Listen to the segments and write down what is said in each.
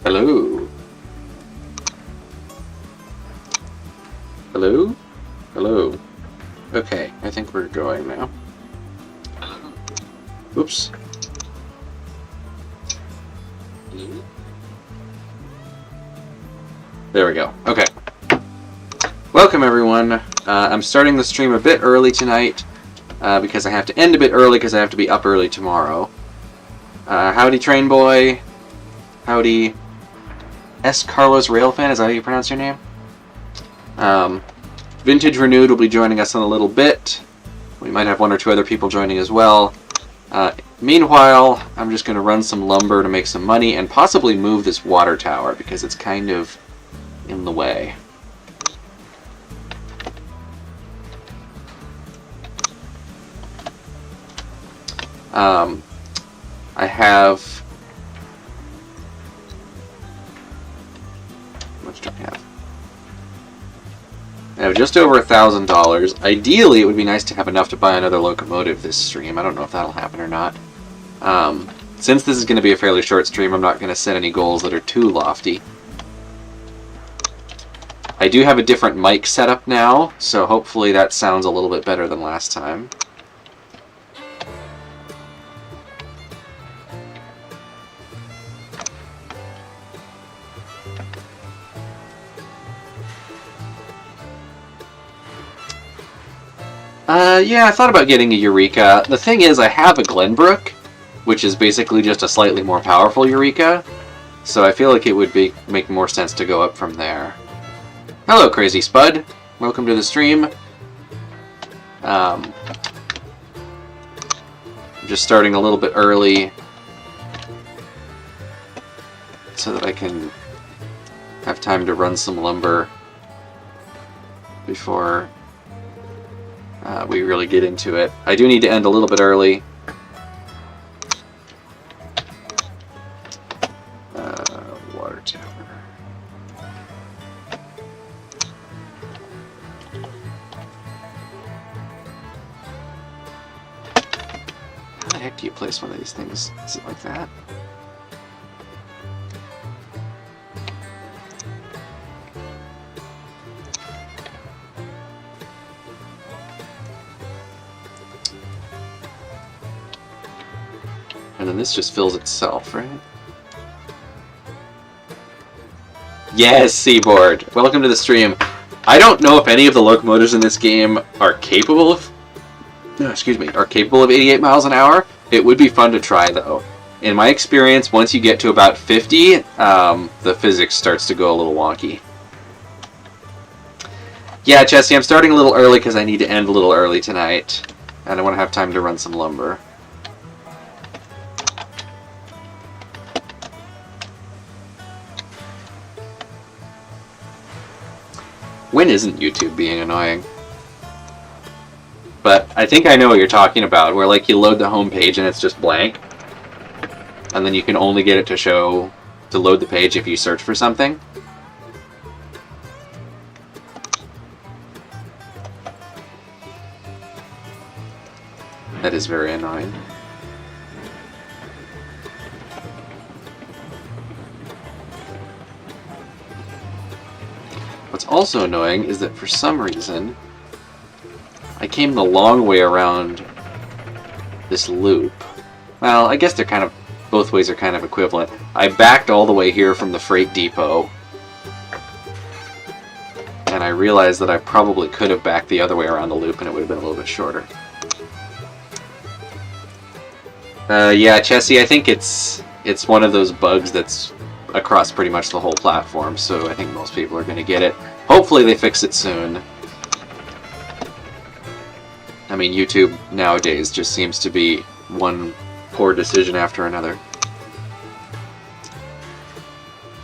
Hello? Hello? Hello? Okay, I think we're going now. Oops. There we go. Okay. Welcome, everyone. I'm starting the stream a bit early tonight because I have to end a bit early because I have to be up early tomorrow. Howdy, Train Boy. Howdy. S. Carlos Railfan, is that how you pronounce your name? Vintage Renewed will be joining us in a little bit. We might have one or two other people joining as well. Meanwhile, I'm just going to run some lumber to make some money and possibly move this water tower because it's kind of in the way. I have... How much do I have? I have just over $1,000. Ideally, it would be nice to have enough to buy another locomotive this stream. I don't know if that'll happen or not. Since this is going to be a fairly short stream, I'm not going to set any goals that are too lofty. I do have a different mic setup now, so hopefully that sounds a little bit better than last time. Yeah, I thought about getting a Eureka. The thing is, I have a Glenbrook, which is basically just a slightly more powerful Eureka, so I feel like it would make more sense to go up from there. Hello, Crazy Spud. Welcome to the stream. I'm just starting a little bit early so that I can have time to run some lumber before we really get into it. I do need to end a little bit early. Water tower. How the heck do you place one of these things? Is it like that? And then this just fills itself, right? Yes, Seaboard! Welcome to the stream. I don't know if any of the locomotives in this game are capable of... are capable of 88 miles an hour. It would be fun to try, though. In my experience, once you get to about 50, the physics starts to go a little wonky. Yeah, Jesse, I'm starting a little early because I need to end a little early tonight. And I want to have time to run some lumber. When isn't YouTube being annoying? But I think I know what you're talking about, where like you load the home page and it's just blank. And then you can only get it to load the page if you search for something. That is very annoying. What's also annoying is that for some reason I came the long way around this loop. Well, I guess they're kind of, both ways are kind of equivalent. I backed all the way here from the freight depot, and I realized that I probably could have backed the other way around the loop and it would have been a little bit shorter. Yeah, Chessie, I think it's one of those bugs that's across pretty much the whole platform, so I think most people are going to get it. Hopefully they fix it soon. I mean, YouTube nowadays just seems to be one poor decision after another.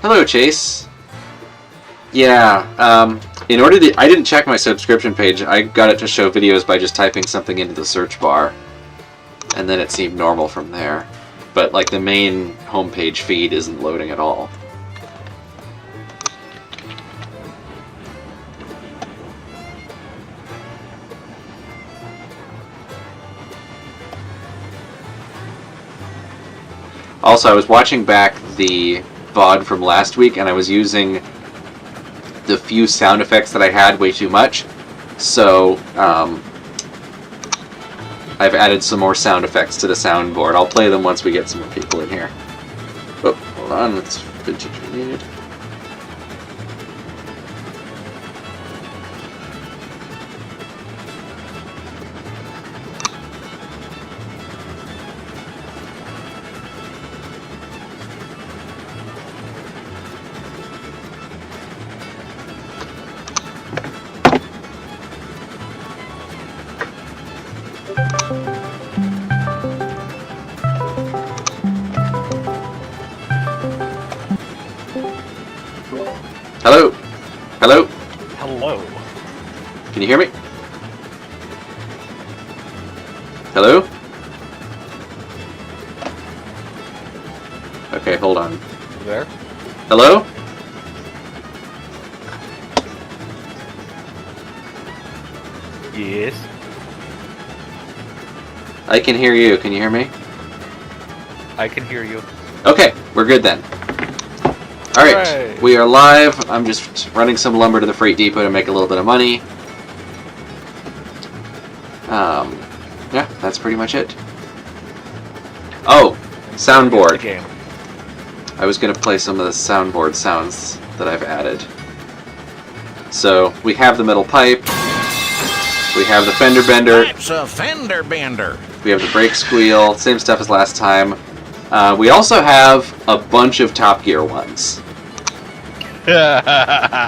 Hello, Chase. Yeah, in order to... I didn't check my subscription page. I got it to show videos by just typing something into the search bar. And then it seemed normal from there. But, like, the main homepage feed isn't loading at all. Also, I was watching back the VOD from last week, and I was using the few sound effects that I had way too much. So, I've added some more sound effects to the soundboard. I'll play them once we get some more people in here. Oh, hold on, let's vintage renewed. Hello? Hello? Hello. Can you hear me? Hello? Okay, hold on. You there? Hello? Yes. I can hear you. Can you hear me? I can hear you. Okay, we're good then. Alright, Hooray. we are live. I'm just running some lumber to the freight depot to make a little bit of money. Yeah, that's pretty much it. Oh, soundboard. Game. I was going to play some of the soundboard sounds that I've added. So, we have the metal pipe. We have the fender bender. That's a fender bender. We have the brake squeal. Same stuff as last time. We also have a bunch of Top Gear ones. Hammond,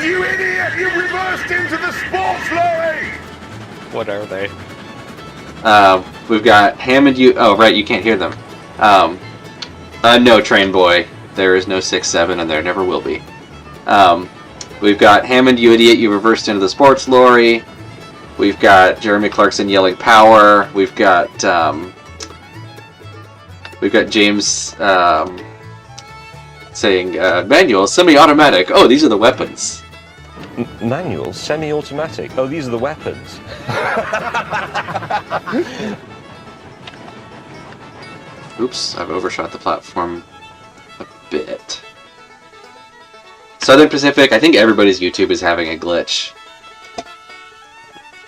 you idiot! You reversed into the sports lorry! What are they? We've got Hammond U... Oh, right, you can't hear them. No, Train Boy. There is no 6-7, and there never will be. We've got Hammond, you idiot, you reversed into the sports lorry. We've got Jeremy Clarkson yelling power. We've got James saying manual, semi-automatic. Oh, these are the weapons. Manual, semi-automatic. Oh, these are the weapons. Oops, I've overshot the platform a bit. Southern Pacific, I think everybody's YouTube is having a glitch.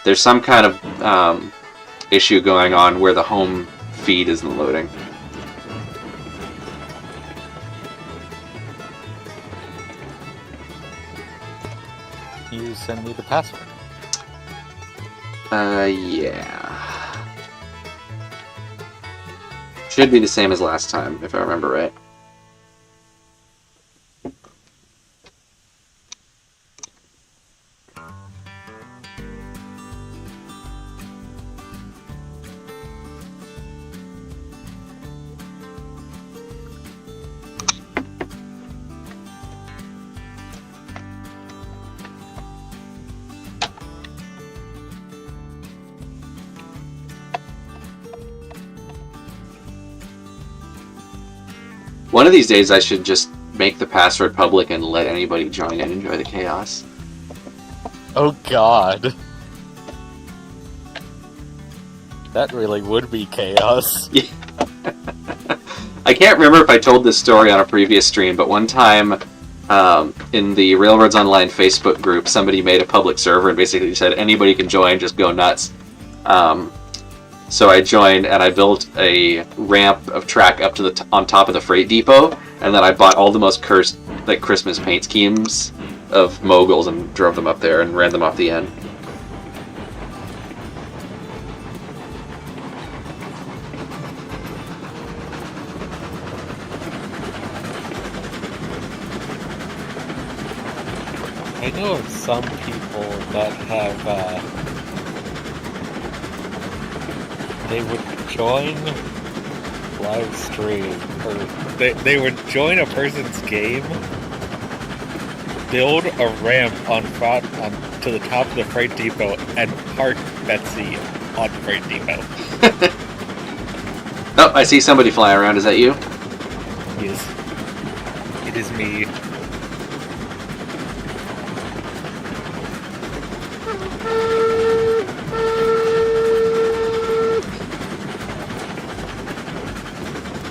There's some kind of issue going on where the home feed isn't loading. You send me the password. Yeah. Should be the same as last time, if I remember right. One of these days I should just make the password public and let anybody join and enjoy the chaos. Oh god. That really would be chaos. Yeah. I can't remember if I told this story on a previous stream, but one time in the Railroads Online Facebook group, somebody made a public server and basically said anybody can join, just go nuts. So I joined and I built a ramp of track up to the on top of the freight depot, and then I bought all the most cursed like Christmas paint schemes of moguls and drove them up there and ran them off the end. I know of some people that have, they would join live stream, or they would join a person's game, build a ramp to the top of the freight depot, and park Betsy on the freight depot. Oh, I see somebody fly around. Is that you? Yes. It is me.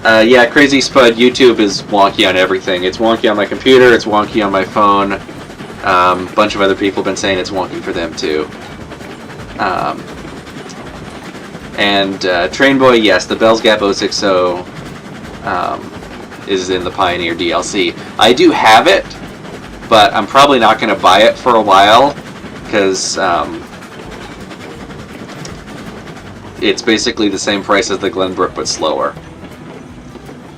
Yeah, Crazy Spud, YouTube is wonky on everything. It's wonky on my computer, it's wonky on my phone. A bunch of other people have been saying it's wonky for them too. Train Boy, yes, the Bell's Gap 060 is in the Pioneer DLC. I do have it, but I'm probably not going to buy it for a while, because it's basically the same price as the Glenbrook, but slower.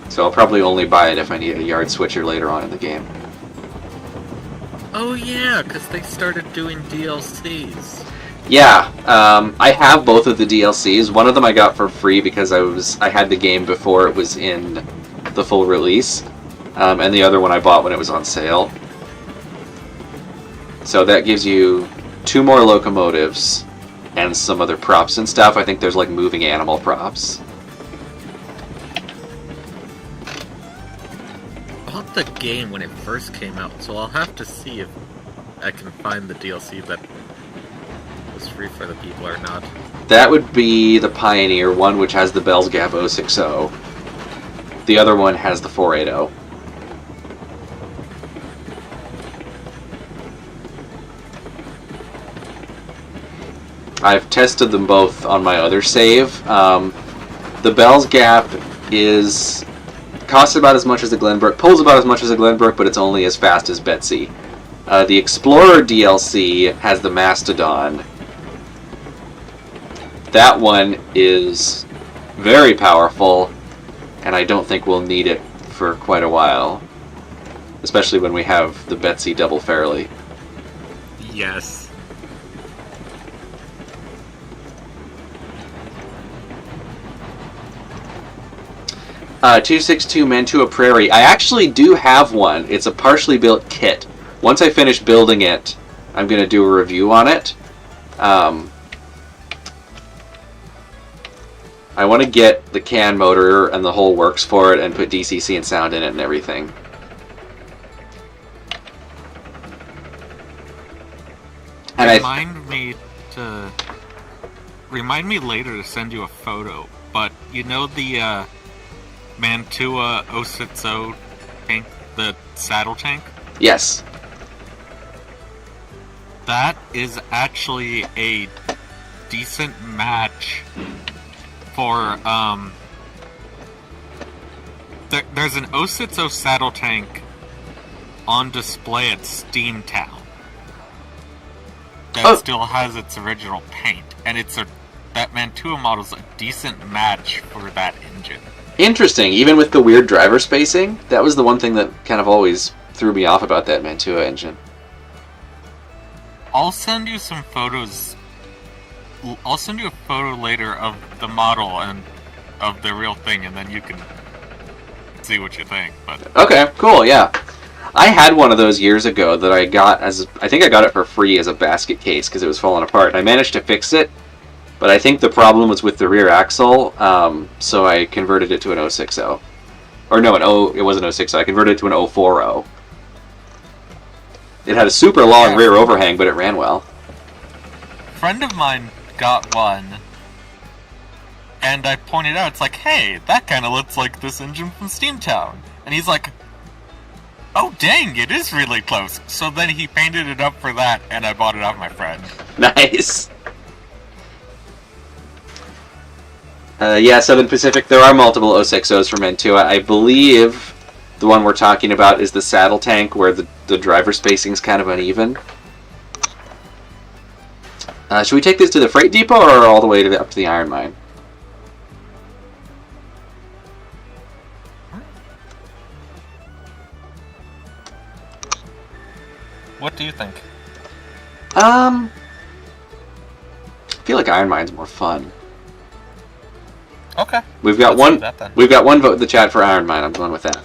So I'll probably only buy it if I need a yard switcher later on in the game. Oh yeah, because they started doing DLCs. Yeah, I have both of the DLCs. One of them I got for free because I had the game before it was in the full release, and the other one I bought when it was on sale. So that gives you 2 more locomotives and some other props and stuff. I think there's like moving animal props. I bought the game when it first came out, so I'll have to see if I can find the DLC that was free for the people or not. That would be the Pioneer one, which has the Bell's Gap 060. The other one has the 480. I've tested them both on my other save. The Bell's Gap costs about as much as the Glenbrook, pulls about as much as the Glenbrook, but it's only as fast as Betsy. The Explorer DLC has the Mastodon. That one is very powerful, and I don't think we'll need it for quite a while. Especially when we have the Betsy double fairly. Yes. 262 Mantua Prairie. I actually do have one. It's a partially built kit. Once I finish building it, I'm going to do a review on it. I want to get the CAN motor and the whole works for it and put DCC and sound in it and everything. And Remind me later to send you a photo, but you know the Mantua 060 tank, the saddle tank? Yes. That is actually a decent match for, there's an 060 saddle tank on display at Steamtown that still has its original paint, and that Mantua model's a decent match for that engine. Interesting. Even with the weird driver spacing, that was the one thing that kind of always threw me off about that Mantua engine. I'll send you some photos. I'll send you a photo later of the model and of the real thing, and then you can see what you think. But okay, cool, yeah. I had one of those years ago that I got I think I got it for free as a basket case because it was falling apart, and I managed to fix it. But I think the problem was with the rear axle, so I converted it to an 060. Or no, it wasn't 060, I converted it to an 040. It had a super long rear overhang, but it ran well. A friend of mine got one, and I pointed out, it's like, hey, that kind of looks like this engine from Steamtown. And he's like, oh dang, it is really close. So then he painted it up for that, and I bought it off my friend. Nice. Yeah, Southern Pacific, there are multiple 060s for Mantua. I believe the one we're talking about is the saddle tank where the driver spacing's kind of uneven. Should we take this to the freight depot or all the way up to the iron mine? What do you think? I feel like iron mine's more fun. Okay. We've got one vote in the chat for iron mine. I'm going with that.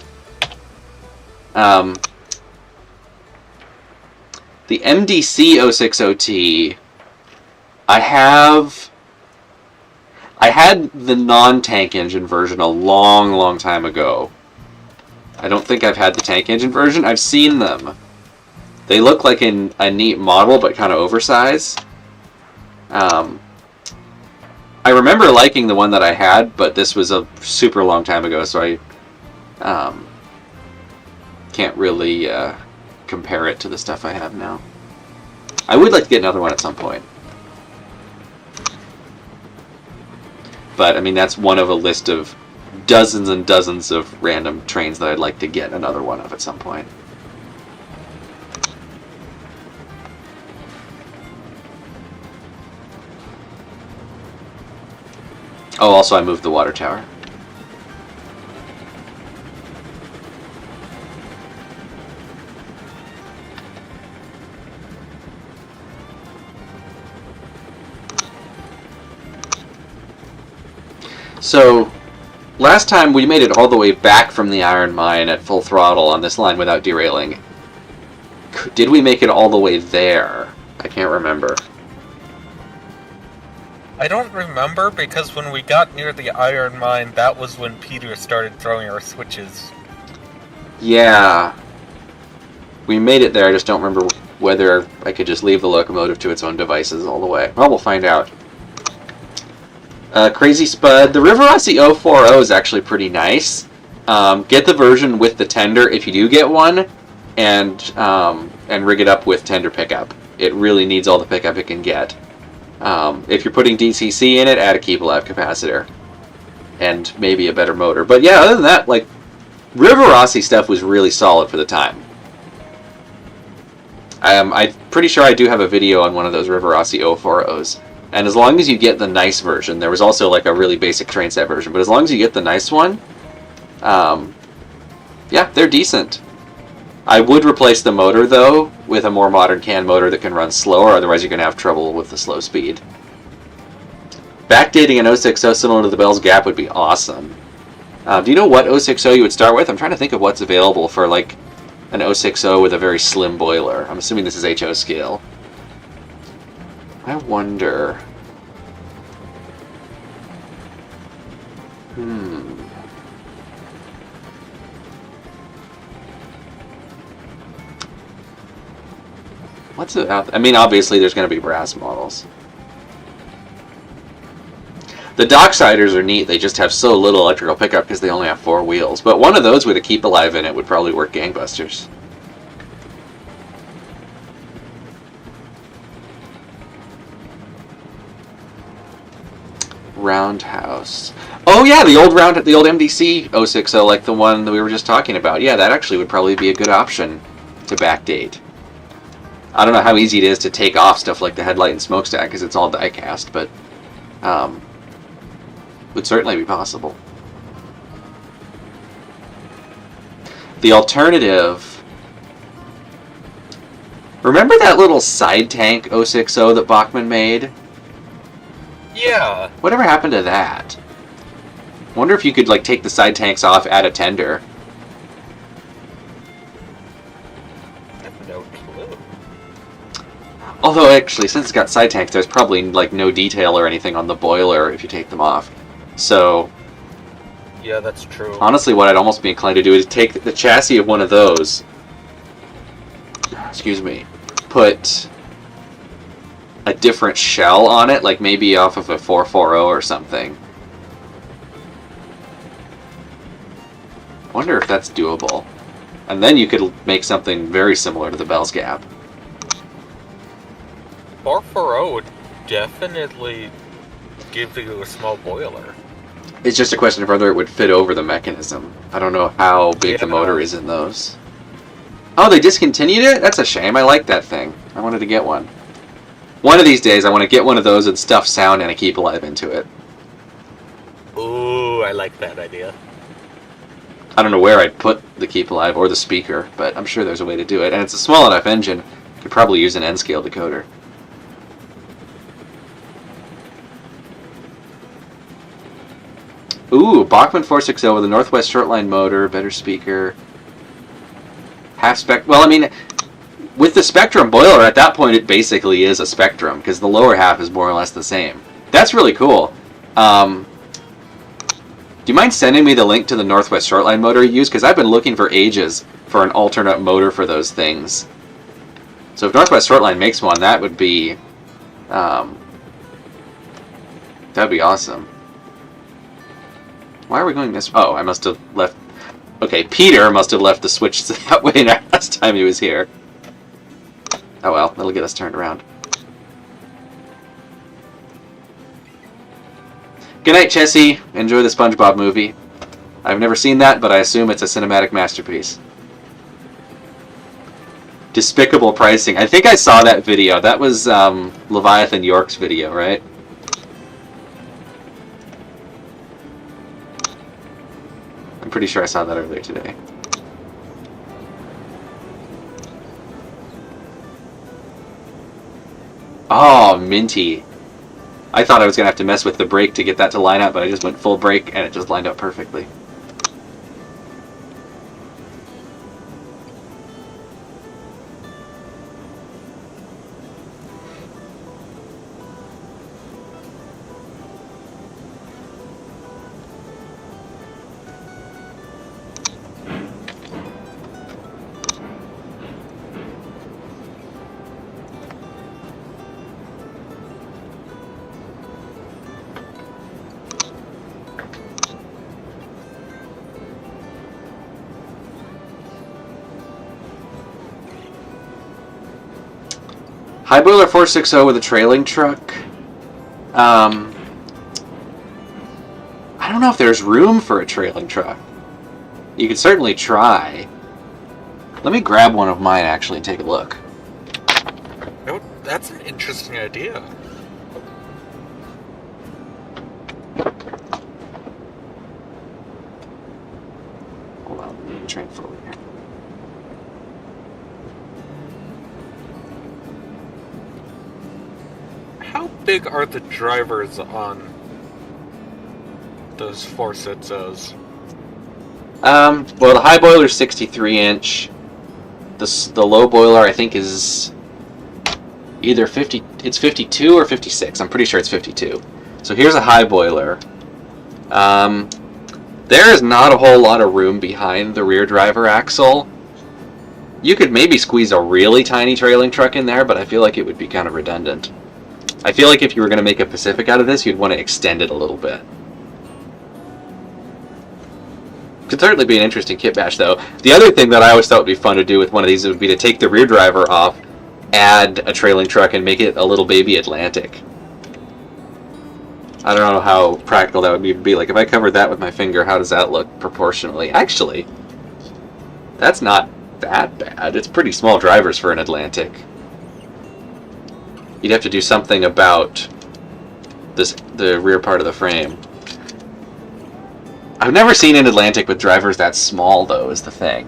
The MDC 060T, I had the non-tank engine version a long time ago. I don't think I've had the tank engine version. I've seen them. They look like a neat model, but kind of oversized. I remember liking the one that I had, but this was a super long time ago, so I can't really compare it to the stuff I have now. I would like to get another one at some point. But, I mean, that's one of a list of dozens and dozens of random trains that I'd like to get another one of at some point. Oh, also I moved the water tower. So, last time we made it all the way back from the iron mine at full throttle on this line without derailing. Did we make it all the way there? I can't remember. I don't remember, because when we got near the iron mine, that was when Peter started throwing our switches. Yeah. We made it there, I just don't remember whether I could just leave the locomotive to its own devices all the way. Well, we'll find out. Crazy Spud. The Rivarossi 040 is actually pretty nice. Get the version with the tender if you do get one, and rig it up with tender pickup. It really needs all the pickup it can get. If you're putting DCC in it, add a Keep Alive capacitor. And maybe a better motor. But yeah, other than that, like, Rivarossi stuff was really solid for the time. I'm pretty sure I do have a video on one of those Rivarossi 040s. And as long as you get the nice version, there was also like a really basic train set version, but as long as you get the nice one, yeah, they're decent. I would replace the motor, though, with a more modern CAN motor that can run slower, otherwise you're going to have trouble with the slow speed. Backdating an 060 similar to the Bell's Gap would be awesome. Do you know what 060 you would start with? I'm trying to think of what's available for like an 060 with a very slim boiler. I'm assuming this is HO scale. I wonder... What's it out? I mean, obviously there's going to be brass models. The Docksiders are neat. They just have so little electrical pickup because they only have 4 wheels. But one of those with a Keep Alive in it would probably work gangbusters. Roundhouse. Oh yeah, the old MDC 060, like the one that we were just talking about. Yeah, that actually would probably be a good option to backdate. I don't know how easy it is to take off stuff like the headlight and smokestack because it's all die-cast, but would certainly be possible. The alternative... Remember that little side tank 060 that Bachmann made? Yeah. Whatever happened to that? Wonder if you could like take the side tanks off, add a tender. I have no clue. Although actually, since it's got side tanks, there's probably like no detail or anything on the boiler if you take them off. So Yeah, that's true. honestly, what I'd almost be inclined to do is take the chassis of one of those. Excuse me. Put a different shell on it, like maybe off of a 440 or something. Wonder if that's doable. And then you could make something very similar to the Bell's Gap. 440 would definitely give you a small boiler. It's just a question of whether it would fit over the mechanism. I don't know how big the motor is in those. Oh, they discontinued it? That's a shame. I like that thing. I wanted to get one. One of these days, I want to get one of those and stuff sound and a Keep Alive into it. Ooh, I like that idea. I don't know where I'd put the Keep Alive or the speaker, but I'm sure there's a way to do it. And it's a small enough engine, you could probably use an N-scale decoder. Ooh, Bachmann 460 with a Northwest Shortline motor, better speaker. Half spec. Well, I mean, with the Spectrum boiler, at that point, it basically is a Spectrum, because the lower half is more or less the same. That's really cool. Do you mind sending me the link to the Northwest Shortline motor you use? Because I've been looking for ages for an alternate motor for those things. So if Northwest Shortline makes one, that would be That'd be awesome. Why are we going this? Oh, I must have left. Okay, Peter must have left the switch that way last time he was here. Oh well, that'll get us turned around. Good night, Chessie. Enjoy the SpongeBob movie. I've never seen that, but I assume it's a cinematic masterpiece. Despicable pricing. I think I saw that video. That was Leviathan York's video, right? I'm pretty sure I saw that earlier today. Oh, minty. I thought I was going to have to mess with the brake to get that to line up, but I just went full brake and it just lined up perfectly. High boiler 460 with a trailing truck. I don't know if there's room for a trailing truck. You could certainly try. Let me grab one of mine actually and take a look. Oh, that's an interesting idea. Hold on, let me train forward here. How big are the drivers on those 460s? Well, the high boiler is 63 inch. The low boiler I think is either 50. It's 52 or 56. I'm pretty sure it's 52. So here's a high boiler. There is not a whole lot of room behind the rear driver axle. You could maybe squeeze a really tiny trailing truck in there, but I feel like it would be kind of redundant. I feel like if you were going to make a Pacific out of this, you'd want to extend it a little bit. Could certainly be an interesting kit bash, though. The other thing that I always thought would be fun to do with one of these would be to take the rear driver off, add a trailing truck, and make it a little baby Atlantic. I don't know how practical that would be. Like, if I covered that with my finger, how does that look proportionally? Actually, that's not that bad. It's pretty small drivers for an Atlantic. You'd have to do something about the rear part of the frame. I've never seen an Atlantic with drivers that small, though, is the thing.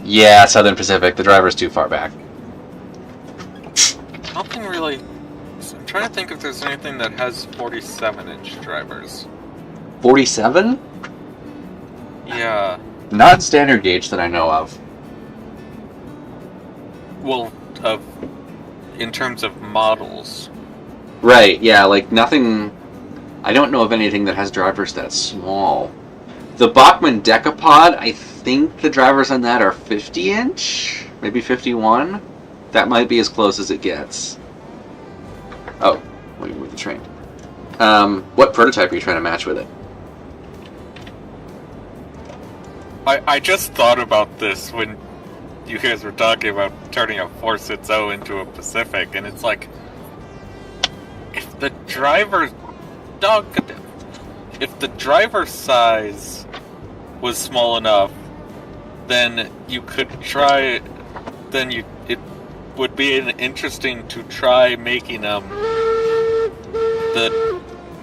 Yeah, Southern Pacific. The driver's too far back. Nothing really... I'm trying to think if there's anything that has 47-inch drivers. 47? Yeah. Not standard gauge that I know of. Well, in terms of models. Right, yeah, like nothing... I don't know of anything that has drivers that small. The Bachmann Decapod, I think the drivers on that are 50-inch? Maybe 51? That might be as close as it gets. Oh, let me move the train. What prototype are you trying to match with it? I just thought about this when you guys were talking about turning a 460 into a Pacific, and it's like, if the driver size was small enough, then you could try. Then it would be interesting to try making the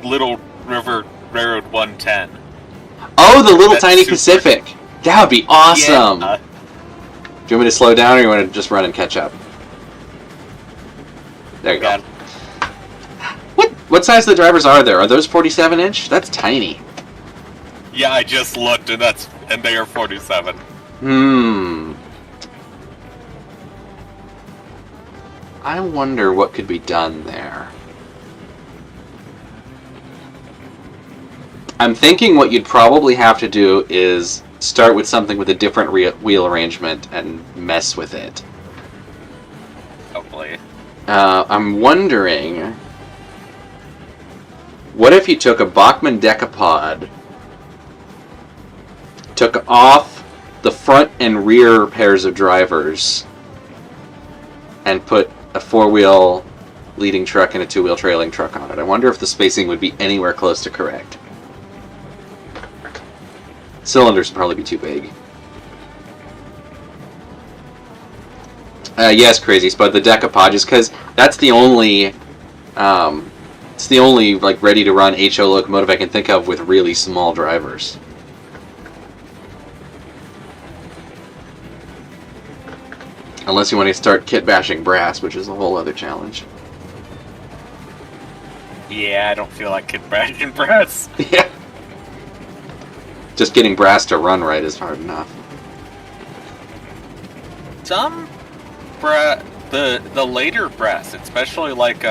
Little River Railroad 110. Oh, the little That's tiny super... Pacific! That would be awesome! Yeah. Do you want me to slow down, or you want to just run and catch up? There you go. What size of the drivers are there? Are those 47-inch? That's tiny. Yeah, I just looked, and they are 47. I wonder what could be done there. I'm thinking what you'd probably have to do is start with something with a different wheel arrangement and mess with it. Hopefully. I'm wondering, what if you took a Bachmann decapod, took off the front and rear pairs of drivers, and put a 4-wheel leading truck and a 2-wheel trailing truck on it? I wonder if the spacing would be anywhere close to correct. Cylinders would probably be too big. Yes, Crazy Spud, the decapod, just because that's the only, it's the only like ready to run HO locomotive I can think of with really small drivers. Unless you want to start kitbashing brass, which is a whole other challenge. Yeah, I don't feel like kitbashing brass. Yeah. Just getting brass to run right is hard enough. Some the later brass, especially like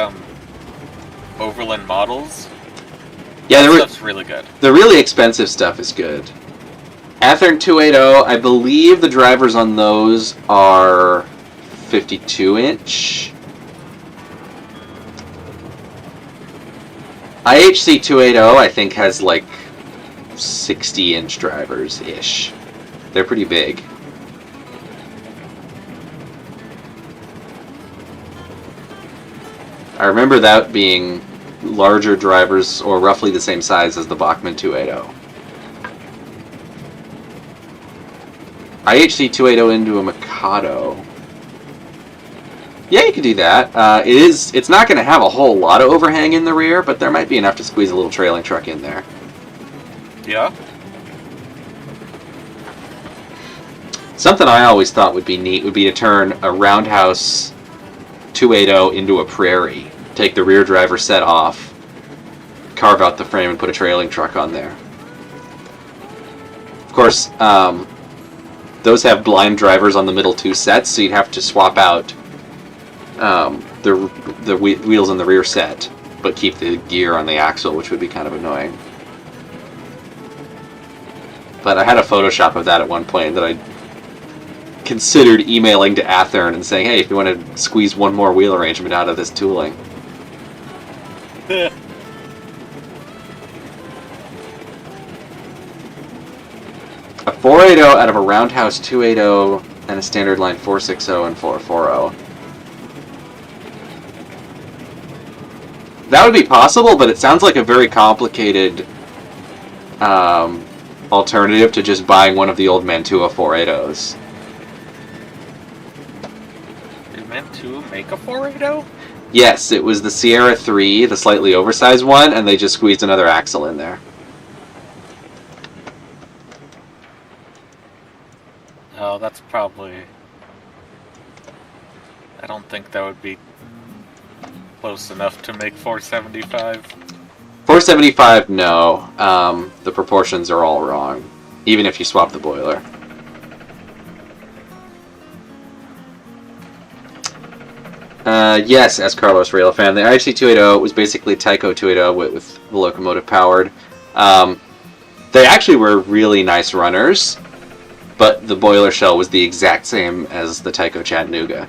Overland models. Yeah, that stuff's really good. The really expensive stuff is good. Athearn 280, I believe the drivers on those are 52-inch. IHC 280, I think, has like 60-inch drivers-ish. They're pretty big. I remember that being larger drivers, or roughly the same size as the Bachmann 280. IHC 280 into a Mikado. Yeah, you could do that. It's not going to have a whole lot of overhang in the rear, but there might be enough to squeeze a little trailing truck in there. Yeah. Something I always thought would be neat would be to turn a roundhouse 280 into a prairie. Take the rear driver set off, carve out the frame, and put a trailing truck on there. Of course, those have blind drivers on the middle two sets, so you'd have to swap out the wheels in the rear set, but keep the gear on the axle, which would be kind of annoying. But I had a Photoshop of that at one point that I considered emailing to Athearn and saying, hey, if you want to squeeze one more wheel arrangement out of this tooling. A 480 out of a roundhouse 280 and a standard line 460 and 440. That would be possible, but it sounds like a very complicated alternative to just buying one of the old Mantua 480s. Did Mantua make a 480? Yes, it was the Sierra 3, the slightly oversized one, and they just squeezed another axle in there. Oh, that's probably... I don't think that would be close enough to make 475. 475, no. The proportions are all wrong, even if you swap the boiler. Yes, as Carlos Rail fan, the IHC 280 was basically Tyco 280 with the locomotive powered. They actually were really nice runners, but the boiler shell was the exact same as the Tyco Chattanooga.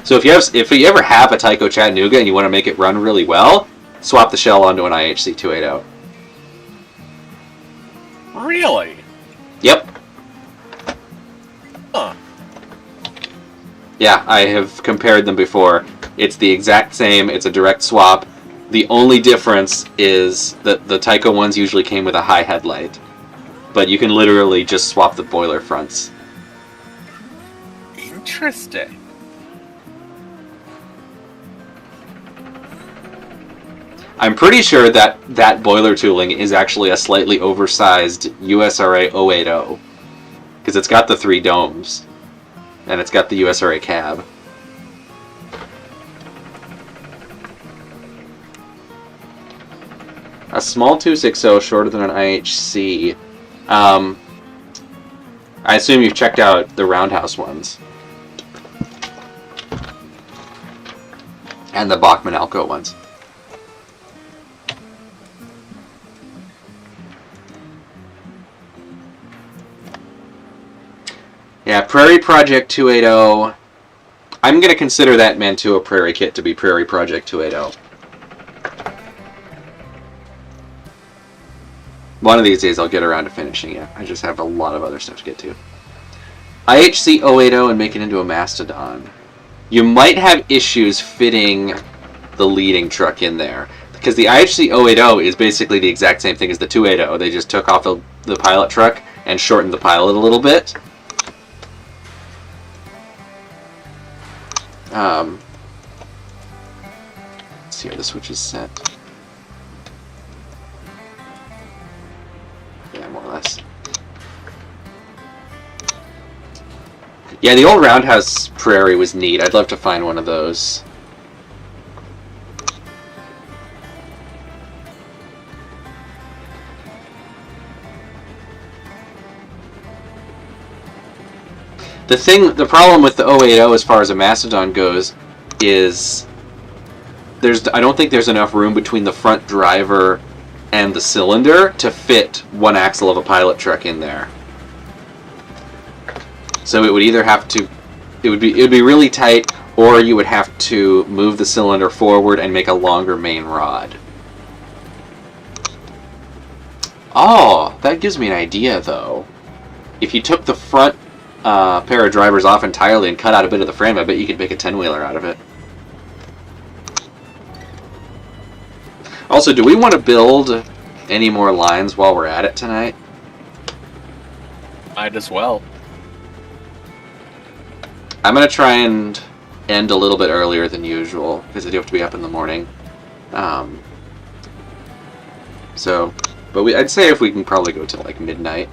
So if you ever have a Tyco Chattanooga and you want to make it run really well, swap the shell onto an IHC 280. Really? Yep. Huh. Yeah, I have compared them before. It's the exact same. It's a direct swap. The only difference is that the Tyco ones usually came with a high headlight. But you can literally just swap the boiler fronts. Interesting. I'm pretty sure that that boiler tooling is actually a slightly oversized USRA 080. Because it's got the 3 domes. And it's got the USRA cab. A small 260 shorter than an IHC. I assume you've checked out the roundhouse ones. And the Bachmann Alco ones. Yeah, Prairie Project 280. I'm going to consider that Mantua Prairie kit to be Prairie Project 280. One of these days I'll get around to finishing it. I just have a lot of other stuff to get to. IHC 080 and make it into a Mastodon. You might have issues fitting the leading truck in there. Because the IHC 080 is basically the exact same thing as the 280. They just took off the pilot truck and shortened the pilot a little bit. Let's see how the switch is set. Yeah, more or less. Yeah, the old Roundhouse Prairie was neat. I'd love to find one of those. The problem with the 080 as far as a Mastodon goes is I don't think there's enough room between the front driver and the cylinder to fit one axle of a pilot truck in there. So it would either have to, it would be really tight, or you would have to move the cylinder forward and make a longer main rod. Oh, that gives me an idea though. If you took the front pair of drivers off entirely and cut out a bit of the frame, I bet you could make a 10-wheeler out of it. Also, do we want to build any more lines while we're at it tonight? Might as well. I'm going to try and end a little bit earlier than usual, because I do have to be up in the morning. But I'd say if we can probably go to like midnight.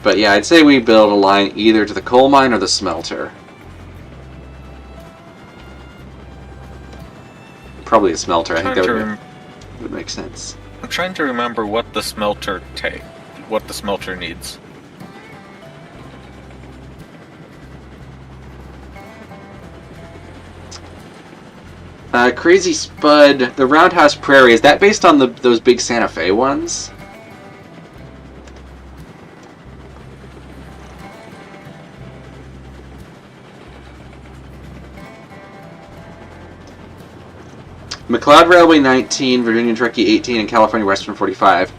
But yeah, I'd say we build a line either to the coal mine or the smelter. Probably a smelter. I think that would make sense. I'm trying to remember what the smelter needs. Crazy Spud, the Roundhouse Prairie, is that based on those big Santa Fe ones? McLeod Railway 19, Virginia Truckee 18, and California Western 45.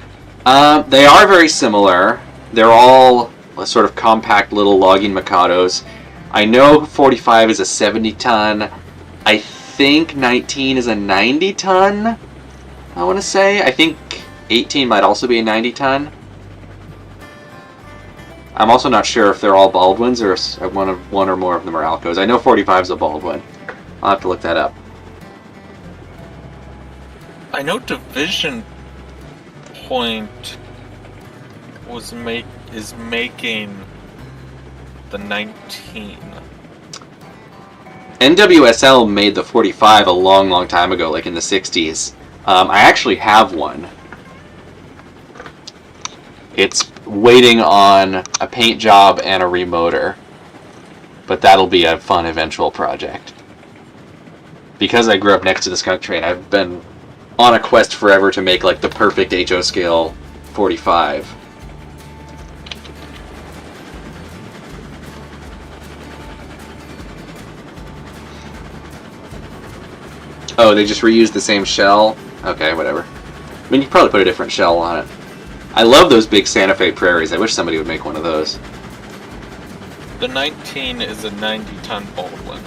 They are very similar. They're all sort of compact little logging Mikados. I know 45 is a 70-ton. I think 19 is a 90-ton, I want to say. I think 18 might also be a 90-ton. I'm also not sure if they're all Baldwins or one or more of them are Alcos. I know 45 is a Baldwin. I'll have to look that up. I know Division Point is making the 19. NWSL made the 45 a long, long time ago, like in the 60s. I actually have one. It's waiting on a paint job and a remotor. But that'll be a fun eventual project. Because I grew up next to the skunk train, I've been on a quest forever to make like the perfect HO scale 45. Oh, they just reused the same shell? Okay, whatever. I mean, you could probably put a different shell on it. I love those big Santa Fe prairies. I wish somebody would make one of those. The 19 is a 90-ton Baldwin.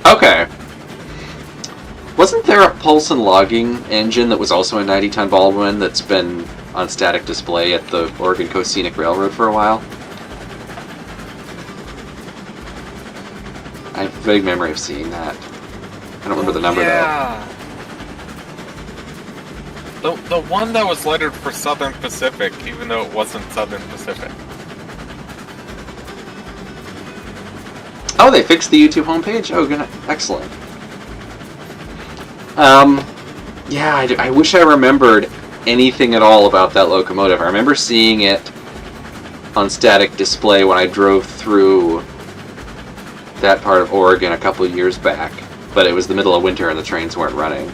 Okay. Wasn't there a Pulson logging engine that was also a 90-ton Baldwin that's been on static display at the Oregon Coast Scenic Railroad for a while? I have a vague memory of seeing that. I don't remember the number though. The one that was lettered for Southern Pacific, even though it wasn't Southern Pacific. Oh, they fixed the YouTube homepage? Oh, good. Excellent. Yeah, I wish I remembered anything at all about that locomotive. I remember seeing it on static display when I drove through that part of Oregon a couple years back, but it was the middle of winter and the trains weren't running.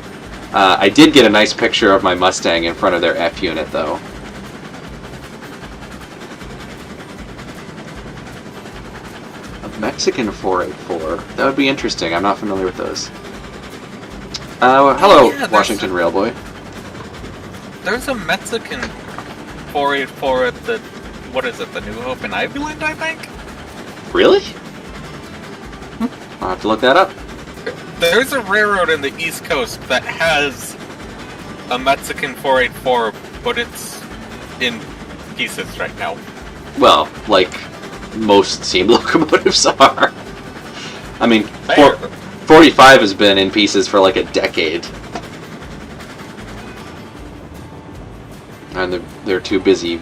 I did get a nice picture of my Mustang in front of their F unit, though. Mexican 484. That would be interesting. I'm not familiar with those. Hello, yeah, Washington Railboy. There's a Mexican 484 at the, what is it, the New Hope in Ivyland, I think? Really? I'll have to look that up. There's a railroad in the East Coast that has a Mexican 484, but it's in pieces right now. Well, like most steam locomotives are. I mean, Fair. 45 has been in pieces for like a decade. And they're too busy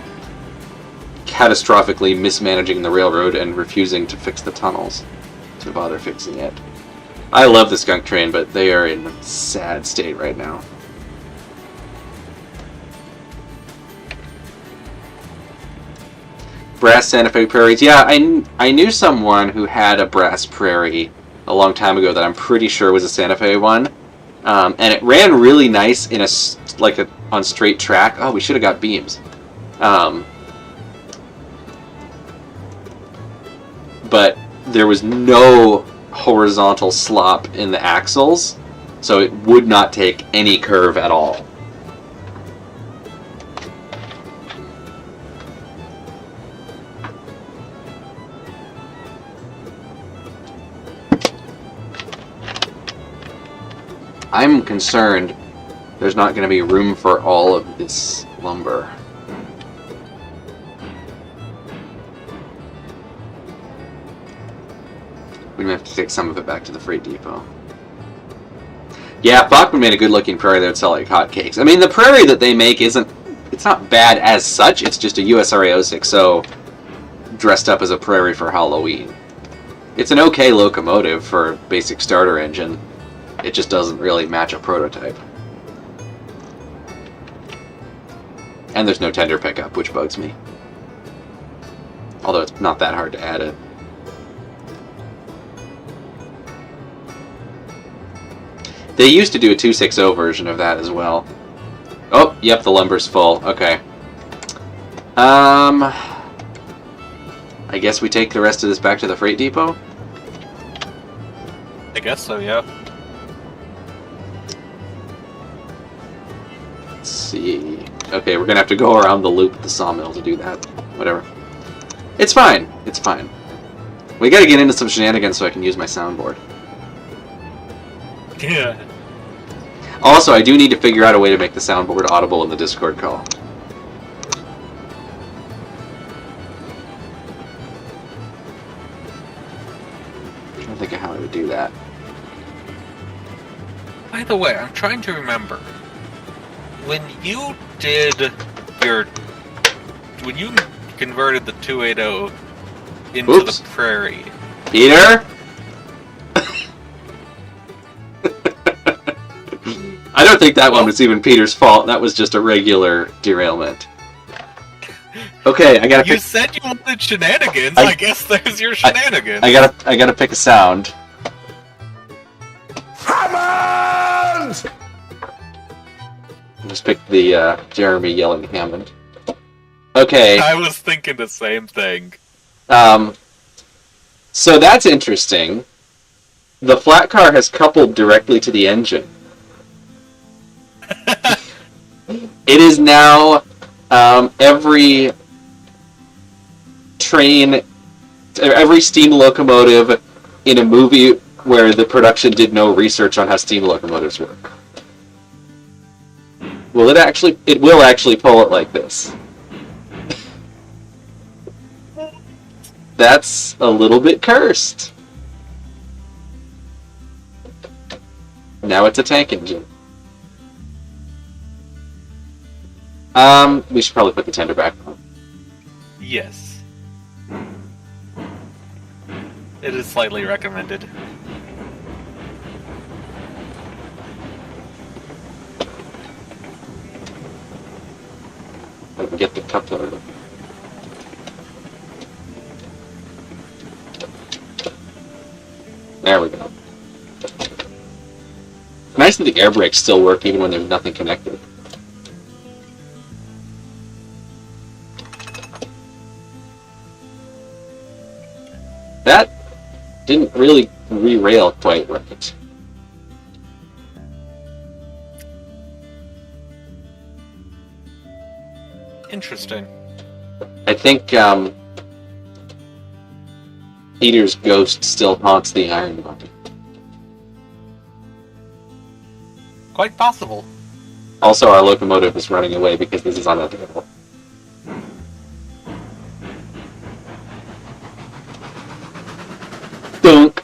catastrophically mismanaging the railroad and refusing to fix the tunnels to bother fixing it. I love the skunk train, but they are in a sad state right now. Brass Santa Fe Prairies. Yeah, I knew someone who had a brass prairie a long time ago that I'm pretty sure was a Santa Fe one. And it ran really nice in on straight track. Oh, we should have got beams. But there was no horizontal slop in the axles, so it would not take any curve at all. I'm concerned there's not going to be room for all of this lumber. We may have to take some of it back to the freight depot. Yeah, Bachman made a good-looking prairie that would sell like hotcakes. I mean, the prairie that they make it's not bad as such. It's just a USRA 06, so dressed up as a prairie for Halloween. It's an okay locomotive for a basic starter engine. It just doesn't really match a prototype. And there's no tender pickup, which bugs me. Although it's not that hard to add it. They used to do a 260 version of that as well. Oh, yep, the lumber's full. Okay. I guess we take the rest of this back to the freight depot? I guess so, yeah. Let's see. Okay, we're gonna have to go around the loop at the sawmill to do that. Whatever. It's fine. It's fine. We gotta get into some shenanigans so I can use my soundboard. Yeah. Also, I do need to figure out a way to make the soundboard audible in the Discord call. I'm trying to think of how I would do that. By the way, I'm trying to remember. When you converted the 280 into Oops. the prairie. Peter? I don't think that one was even Peter's fault. That was just a regular derailment. Okay, I gotta You pick. said you wanted shenanigans. I guess there's your shenanigans. I gotta pick a sound. Hammond! Just pick the Jeremy yelling Hammond. Okay. I was thinking the same thing. So that's interesting. The flat car has coupled directly to the engine. It is now every train, every steam locomotive in a movie where the production did no research on how steam locomotives work. Will it actually? It will actually pull it like this. That's a little bit cursed. Now it's a tank engine. We should probably put the tender back on. Yes. It is slightly recommended. I can get the coupler. There we go. Nice that the air brakes still work even when there's nothing connected. didn't really re-rail quite right. Interesting. I think Peter's ghost still haunts the iron body. Quite possible. Also, our locomotive is running away because this is on a table. Dunk!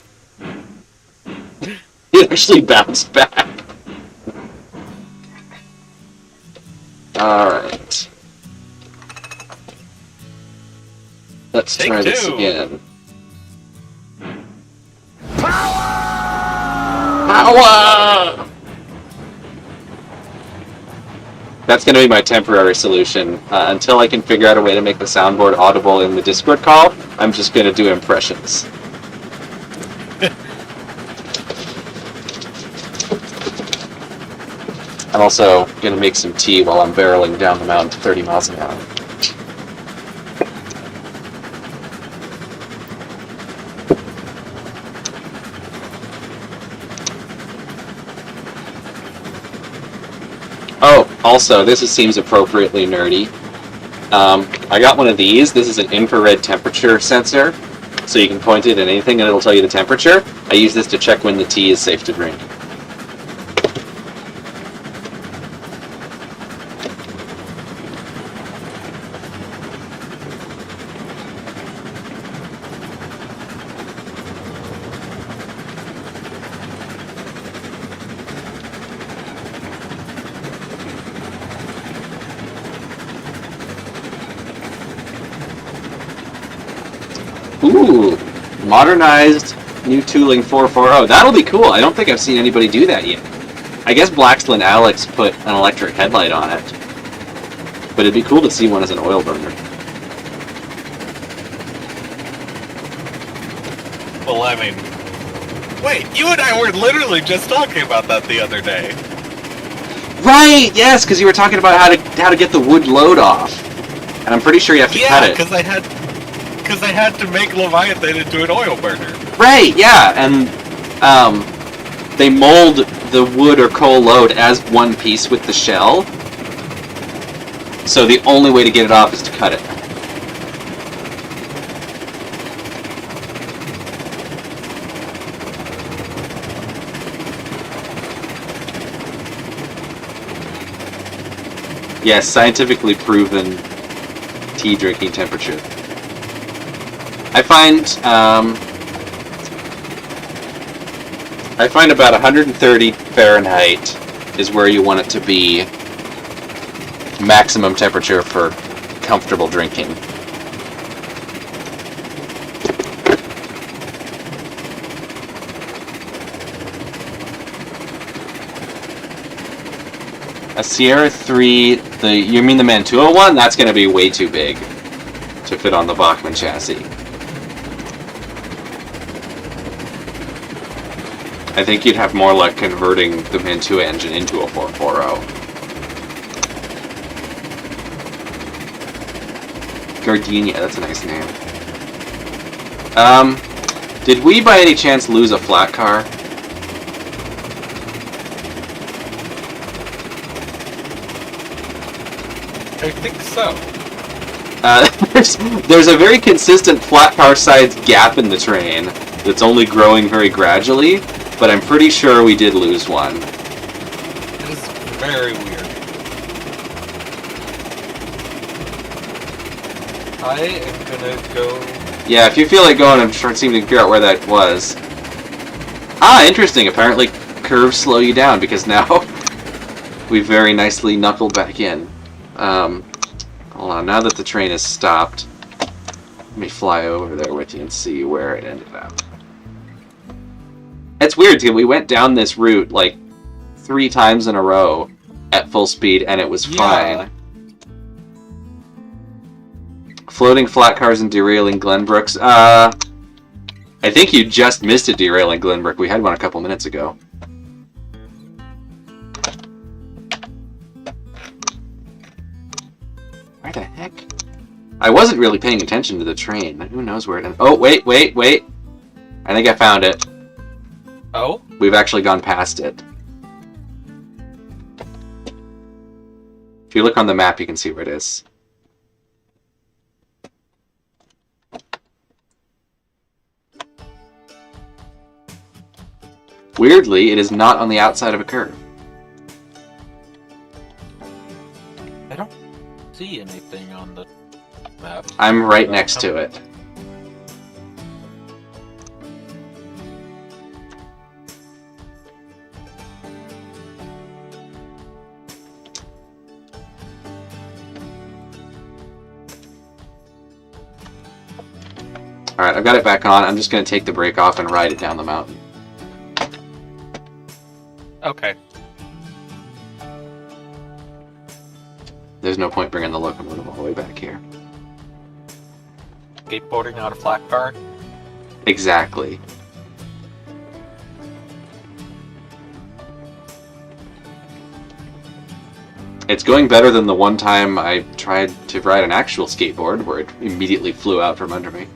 It actually bounced back. Alright. Let's try this Take two. again. Power! That's going to be my temporary solution. Until I can figure out a way to make the soundboard audible in the Discord call, I'm just going to do impressions. I'm also going to make some tea while I'm barreling down the mountain to 30 miles an hour. Oh, also, seems appropriately nerdy. I got one of these. This is an infrared temperature sensor, so you can point it at anything and it'll tell you the temperature. I use this to check when the tea is safe to drink. Ooh, modernized new tooling 440. That'll be cool. I don't think I've seen anybody do that yet. I guess Blacksland Alex put an electric headlight on it, but it'd be cool to see one as an oil burner. Well, I mean... Wait, you and I were literally just talking about that the other day. Right, yes, because you were talking about how to get the wood load off. And I'm pretty sure you have to cut Yeah, it. because I had to make Leviathan into an oil burner. Right, yeah, and they mold the wood or coal load as one piece with the shell. So the only way to get it off is to cut it. Yes, scientifically proven tea drinking temperature. I find about 130 Fahrenheit is where you want it to be maximum temperature for comfortable drinking. A Sierra 3, you mean the Mantua one? That's going to be way too big to fit on the Bachmann chassis. I think you'd have more luck converting the Mantua engine into a 440. Gardenia, that's a nice name. Did we by any chance lose a flat car? I think so. There's a very consistent flat car size gap in the train that's only growing very gradually, but I'm pretty sure we did lose one. It is very weird. I am gonna go... Yeah, if you feel like going, I'm trying to figure out where that was. Ah, interesting. Apparently curves slow you down because now we very nicely knuckled back in. Hold on, now that the train has stopped, let me fly over there with you and see where it ended up. It's weird, because we went down this route like 3 times in a row at full speed, and it was fine. Floating flat cars and derailing Glenbrooks. I think you just missed a derailing Glenbrook. We had one a couple minutes ago. Where the heck? I wasn't really paying attention to the train. Who knows where it ended? Oh, wait. I think I found it. Oh? We've actually gone past it. If you look on the map, you can see where it is. Weirdly, it is not on the outside of a curve. I don't see anything on the map. I'm right next to it. Alright, I've got it back on. I'm just going to take the brake off and ride it down the mountain. Okay. There's no point bringing the locomotive all the way back here. Skateboarding on a flat car? Exactly. It's going better than the one time I tried to ride an actual skateboard where it immediately flew out from under me.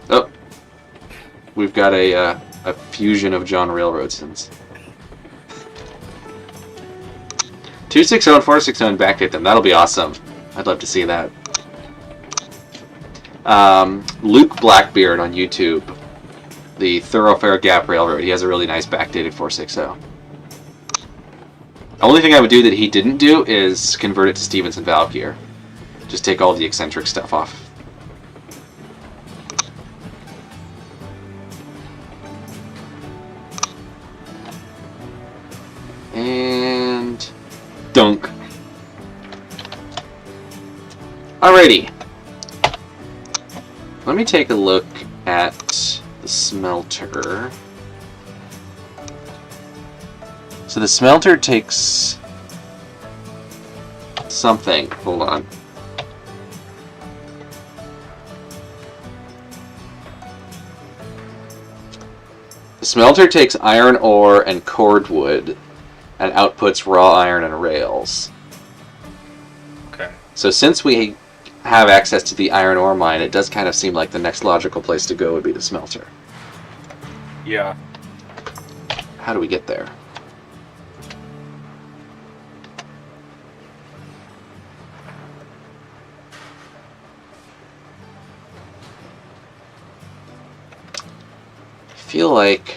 Oh, we've got a fusion of John Railroadsons. 260 and 460 backdate them. That'll be awesome. I'd love to see that. Luke Blackbeard on YouTube, the Thoroughfare Gap Railroad. He has a really nice backdated 460. The only thing I would do that he didn't do is convert it to Stevenson valve gear. Just take all the eccentric stuff off. And dunk. Alrighty. Let me take a look at the smelter. So the smelter takes something. Hold on. The smelter takes iron ore and cordwood and outputs raw iron and rails. Okay. So since we have access to the iron ore mine, it does kind of seem like the next logical place to go would be the smelter. Yeah. How do we get there? I feel like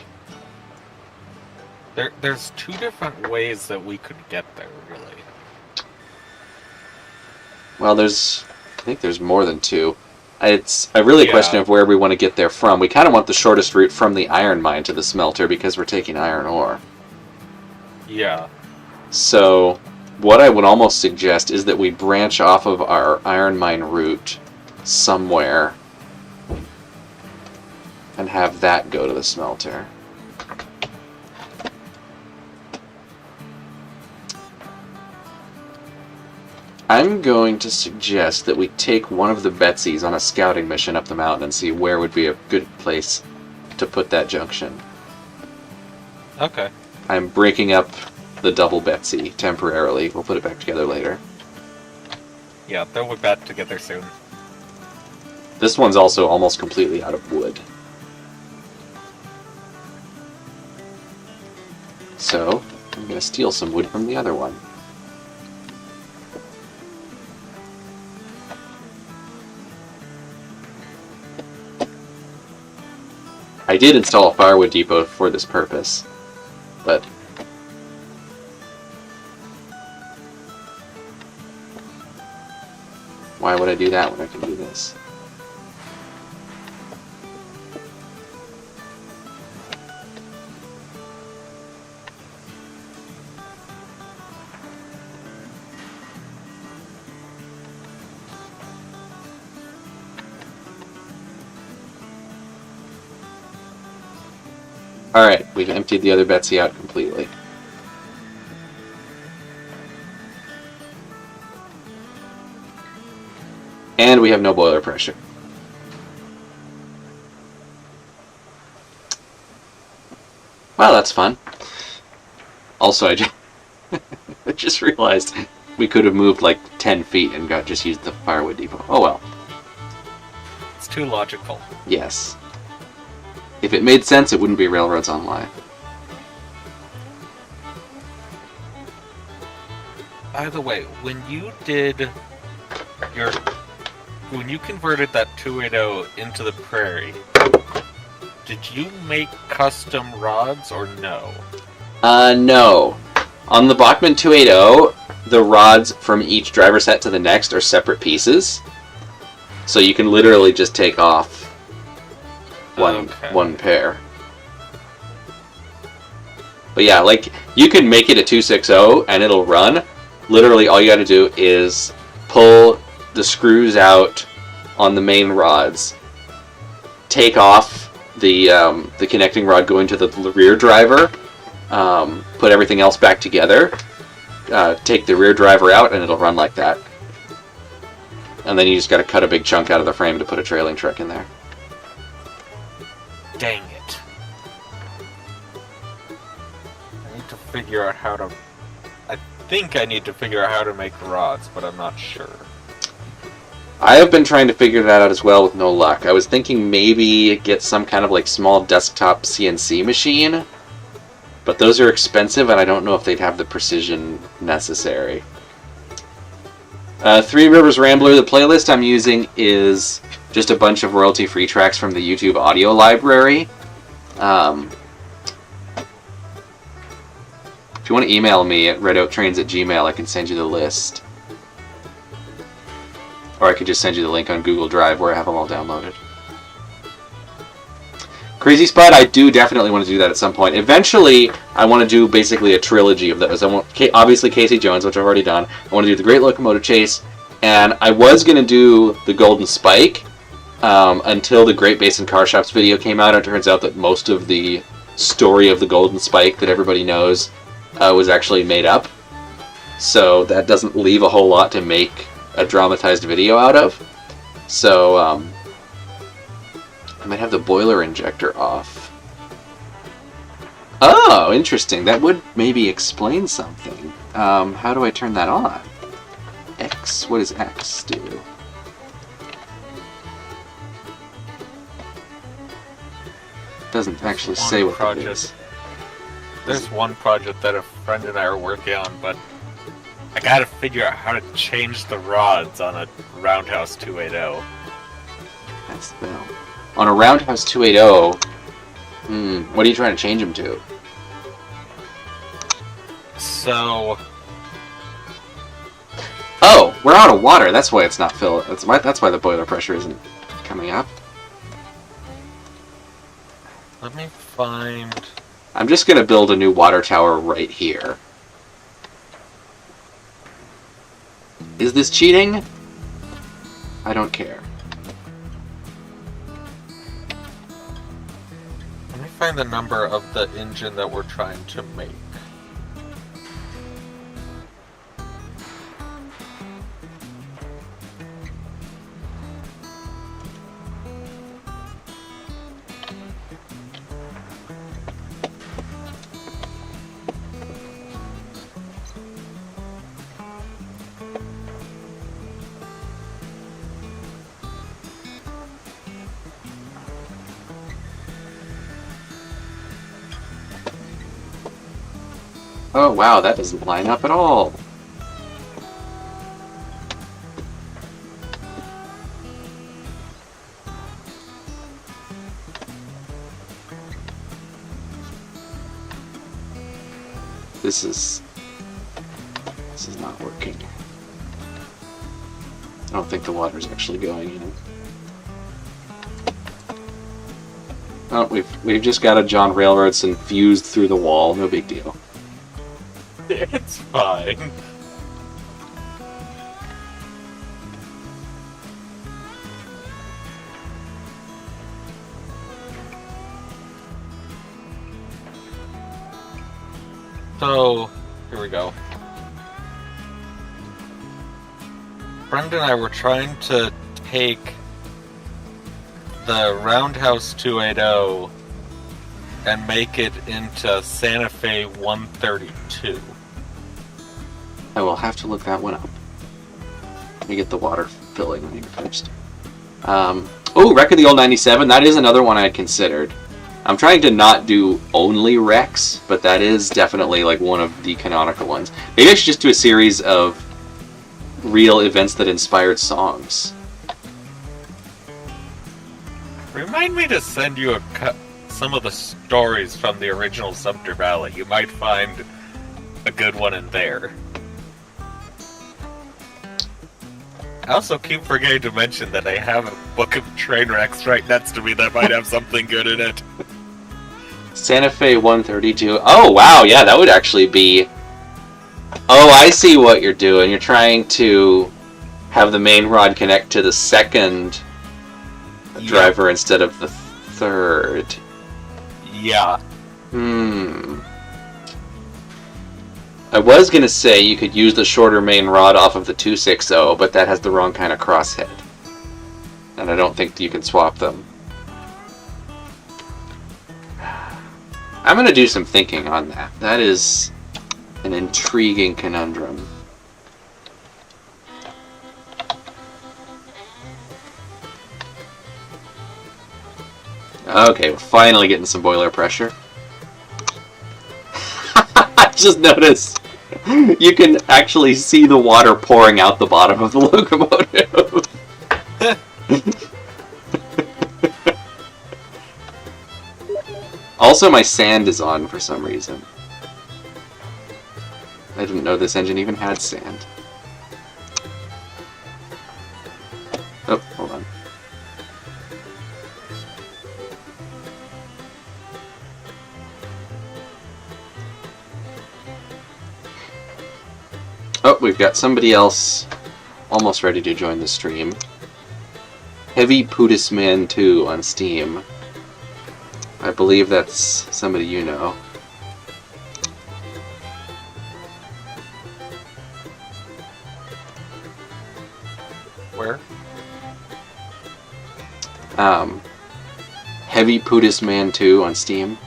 There's two different ways that we could get there, really. well, I think there's more than two. It's really a question of where we want to get there from. We kind of want the shortest route from the iron mine to the smelter because we're taking iron ore. Yeah. So what I would almost suggest is that we branch off of our iron mine route somewhere and have that go to the smelter. I'm going to suggest that we take one of the Betsies on a scouting mission up the mountain and see where would be a good place to put that junction. Okay. I'm breaking up the double Betsy temporarily. We'll put it back together later. Yeah, they'll be back together soon. This one's also almost completely out of wood. So, I'm going to steal some wood from the other one. I did install a firewood depot for this purpose, but why would I do that when I can do this? Alright, we've emptied the other Betsy out completely. And we have no boiler pressure. Well, that's fun. Also, just realized we could have moved like 10 feet and just used the firewood depot. Oh well. It's too logical. Yes. If it made sense, it wouldn't be Railroads Online. By the way, when you converted that 280 into the Prairie, did you make custom rods or no? No. On the Bachmann 280, the rods from each driver set to the next are separate pieces. So you can literally just take off one pair. But yeah, like, you can make it a 260 and it'll run. Literally all you gotta do is pull the screws out on the main rods, take off the connecting rod going to the rear driver, put everything else back together, take the rear driver out, and it'll run like that. And then you just gotta cut a big chunk out of the frame to put a trailing truck in there. Dang it. I need to figure out how to... I think I need to figure out how to make rods, but I'm not sure. I have been trying to figure that out as well with no luck. I was thinking maybe get some kind of like small desktop CNC machine, but those are expensive and I don't know if they'd have the precision necessary. Three Rivers Rambler, the playlist I'm using is just a bunch of royalty-free tracks from the YouTube audio library. If you want to email me at redouttrains@gmail.com, I can send you the list. Or I could just send you the link on Google Drive where I have them all downloaded. Crazy Spot, I do definitely want to do that at some point. Eventually, I want to do basically a trilogy of those. I want, obviously, Casey Jones, which I've already done. I want to do the Great Locomotive Chase, and I was going to do the Golden Spike until the Great Basin Car Shops video came out. It turns out that most of the story of the Golden Spike that everybody knows was actually made up. So that doesn't leave a whole lot to make a dramatized video out of. So, I might have the boiler injector off. Oh, interesting. That would maybe explain something. How do I turn that on? X. What does X do? Doesn't actually say what it is. There's one project that a friend and I are working on, but I gotta figure out how to change the rods on a Roundhouse 280. That's the bell. On a Roundhouse 280, what are you trying to change them to? So... Oh, we're out of water. That's why it's not filled. That's why the boiler pressure isn't coming up. Let me find... I'm just going to build a new water tower right here. Is this cheating? I don't care. Let me find the number of the engine that we're trying to make. Oh wow, that doesn't line up at all. This is not working. I don't think the water's actually going in. Oh, we've just got a John Railroadson fused through the wall. No big deal. It's fine. So, here we go. Brenda and I were trying to take the Roundhouse 280 and make it into Santa Fe 132. I will have to look that one up. Let me get the water filling when you're finished. Oh, Wreck of the Old 97. That is another one I had considered. I'm trying to not do only wrecks, but that is definitely like one of the canonical ones. Maybe I should just do a series of real events that inspired songs. Remind me to send you some of the stories from the original Sumter Valley. You might find a good one in there. I also keep forgetting to mention that I have a book of train wrecks right next to me that might have something good in it. Santa Fe 132. Oh, wow, yeah, that would actually be... Oh, I see what you're doing. You're trying to have the main rod connect to the second driver instead of the third. Yeah. I was going to say you could use the shorter main rod off of the 260, but that has the wrong kind of crosshead. And I don't think you can swap them. I'm going to do some thinking on that. That is an intriguing conundrum. Okay, we're finally getting some boiler pressure. I just noticed you can actually see the water pouring out the bottom of the locomotive. Also, my sand is on for some reason. I didn't know this engine even had sand. Oh, hold on. Oh, we've got somebody else almost ready to join the stream. Heavy Pootis Man 2 on Steam. I believe that's somebody you know. Where? Heavy Pootis Man 2 on Steam.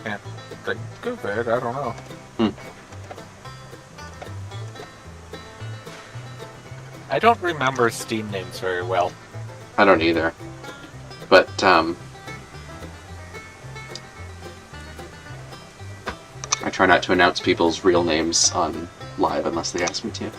Can't think of it, I don't know. I don't remember Steam names very well. I don't either. But, I try not to announce people's real names on live unless they ask me to.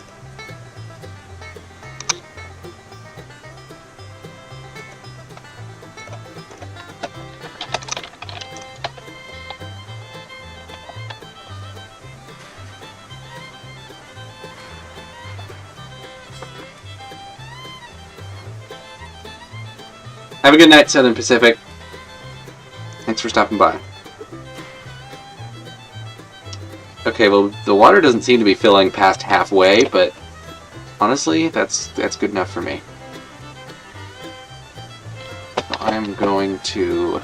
Have a good night, Southern Pacific. Thanks for stopping by. Okay, well, the water doesn't seem to be filling past halfway, but honestly, that's good enough for me. So I'm going to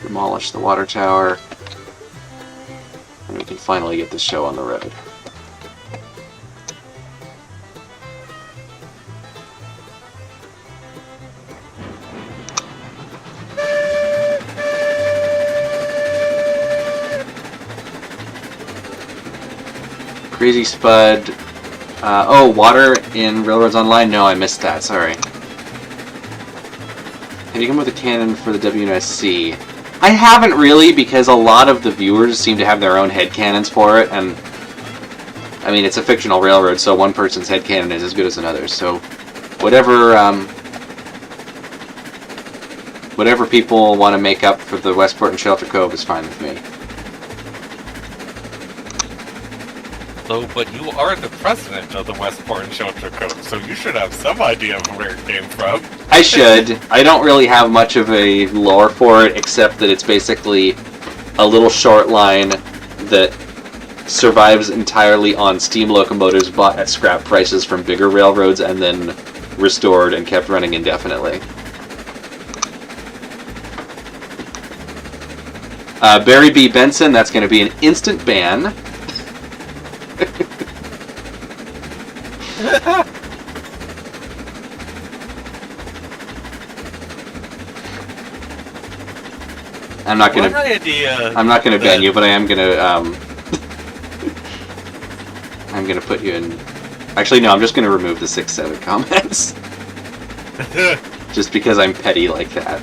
demolish the water tower, and we can finally get this show on the road. Crazy Spud. Oh, water in Railroads Online? No, I missed that. Sorry. Have you come with a cannon for the WNSC? I haven't really, because a lot of the viewers seem to have their own headcanons for it, and I mean, it's a fictional railroad, so one person's headcanon is as good as another's, so whatever people want to make up for the Westport and Shelter Cove is fine with me. But you are the president of the Westport and Shelter Cove, so you should have some idea of where it came from. I should. I don't really have much of a lore for it, except that it's basically a little short line that survives entirely on steam locomotives bought at scrap prices from bigger railroads and then restored and kept running indefinitely. Barry B. Benson, that's going to be an instant ban. I'm not One gonna. idea. I'm not gonna ban that- you, but I am gonna. I'm gonna put you in. Actually, no. I'm just gonna remove the 6-7 comments, just because I'm petty like that.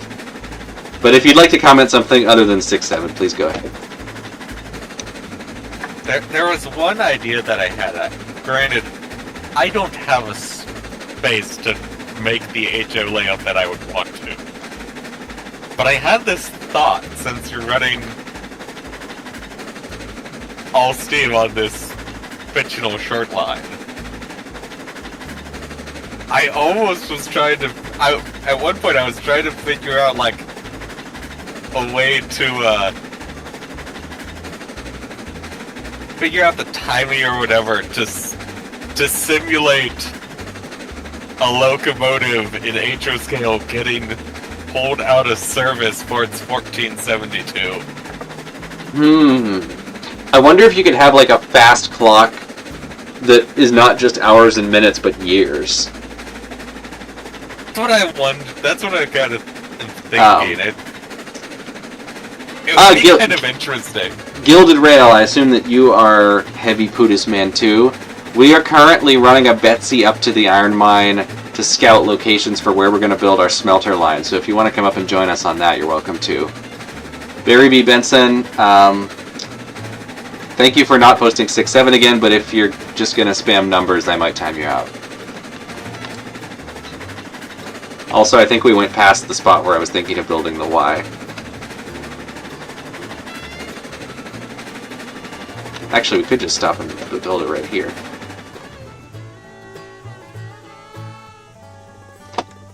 But if you'd like to comment something other than 6-7, please go ahead. There was one idea that I had. Granted, I don't have a space to make the HO layout that I would want to. But I had this thought, since you're running all steam on this fictional short line. I almost was trying to... at one point I was trying to figure out, like, a way to, figure out the timing or whatever to simulate a locomotive in HO scale getting pulled out of service for its 1472. I wonder if you could have like a fast clock that is not just hours and minutes, but years. That's what I wondered. That's what I kind of am thinking. It would be kind of interesting. Gilded Rail, I assume that you are Heavy Pootis Man too. We are currently running a Betsy up to the iron mine to scout locations for where we're going to build our smelter line. So if you want to come up and join us on that, you're welcome to. Barry B. Benson, thank you for not posting 6-7 again, but if you're just going to spam numbers, I might time you out. Also, I think we went past the spot where I was thinking of building the Y. Actually, we could just stop and build it right here.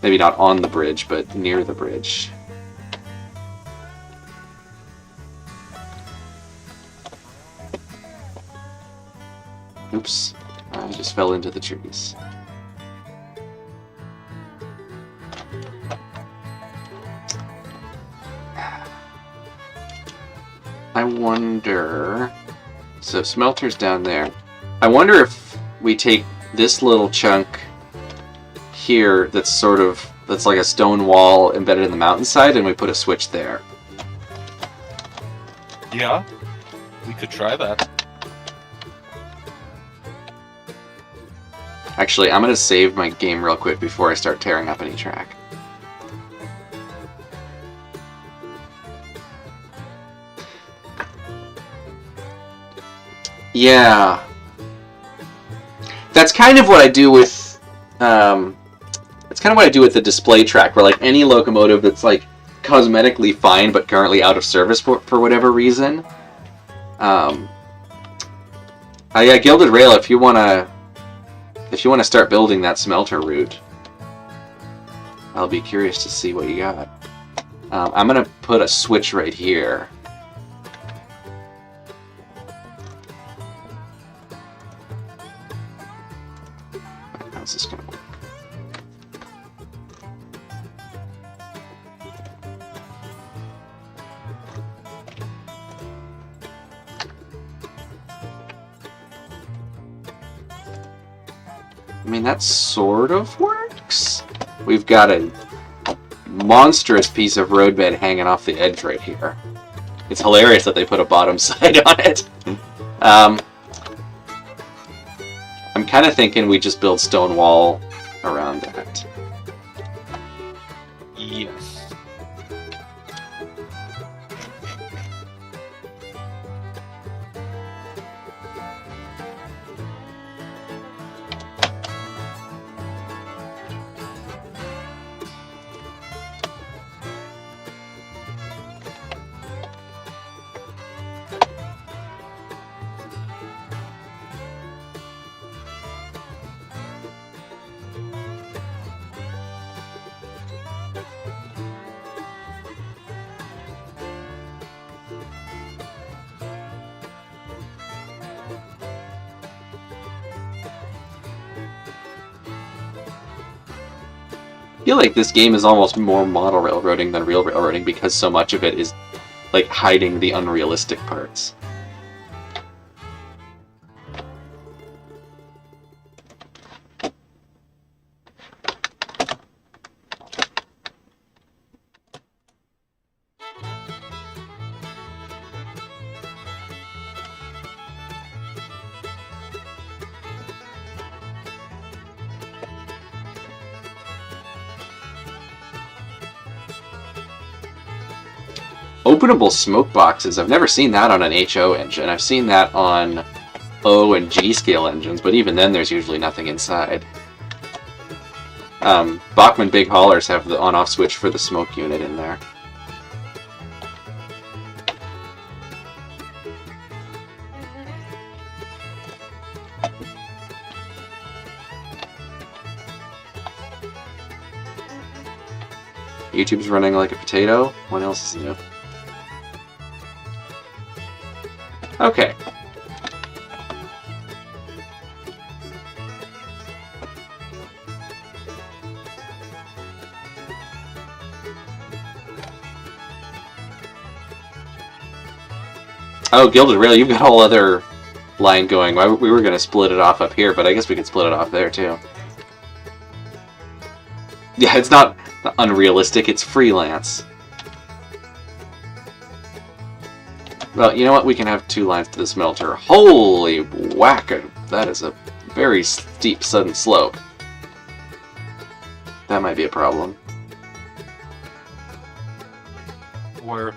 Maybe not on the bridge, but near the bridge. Oops, I just fell into the trees. I wonder... So Smelter's down there. I wonder if we take this little chunk here that's sort of, that's like a stone wall embedded in the mountainside, and we put a switch there. Yeah, we could try that. Actually, I'm going to save my game real quick before I start tearing up any track. Yeah. That's kind of what I do with, that's kind of what I do with the display track, where like any locomotive that's like cosmetically fine but currently out of service for whatever reason. Gilded Rail, if you wanna start building that smelter route, I'll be curious to see what you got. I'm gonna put a switch right here. How's this gonna work? I mean, that sort of works. We've got a monstrous piece of roadbed hanging off the edge right here. It's hilarious that they put a bottom side on it. I'm kind of thinking we just build stone wall around that. Yes. I feel like this game is almost more model railroading than real railroading because so much of it is like hiding the unrealistic parts. Openable smoke boxes. I've never seen that on an HO engine. I've seen that on O and G scale engines, but even then there's usually nothing inside. Bachmann big haulers have the on-off switch for the smoke unit in there. YouTube's running like a potato. What else is new? Okay. Oh, Gilded Rail, you've got a whole other line going. We were going to split it off up here, but I guess we could split it off there, too. Yeah, it's not unrealistic, it's freelance. Well, you know what? We can have 2 lines to the smelter. Holy whack! That is a very steep, sudden slope. That might be a problem. Where?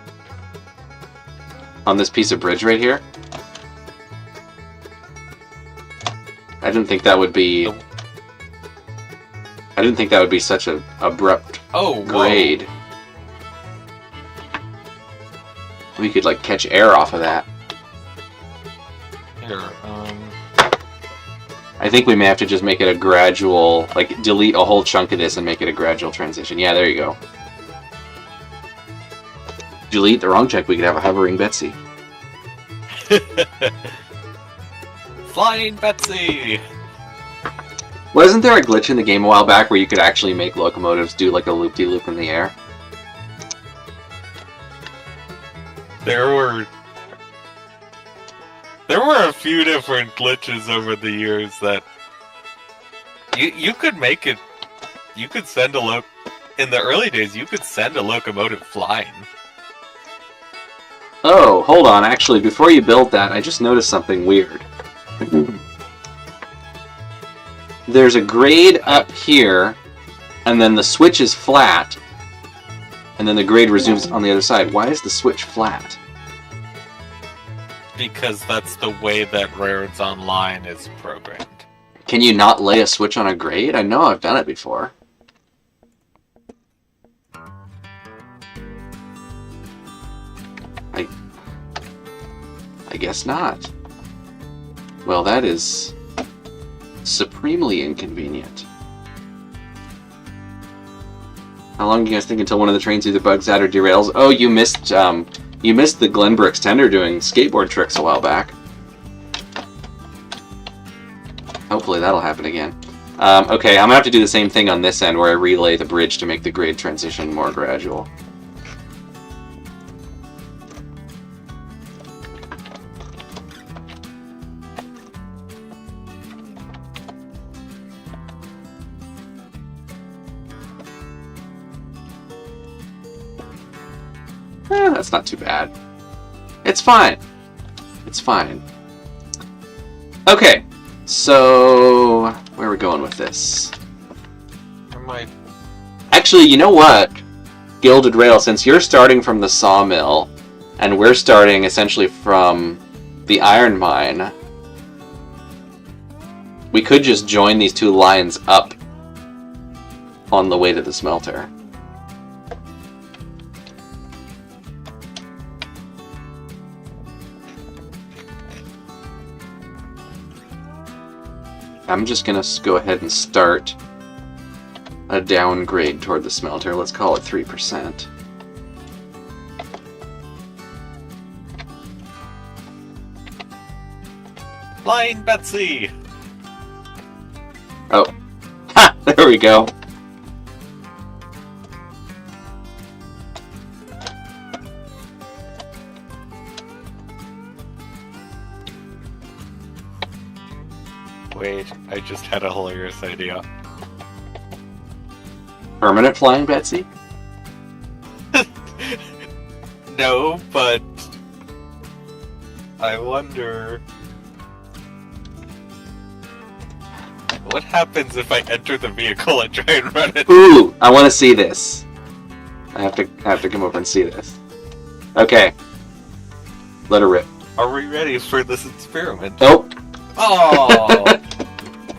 On this piece of bridge right here. I didn't think that would be... I didn't think that would be such an abrupt grade. Whoa. We could, like, catch air off of that. Here, I think we may have to just make it a gradual, like, delete a whole chunk of this and make it a gradual transition. Yeah, there you go. Delete the wrong check, we could have a hovering Betsy. Flying Betsy! Wasn't there a glitch in the game a while back where you could actually make locomotives do, like, a loop-de-loop in the air? There were a few different glitches over the years that you could make it. You could send in the early days. You could send a locomotive flying. Oh, hold on. Actually, before you build that, I just noticed something weird. There's a grade up here, and then the switch is flat. And then the grade resumes on the other side. Why is the switch flat? Because that's the way that Railroads Online is programmed. Can you not lay a switch on a grade? I know I've done it before. I guess not. Well, that is supremely inconvenient. How long do you guys think until one of the trains either bugs out or derails? Oh, you missed the Glenbrooks tender doing skateboard tricks a while back. Hopefully that'll happen again. Okay, I'm gonna have to do the same thing on this end where I relay the bridge to make the grade transition more gradual. That's not too bad. It's fine. It's fine. Okay, so where are we going with this? Actually, you know what? Gilded Rail, since you're starting from the sawmill, and we're starting essentially from the iron mine, we could just join these 2 lines up on the way to the smelter. I'm just gonna go ahead and start a downgrade toward the smelter. Let's call it 3%. Flying Betsy! Oh. Ha! There we go. Wait, I just had a hilarious idea. Permanent flying Betsy? No, but I wonder what happens if I enter the vehicle and try and run it. Ooh, I want to see this. I have to come over and see this. Okay. Let her rip. Are we ready for this experiment? Nope. Oh!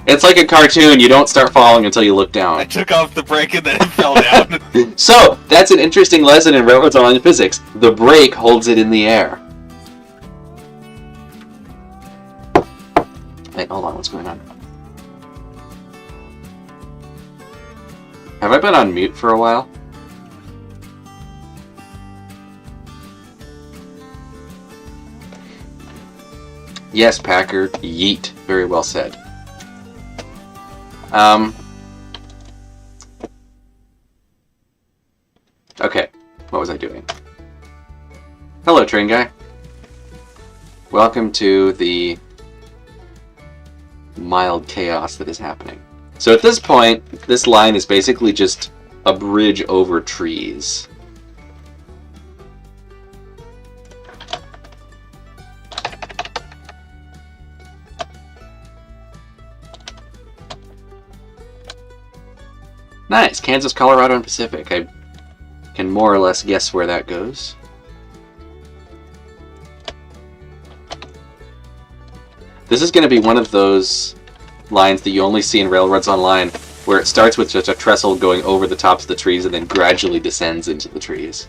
It's like a cartoon. You don't start falling until you look I down. took off the brake and then it fell down. So, that's an interesting lesson in Railroads Online physics. The brake holds it in the air. Wait, hold on. What's going on? Have I been on mute for a while? Yes, Packard. Yeet. Very well said. Okay. What was I doing? Hello, train guy. Welcome to the mild chaos that is happening. So at this point, this line is basically just a bridge over trees. Nice, Kansas, Colorado, and Pacific. I can more or less guess where that goes. This is going to be one of those lines that you only see in Railroads Online, where it starts with just a trestle going over the tops of the trees and then gradually descends into the trees.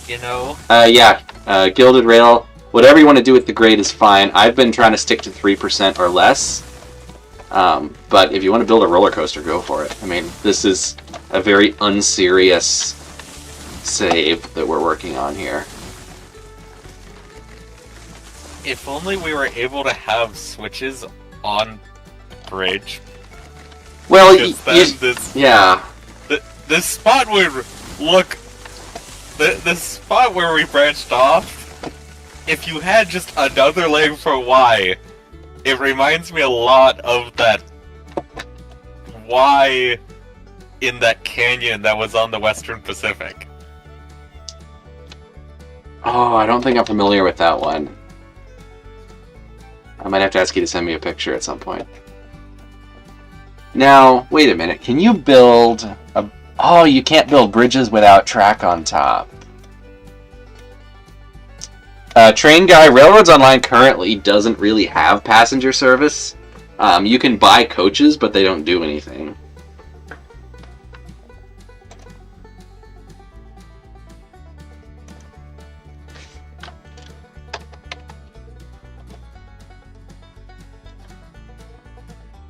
You know? Yeah, Gilded Rail, whatever you want to do with the grade is fine. I've been trying to stick to 3% or less. But if you want to build a roller coaster, go for it. I mean, this is a very unserious save that we're working on here. If only we were able to have switches on bridge. Well, yeah. This spot would look... This spot where we branched off, if you had just another lane for Y, it reminds me a lot of that Y in that canyon that was on the Western Pacific. Oh, I don't think I'm familiar with that one. I might have to ask you to send me a picture at some point. Now, wait a minute. Can you build a... Oh, you can't build bridges without track on top. Train Guy, Railroads Online currently doesn't really have passenger service. You can buy coaches, but they don't do anything.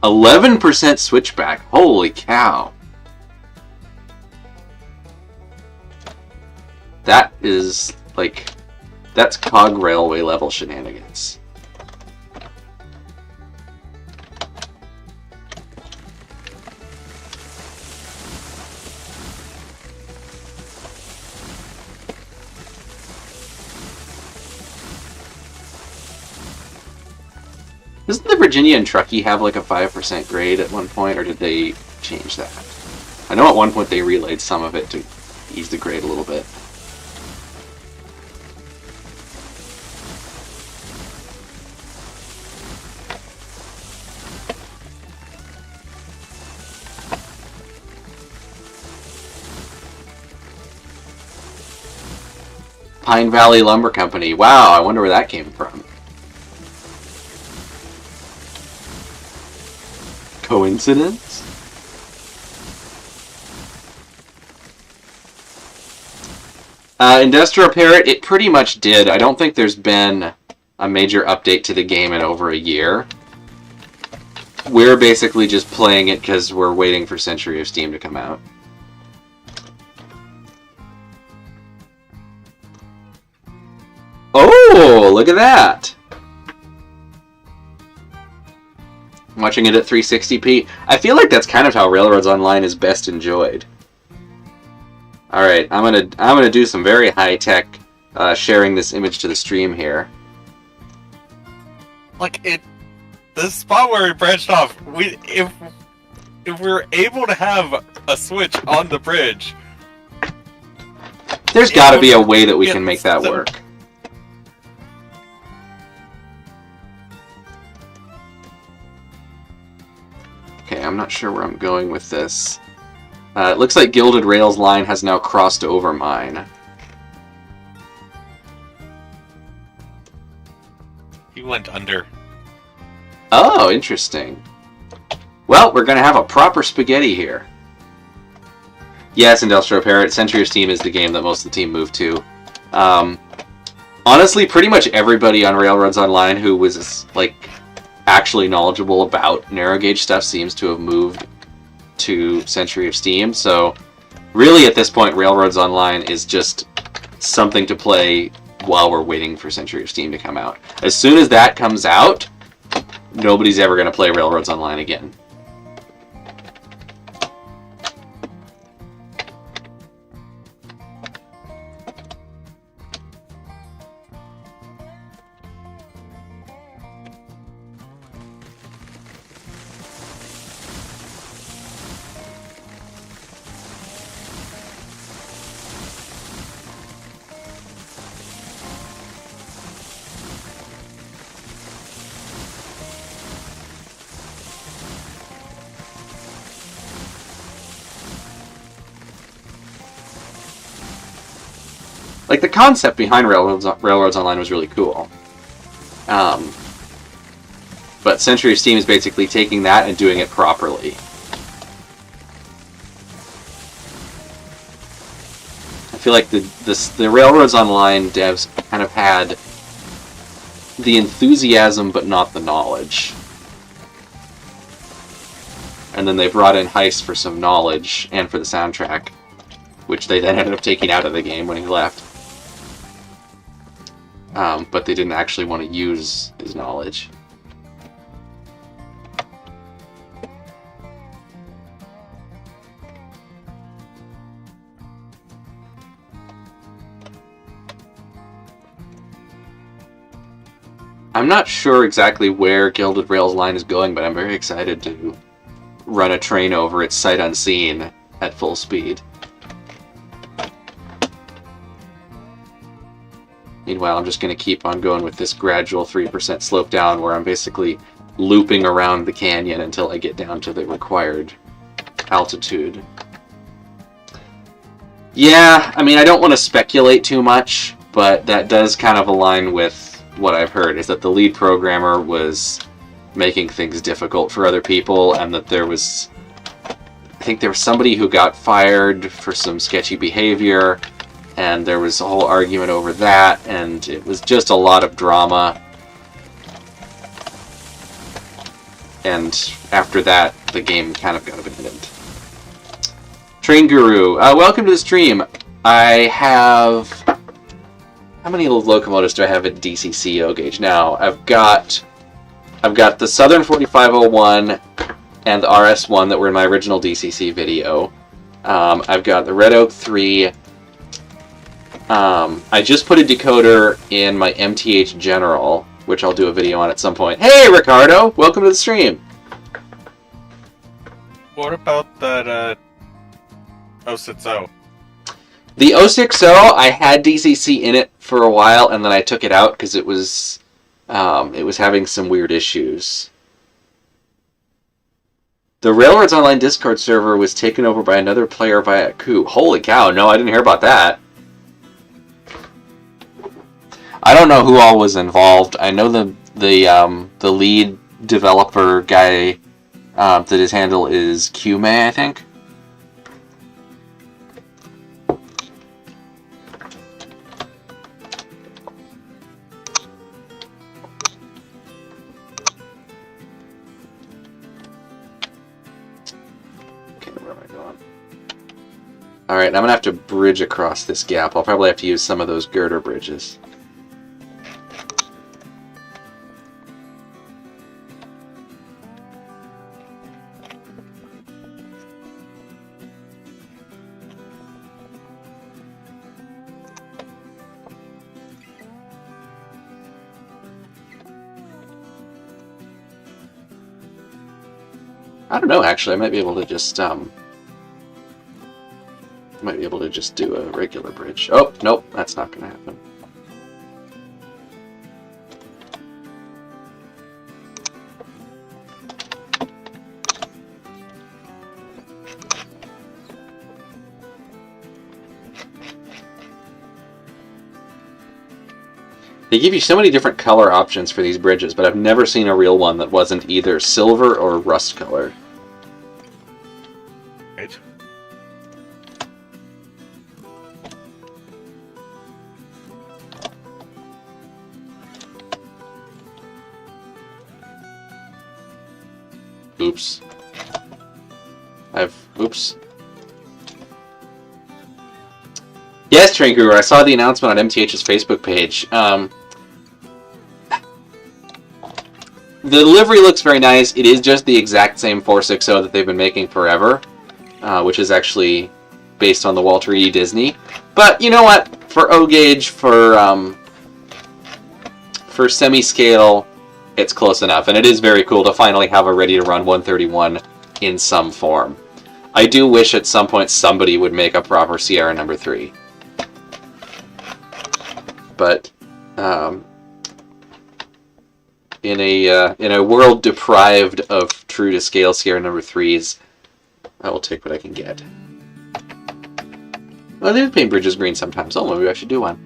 %11% switchback. Holy cow. That is, like, that's cog railway level shenanigans. Doesn't the Virginia and Truckee have like a 5% grade at one point, or did they change that? I know at one point they relayed some of it to ease the grade a little bit. Pine Valley Lumber Company. Wow, I wonder where that came from. Coincidence? Industrial Parrot, it pretty much did. I don't think there's been a major update to the game in over a year. We're basically just playing it because we're waiting for Century of Steam to come out. Oh, look at that! I'm watching it at 360p. I feel like that's kind of how Railroads Online is best enjoyed. All right, I'm gonna do some very high tech sharing this image to the stream here. Like the spot where we branched off. If we were able to have a switch on the bridge, There's got to be a way that we can make that work. Okay, I'm not sure where I'm going with this. It looks like Gilded Rails line has now crossed over mine. He went under. Oh, interesting. Well, we're going to have a proper spaghetti here. Yes, Industrial Parrot, Century of Steam is the game that most of the team moved to. Honestly, pretty much everybody on Railroads Online who was, like, actually knowledgeable about narrow gauge stuff seems to have moved to Century of Steam, so really at this point Railroads Online is just something to play while we're waiting for Century of Steam to come out. As soon as that comes out, nobody's ever going to play Railroads Online again. Like, the concept behind Railroads Online was really cool. But Century of Steam is basically taking that and doing it properly. I feel like the Railroads Online devs kind of had the enthusiasm but not the knowledge. And then they brought in Heist for some knowledge and for the soundtrack, which they then ended up taking out of the game when he left. But they didn't actually want to use his knowledge. I'm not sure exactly where Gilded Rails Line is going, but I'm very excited to run a train over it sight unseen at full speed. Meanwhile, I'm just going to keep on going with this gradual 3% slope down where I'm basically looping around the canyon until I get down to the required altitude. Yeah, I mean, I don't want to speculate too much, but that does kind of align with what I've heard, is that the lead programmer was making things difficult for other people, and that there was... I think there was somebody who got fired for some sketchy behavior, and there was a whole argument over that, and it was just a lot of drama. And after that, the game kind of got abandoned. Train Guru, welcome to the stream. I have... How many locomotives do I have in DCC gauge now? I've got the Southern 4501 and the RS1 that were in my original DCC video. I've got the Red Oak 3. I just put a decoder in my MTH General, which I'll do a video on at some point. Hey, Ricardo! Welcome to the stream! What about that, 060? The 060, I had DCC in it for a while, and then I took it out because it was having some weird issues. The Railroads Online Discord server was taken over by another player via a coup. Holy cow, no, I didn't hear about that. I don't know who all was involved. I know the lead developer guy, that his handle is QMay, I think. Alright, I'm going to have to bridge across this gap. I'll probably have to use some of those girder bridges. I don't know, actually. I might be able to just, Might be able to just do a regular bridge. Oh, nope, that's not going to happen. They give you so many different color options for these bridges, but I've never seen a real one that wasn't either silver or rust color. Right. Oops. Oops. Yes, Train Guru, I saw the announcement on MTH's Facebook page. The delivery looks very nice. It is just the exact same 460 that they've been making forever, which is actually based on the Walter E. Disney. But you know what? For O-gauge, for semi-scale, it's close enough. And it is very cool to finally have a ready-to-run 131 in some form. I do wish at some point somebody would make a proper Sierra No. 3. But in a world deprived of true-to-scale Sierra No. 3s, I will take what I can get. Well, they paint bridges green sometimes. Oh, maybe I should do one.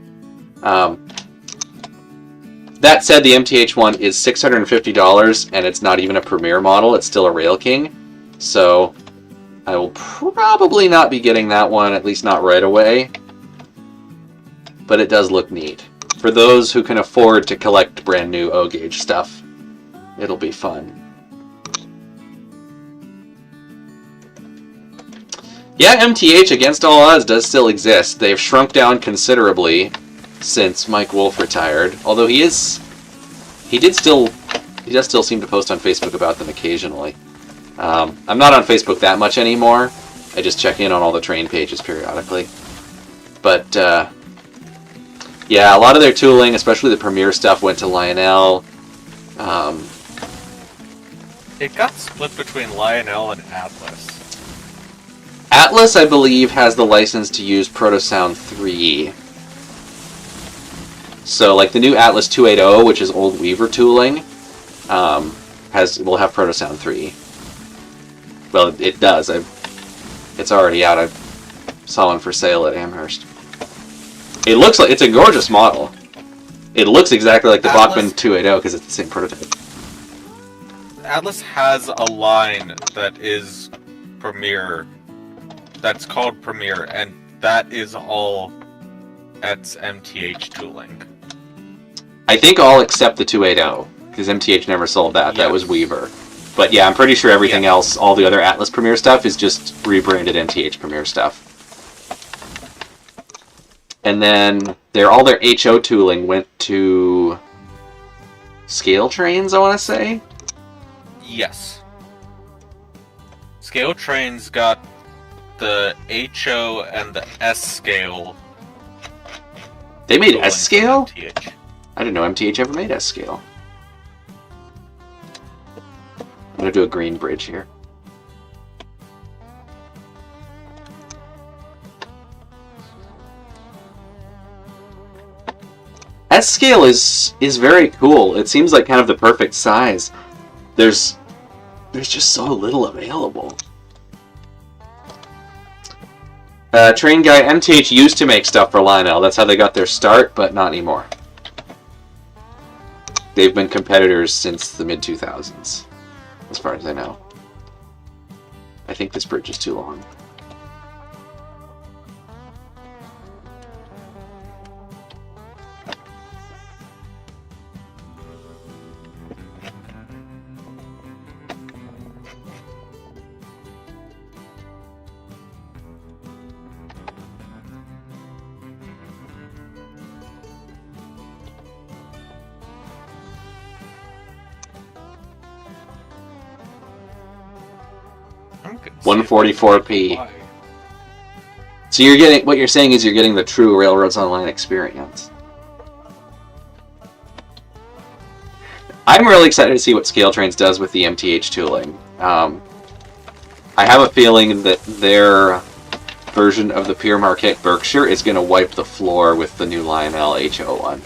That said, the MTH one is $650, and it's not even a Premier model. It's still a Rail King. So I will probably not be getting that one, at least not right away. But it does look neat. For those who can afford to collect brand new O-gauge stuff, it'll be fun. Yeah, MTH, against all odds, does still exist. They've shrunk down considerably since Mike Wolf retired. Although he does still seem to post on Facebook about them occasionally. I'm not on Facebook that much anymore. I just check in on all the train pages periodically. But yeah, a lot of their tooling, especially the Premier stuff, went to Lionel. It got split between Lionel and Atlas. Atlas, I believe, has the license to use Protosound 3. So, like the new Atlas 280, which is old Weaver tooling, will have Protosound 3. Well, it does. It's already out. I saw one for sale at Amherst. It looks like it's a gorgeous model. It looks exactly like the Bachmann 280 because it's the same prototype. Atlas has a line that is Premier, that's called Premier, and that is all that's MTH tooling. I think all except the 280, because MTH never sold that. Yes. That was Weaver. But yeah, I'm pretty sure everything else, all the other Atlas Premier stuff, is just rebranded MTH Premier stuff. And then all their HO tooling went to Scale Trains, I want to say? Yes. Scale Trains got the HO and the S scale. They made S scale? I didn't know MTH ever made S scale. I'm going to do a green bridge here. S scale is very cool. It seems like kind of the perfect size. There's just so little available. Train Guy, MTH used to make stuff for Lionel. That's how they got their start, but not anymore. They've been competitors since the mid-2000s, as far as I know. I think this bridge is too long. I'm 144p. So you're getting, what you're saying is you're getting the true Railroads Online experience. I'm really excited to see what Scale Trains does with the MTH tooling. I have a feeling that their version of the Pure Marquette Berkshire is going to wipe the floor with the new Lionel HO1.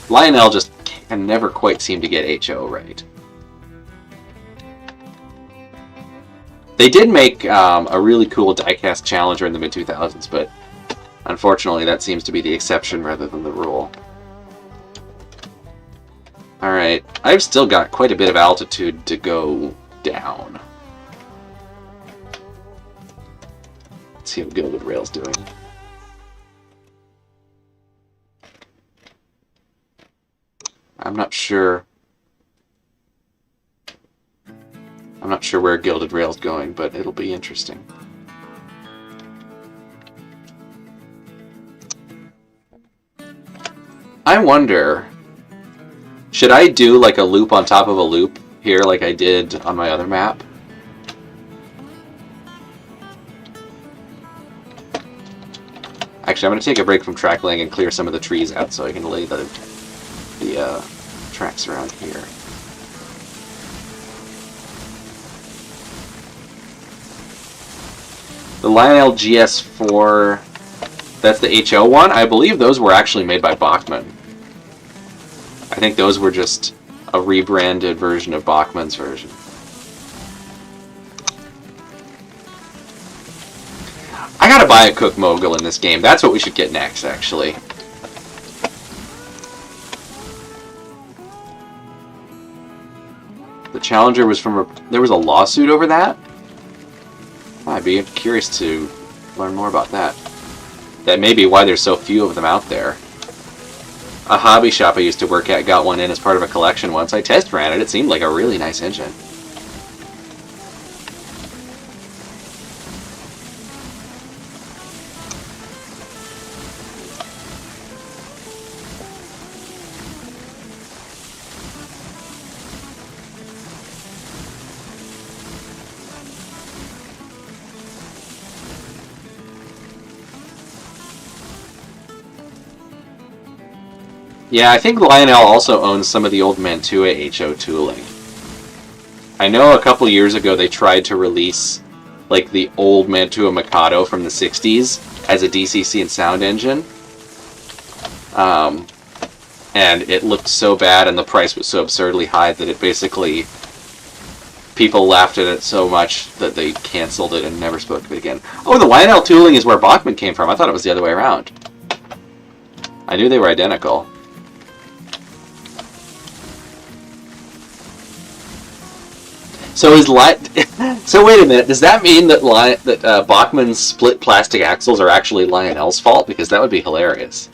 Lionel just can never quite seem to get HO right. They did make a really cool diecast Challenger in the mid-2000s, but unfortunately that seems to be the exception rather than the rule. Alright, I've still got quite a bit of altitude to go down. Let's see how Gilded Rail's doing. I'm not sure where Gilded Rail's going, but it'll be interesting. I wonder, should I do like a loop on top of a loop here like I did on my other map? Actually, I'm going to take a break from track laying and clear some of the trees out so I can lay the tracks around here. The Lionel GS4, that's the HO1. I believe those were actually made by Bachmann. I think those were just a rebranded version of Bachmann's version. I gotta buy a Cook Mogul in this game. That's what we should get next, actually. The Challenger was from there was a lawsuit over that? I'd be curious to learn more about that. That may be why there's so few of them out there. A hobby shop I used to work at got one in as part of a collection once. I test ran it. It seemed like a really nice engine. Yeah, I think Lionel also owns some of the old Mantua HO tooling. I know a couple years ago they tried to release like the old Mantua Mikado from the 60s as a DCC and sound engine. And it looked so bad and the price was so absurdly high that it basically... people laughed at it so much that they canceled it and never spoke of it again. Oh, the Lionel tooling is where Bachmann came from. I thought it was the other way around. I knew they were identical. So so wait a minute. Does that mean that Bachmann's split plastic axles are actually Lionel's fault? Because that would be hilarious.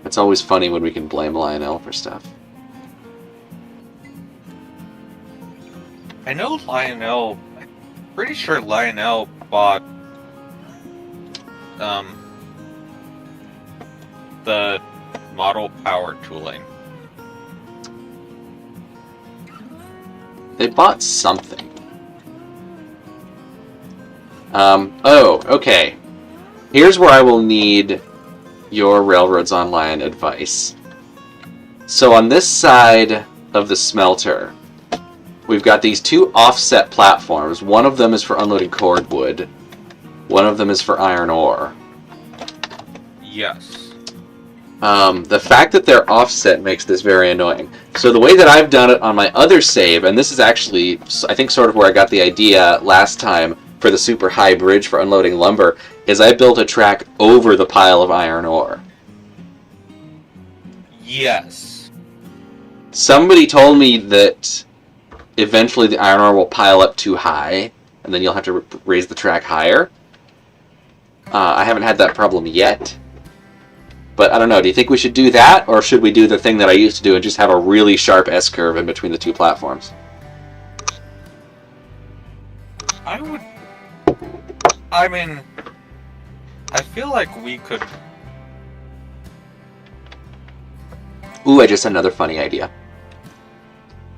It's always funny when we can blame Lionel for stuff. I know Lionel, I'm pretty sure Lionel bought the model power tooling. They bought something. Oh, okay. Here's where I will need your Railroads Online advice. So on this side of the smelter, we've got these two offset platforms. One of them is for unloading cordwood. One of them is for iron ore. Yes. The fact that they're offset makes this very annoying. So the way that I've done it on my other save, and this is actually, I think, sort of where I got the idea last time for the super high bridge for unloading lumber, is I built a track over the pile of iron ore. Yes. Somebody told me that eventually the iron ore will pile up too high, and then you'll have to raise the track higher. I haven't had that problem yet. But I don't know, do you think we should do that, or should we do the thing that I used to do and just have a really sharp S-curve in between the two platforms? I mean, I feel like we could... Ooh, I just had another funny idea.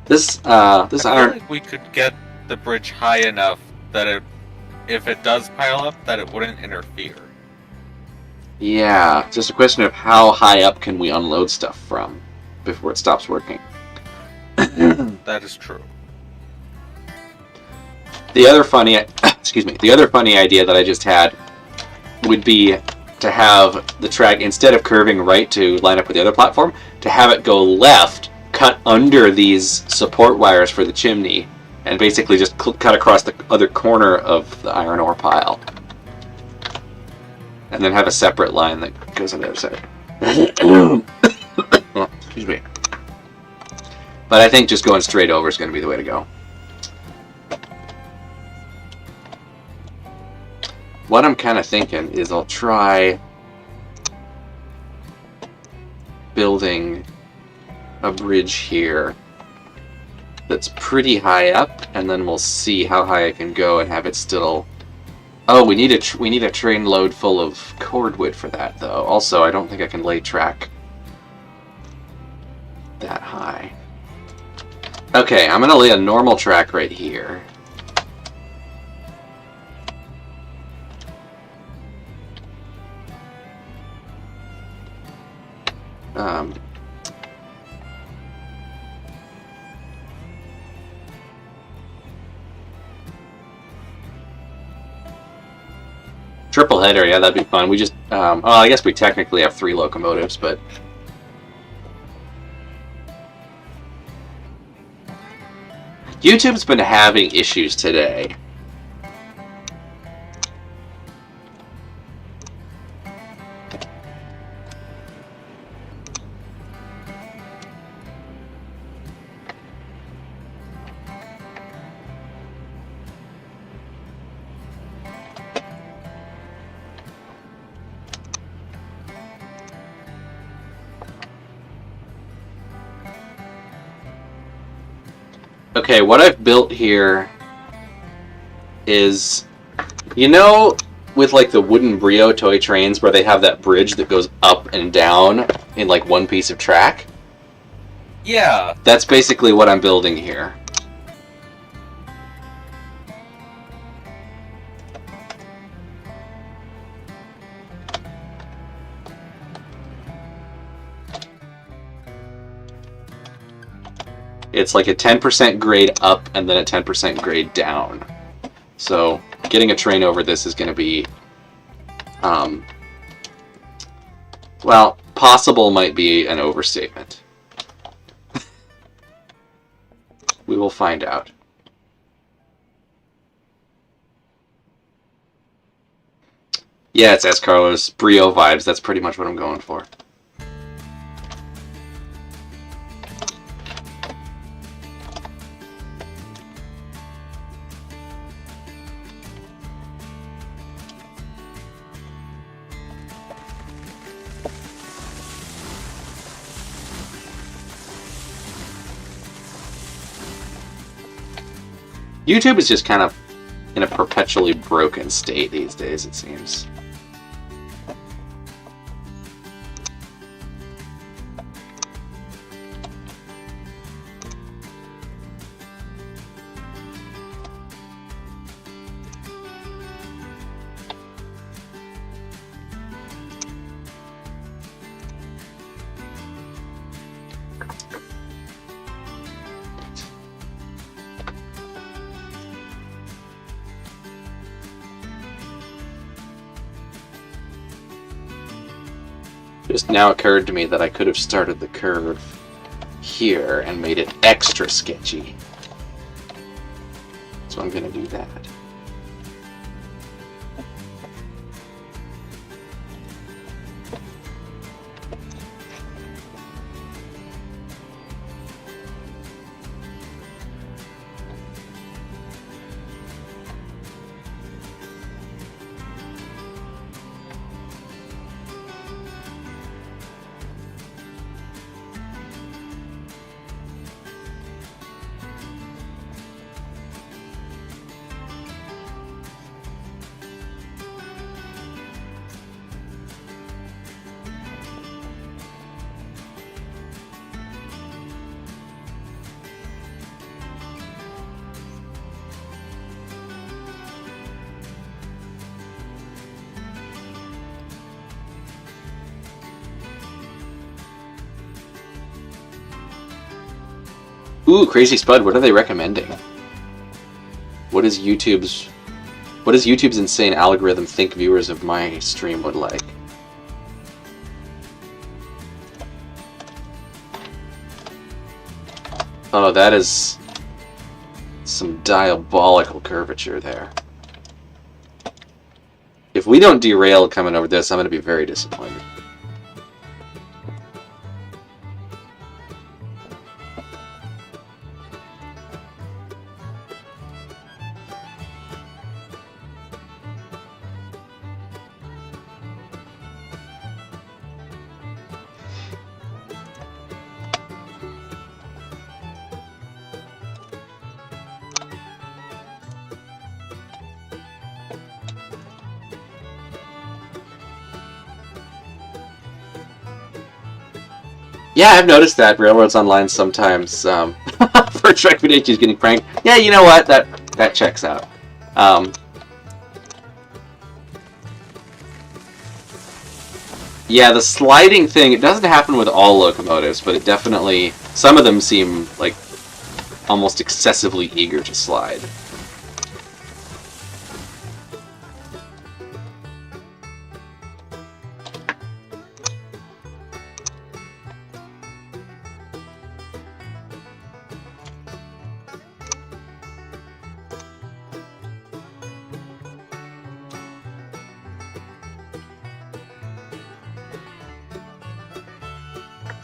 This I feel iron. like we could get the bridge high enough that if it does pile up, that it wouldn't interfere. Yeah, just a question of how high up can we unload stuff from before it stops working. That is true. The other funny, the other funny idea that I just had would be to have the track, instead of curving right to line up with the other platform, to have it go left, cut under these support wires for the chimney, and basically just cut across the other corner of the iron ore pile. And then have a separate line that goes on the other side. Oh, excuse me. But I think just going straight over is going to be the way to go. What I'm kind of thinking is I'll try building a bridge here that's pretty high up, and then we'll see how high I can go and have it still. Oh, we need a train load full of cordwood for that, though. Also, I don't think I can lay track that high. Okay, I'm gonna lay a normal track right here. Triple header, yeah, that'd be fun. We just, well, I guess we technically have 3 locomotives, but YouTube's been having issues today. Okay, what I've built here is, you know, with like the wooden Brio toy trains where they have that bridge that goes up and down in like one piece of track? Yeah. That's basically what I'm building here. It's like a 10% grade up and then a 10% grade down. So getting a train over this is going to be, well, possible might be an overstatement. We will find out. Yeah, it's S. Carlos. Brio vibes. That's pretty much what I'm going for. YouTube is just kind of in a perpetually broken state these days, it seems. Just now occurred to me that I could have started the curve here and made it extra sketchy. So I'm going to do that. Ooh, Crazy Spud, what are they recommending? What is YouTube's insane algorithm think viewers of my stream would like? Oh, that is some diabolical curvature there. If we don't derail coming over this, I'm going to be very disappointed. Yeah, I've noticed that Railroads Online sometimes for Shrek Fidachi is getting pranked. Yeah, you know what? That checks out. Yeah, the sliding thing, it doesn't happen with all locomotives, but it definitely, some of them seem like almost excessively eager to slide.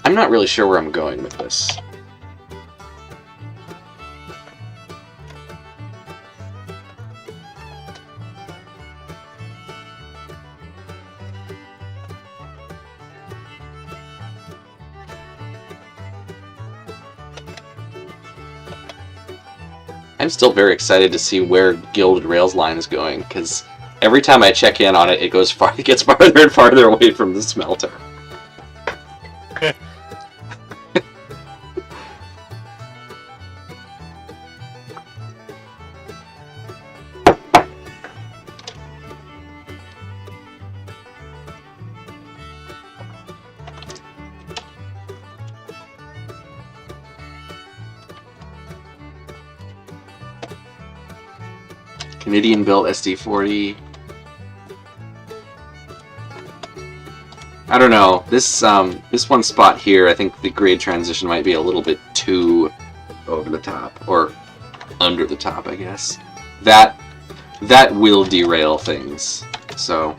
I'm not really sure where I'm going with this. I'm still very excited to see where Gilded Rails line is going, because every time I check in on it, it gets farther and farther away from the smelter. Canadian-built SD40. I don't know. This one spot here, I think the grade transition might be a little bit too over the top, or under the top, I guess. That will derail things. So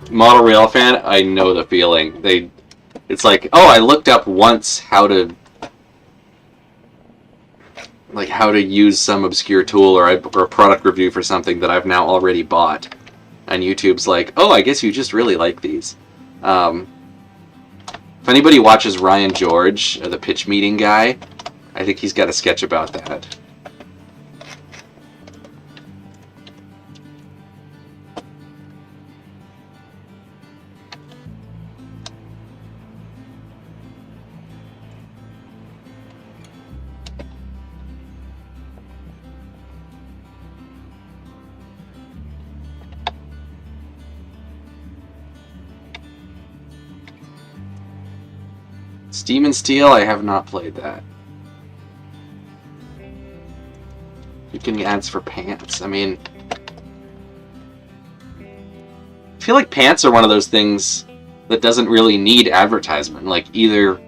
Model Rail fan, I know the feeling. It's like, oh, I looked up once how to use some obscure tool or a product review for something that I've now already bought. And YouTube's like, oh, I guess you just really like these. If anybody watches Ryan George, the pitch meeting guy, I think he's got a sketch about that. Steam and Steel, I have not played that. You can ads for pants. I mean, I feel like pants are one of those things that doesn't really need advertisement. Like either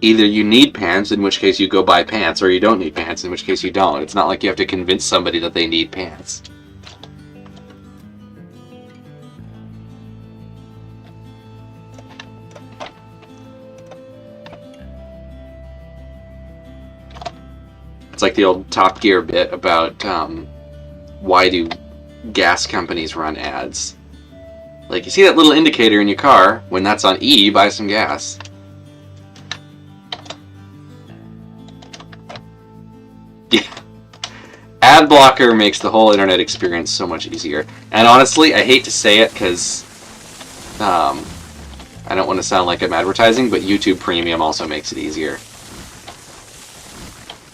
you need pants, in which case you go buy pants, or you don't need pants, in which case you don't. It's not like you have to convince somebody that they need pants. It's like the old Top Gear bit about why do gas companies run ads. Like, you see that little indicator in your car? When that's on E, buy some gas. Yeah. Ad blocker makes the whole internet experience so much easier. And honestly, I hate to say it because I don't want to sound like I'm advertising, but YouTube Premium also makes it easier.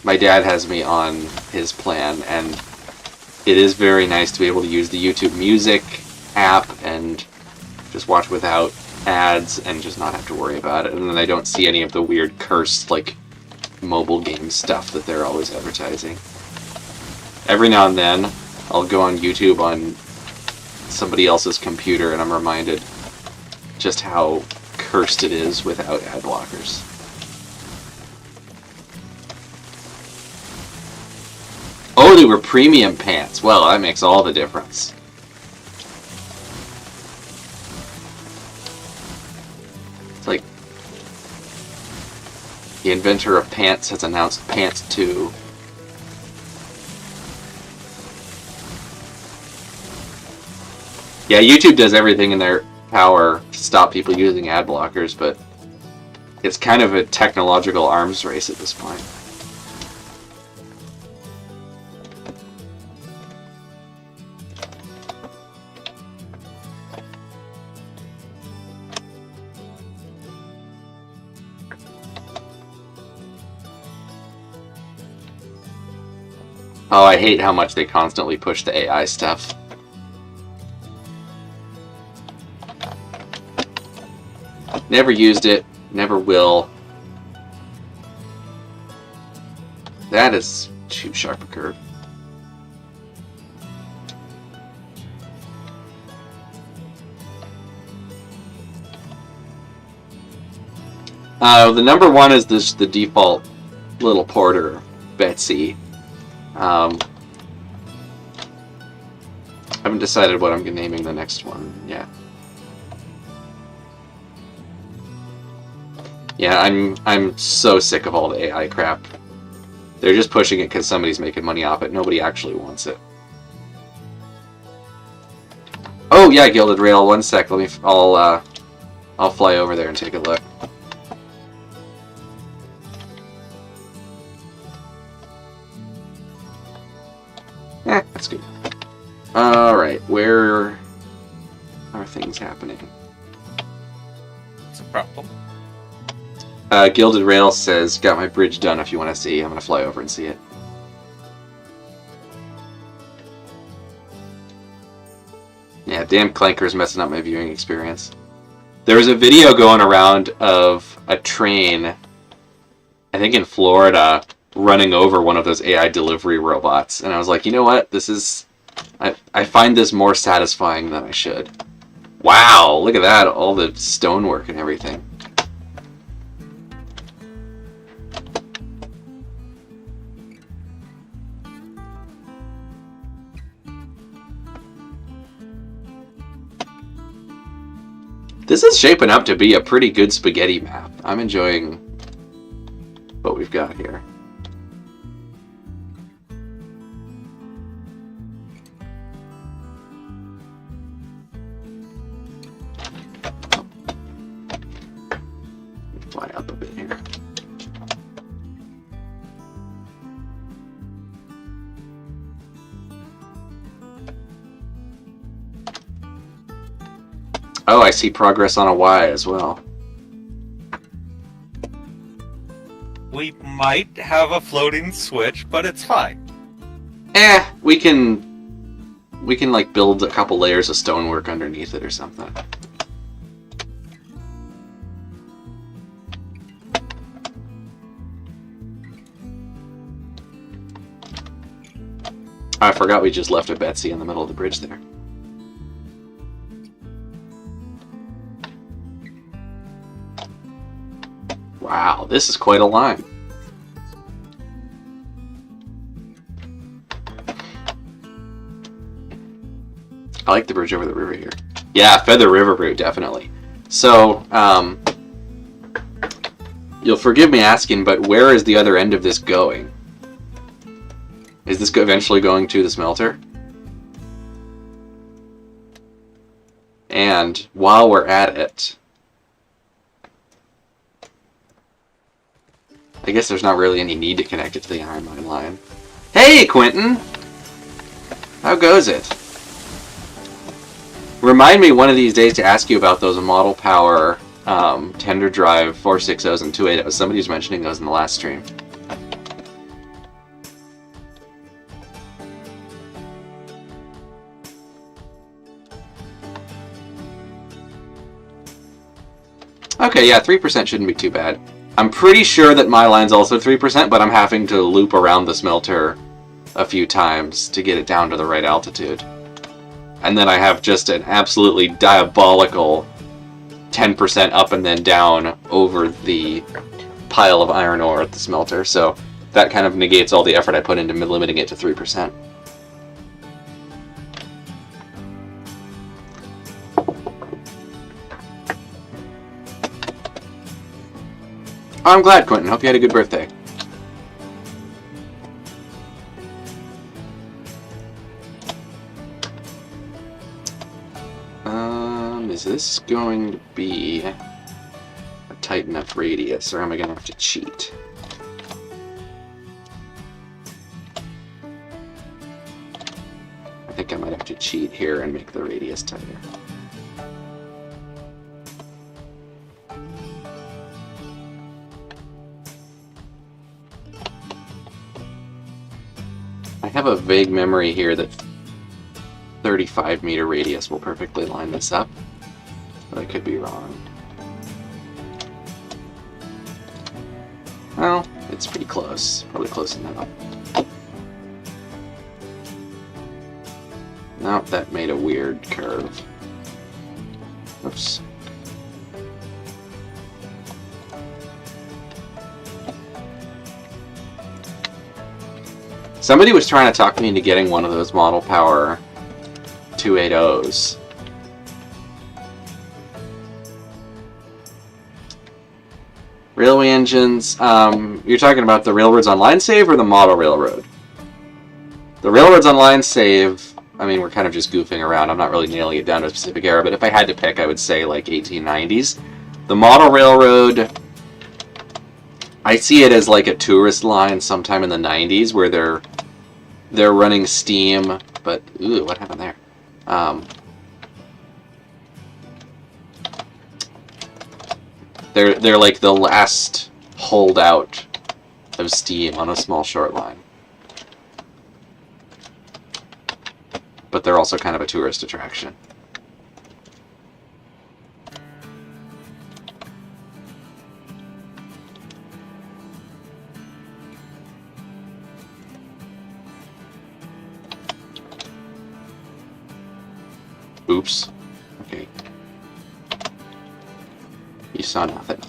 My dad has me on his plan, and it is very nice to be able to use the YouTube Music app and just watch without ads and just not have to worry about it, and then I don't see any of the weird cursed, like, mobile game stuff that they're always advertising. Every now and then, I'll go on YouTube on somebody else's computer and I'm reminded just how cursed it is without ad blockers. Oh, they were premium pants. Well, that makes all the difference. It's like the inventor of pants has announced Pants 2. Yeah, YouTube does everything in their power to stop people using ad blockers, but it's kind of a technological arms race at this point. Oh, I hate how much they constantly push the AI stuff. Never used it, never will. That is too sharp a curve. The number one is the default little porter, Betsy. I haven't decided what I'm naming the next one yet. Yeah, I'm so sick of all the AI crap. They're just pushing it because somebody's making money off it. Nobody actually wants it. Oh yeah, Gilded Rail. One sec. Let me. I'll fly over there and take a look. That's good. All right, where are things happening? It's a problem. Gilded Rail says, got my bridge done if you want to see. I'm going to fly over and see it. Yeah, damn Clanker's messing up my viewing experience. There was a video going around of a train, I think in Florida, running over one of those AI delivery robots. And I was like, you know what? This is... I find this more satisfying than I should. Wow, look at that. All the stonework and everything. This is shaping up to be a pretty good spaghetti map. I'm enjoying what we've got here. Fly up a bit here. Oh, I see progress on a Y as well. We might have a floating switch, but it's fine. We can like build a couple layers of stonework underneath it or something. I forgot we just left a Betsy in the middle of the bridge there. Wow, this is quite a line. I like the bridge over the river here. Yeah, Feather River route, definitely. So, you'll forgive me asking, but where is the other end of this going? Is this eventually going to the smelter? And while we're at it, I guess there's not really any need to connect it to the Iron Mine line. Hey, Quentin! How goes it? Remind me one of these days to ask you about those Model Power Tender Drive 460s and 280s. Somebody was mentioning those in the last stream. Okay, yeah, 3% shouldn't be too bad. I'm pretty sure that my line's also 3%, but I'm having to loop around the smelter a few times to get it down to the right altitude. And then I have just an absolutely diabolical 10% up and then down over the pile of iron ore at the smelter, so that kind of negates all the effort I put into limiting it to 3%. I'm glad, Quentin. Hope you had a good birthday. Is this going to be a tight enough radius, or am I going to have to cheat? I think I might have to cheat here and make the radius tighter. I have a vague memory here that 35-meter radius will perfectly line this up, but I could be wrong. Well, it's pretty close. Probably close enough. Nope, that made a weird curve. Oops. Somebody was trying to talk me into getting one of those Model Power 280s. Railway engines. You're talking about the Railroads Online save or the model railroad? The Railroads Online save, I mean, we're kind of just goofing around. I'm not really nailing it down to a specific era, but if I had to pick, I would say like 1890s. The model railroad, I see it as like a tourist line sometime in the 90s where they're running steam, but ooh, what happened there? They're like the last holdout of steam on a small short line. But they're also kind of a tourist attraction. Oops. Okay. You saw nothing.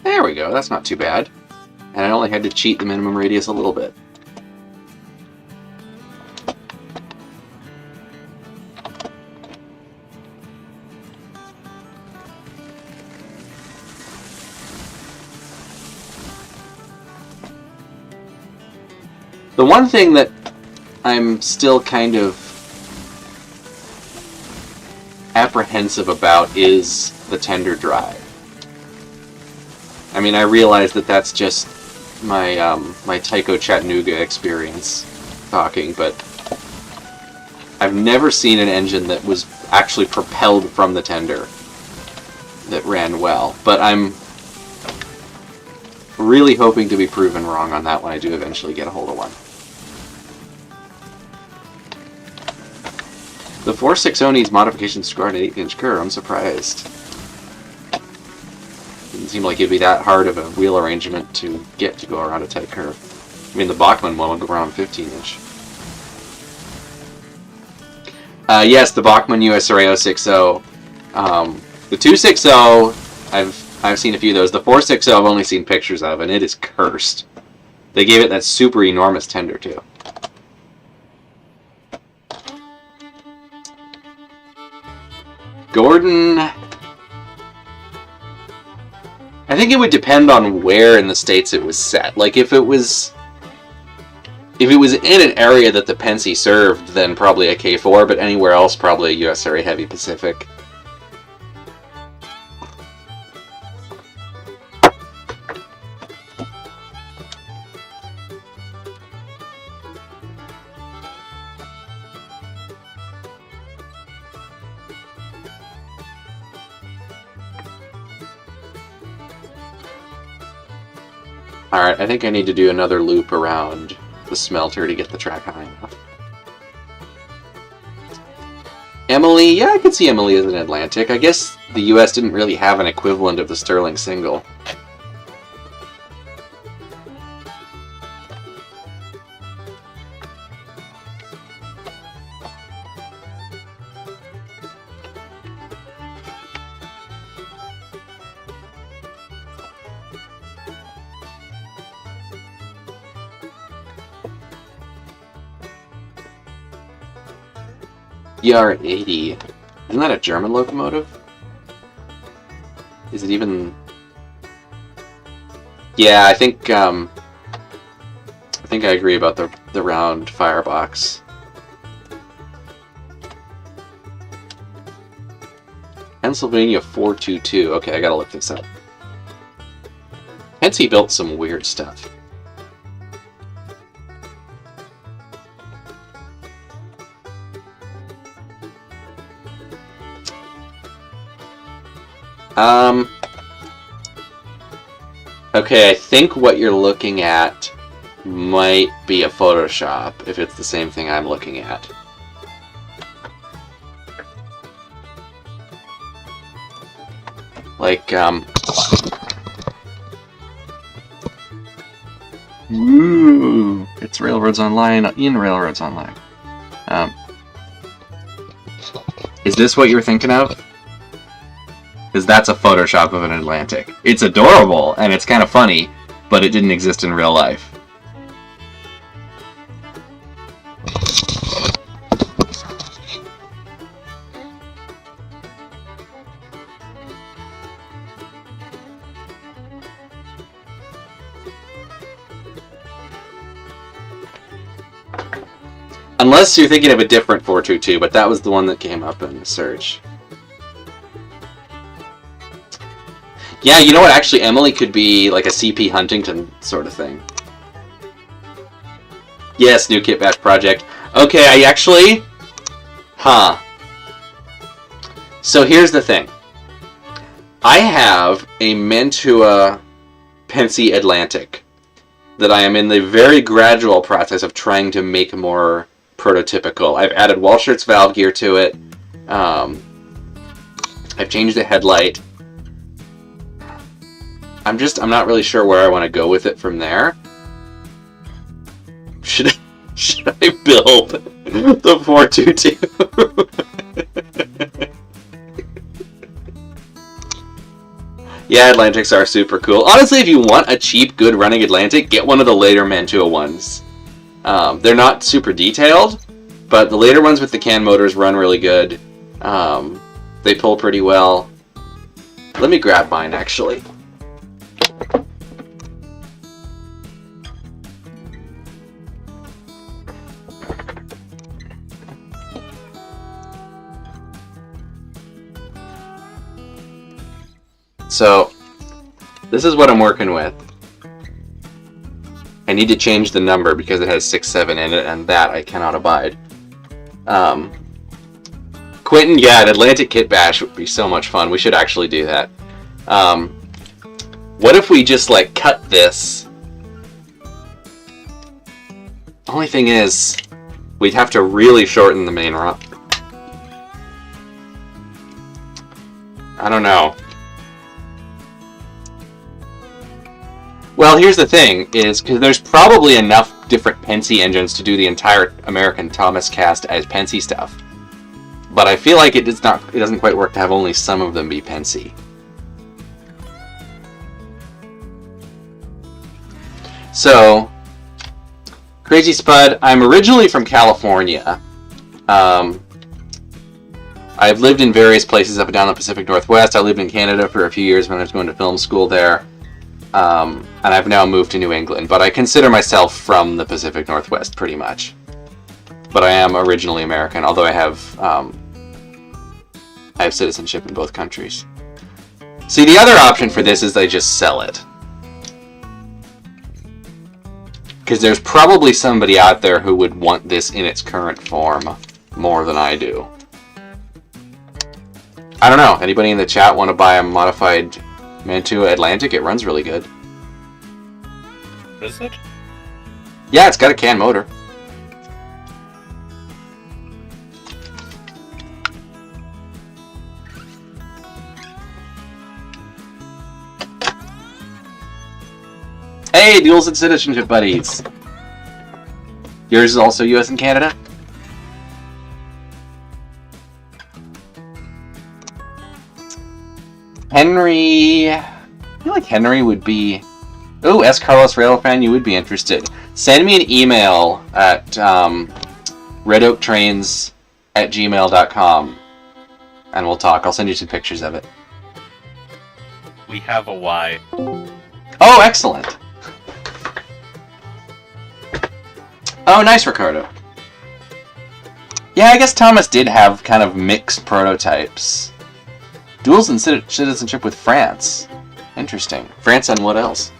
There we go, that's not too bad. And I only had to cheat the minimum radius a little bit. The one thing that I'm still kind of apprehensive about is the tender drive. I mean, I realize that that's just my my Tyco Chattanooga experience talking, but I've never seen an engine that was actually propelled from the tender that ran well. But I'm really hoping to be proven wrong on that when I do eventually get a hold of one. The 460 needs modification to score an 8-inch curve. I'm surprised. Didn't seem like it'd be that hard of a wheel arrangement to get to go around a tight curve. I mean, the Bachmann one will go around 15-inch. Yes, the Bachmann USRA 060. The 260, I've seen a few of those. The 460 I've only seen pictures of, and it is cursed. They gave it that super enormous tender, too. Gordon, I think it would depend on where in the States it was set. Like, if it was in an area that the Pennsy served, then probably a K4, but anywhere else, probably a USRA Heavy Pacific. Alright, I think I need to do another loop around the smelter to get the track high enough. Emily, yeah, I could see Emily as an Atlantic. I guess the US didn't really have an equivalent of the Sterling single. ER80. Isn't that a German locomotive? Is it even... Yeah, I think I agree about the round firebox. Pennsylvania 422. Okay, I gotta look this up. Pennsy built some weird stuff. Okay, I think what you're looking at might be a Photoshop, if it's the same thing I'm looking at. Like, Woo! It's Railroads Online in Railroads Online. Is this what you're thinking of? Because that's a Photoshop of an Atlantic. It's adorable, and it's kind of funny, but it didn't exist in real life. Unless you're thinking of a different 422, but that was the one that came up in the search. Yeah, you know what? Actually, Emily could be like a CP Huntington sort of thing. Yes, new Kitbash project. Okay, I actually... Huh. So here's the thing. I have a Mantua Pensy Atlantic that I am in the very gradual process of trying to make more prototypical. I've added Walschaerts valve gear to it. I've changed the headlight. I'm not really sure where I want to go with it from there. Should I build the 422? Yeah, Atlantics are super cool. Honestly, if you want a cheap, good running Atlantic, get one of the later Mantua ones. They're not super detailed, but the later ones with the can motors run really good. They pull pretty well. Let me grab mine, actually. So, this is what I'm working with. I need to change the number because it has 67 in it, and that I cannot abide. Quentin, yeah, an Atlantic Kitbash would be so much fun. We should actually do that. What if we just, like, cut this? Only thing is, we'd have to really shorten the main run. I don't know. Well, here's the thing, is because there's probably enough different Pensy engines to do the entire American Thomas cast as Pensy stuff. But I feel like it doesn't quite work to have only some of them be Pensy. So, Crazy Spud, I'm originally from California. I've lived in various places up and down the Pacific Northwest. I lived in Canada for a few years when I was going to film school there. And I've now moved to New England, but I consider myself from the Pacific Northwest, pretty much. But I am originally American, although I have citizenship in both countries. See, the other option for this is I just sell it. Because there's probably somebody out there who would want this in its current form more than I do. I don't know, anybody in the chat want to buy a modified Mantua Atlantic? It runs really good. Is it? Yeah, it's got a can motor. Hey, duals and citizenship buddies. Yours is also U.S. and Canada? Henry... I feel like Henry would be... Oh, S. Carlos Railfan, you would be interested. Send me an email at redoaktrains@gmail.com and we'll talk. I'll send you some pictures of it. We have a Y. Oh, excellent. Oh, nice, Ricardo. Yeah, I guess Thomas did have kind of mixed prototypes. Duels and citizenship with France. Interesting. France and what else?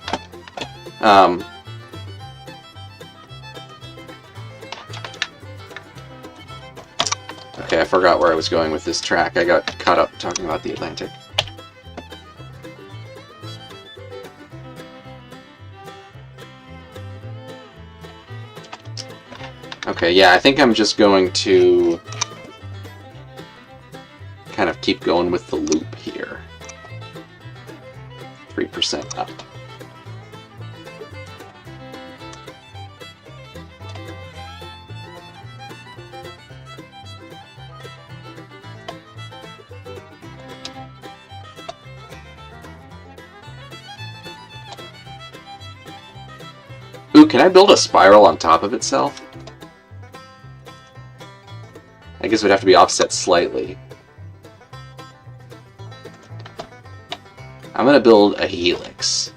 Okay, I forgot where I was going with this track. I got caught up talking about the Atlantic. Okay, yeah, I think I'm just going to kind of keep going with the loop here. 3% up. Ooh, can I build a spiral on top of itself? I guess it would have to be offset slightly. I'm gonna build a helix.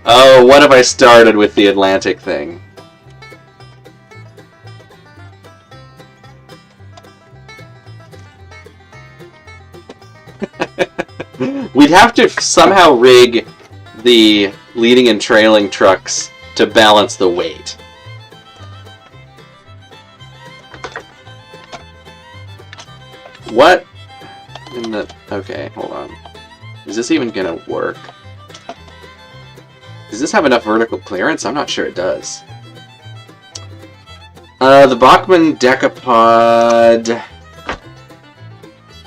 Oh, what have I started with the Atlantic thing? We'd have to somehow rig the leading and trailing trucks to balance the weight. What in the... Okay, hold on. Is this even gonna work? Does this have enough vertical clearance? I'm not sure it does. The Bachmann Decapod...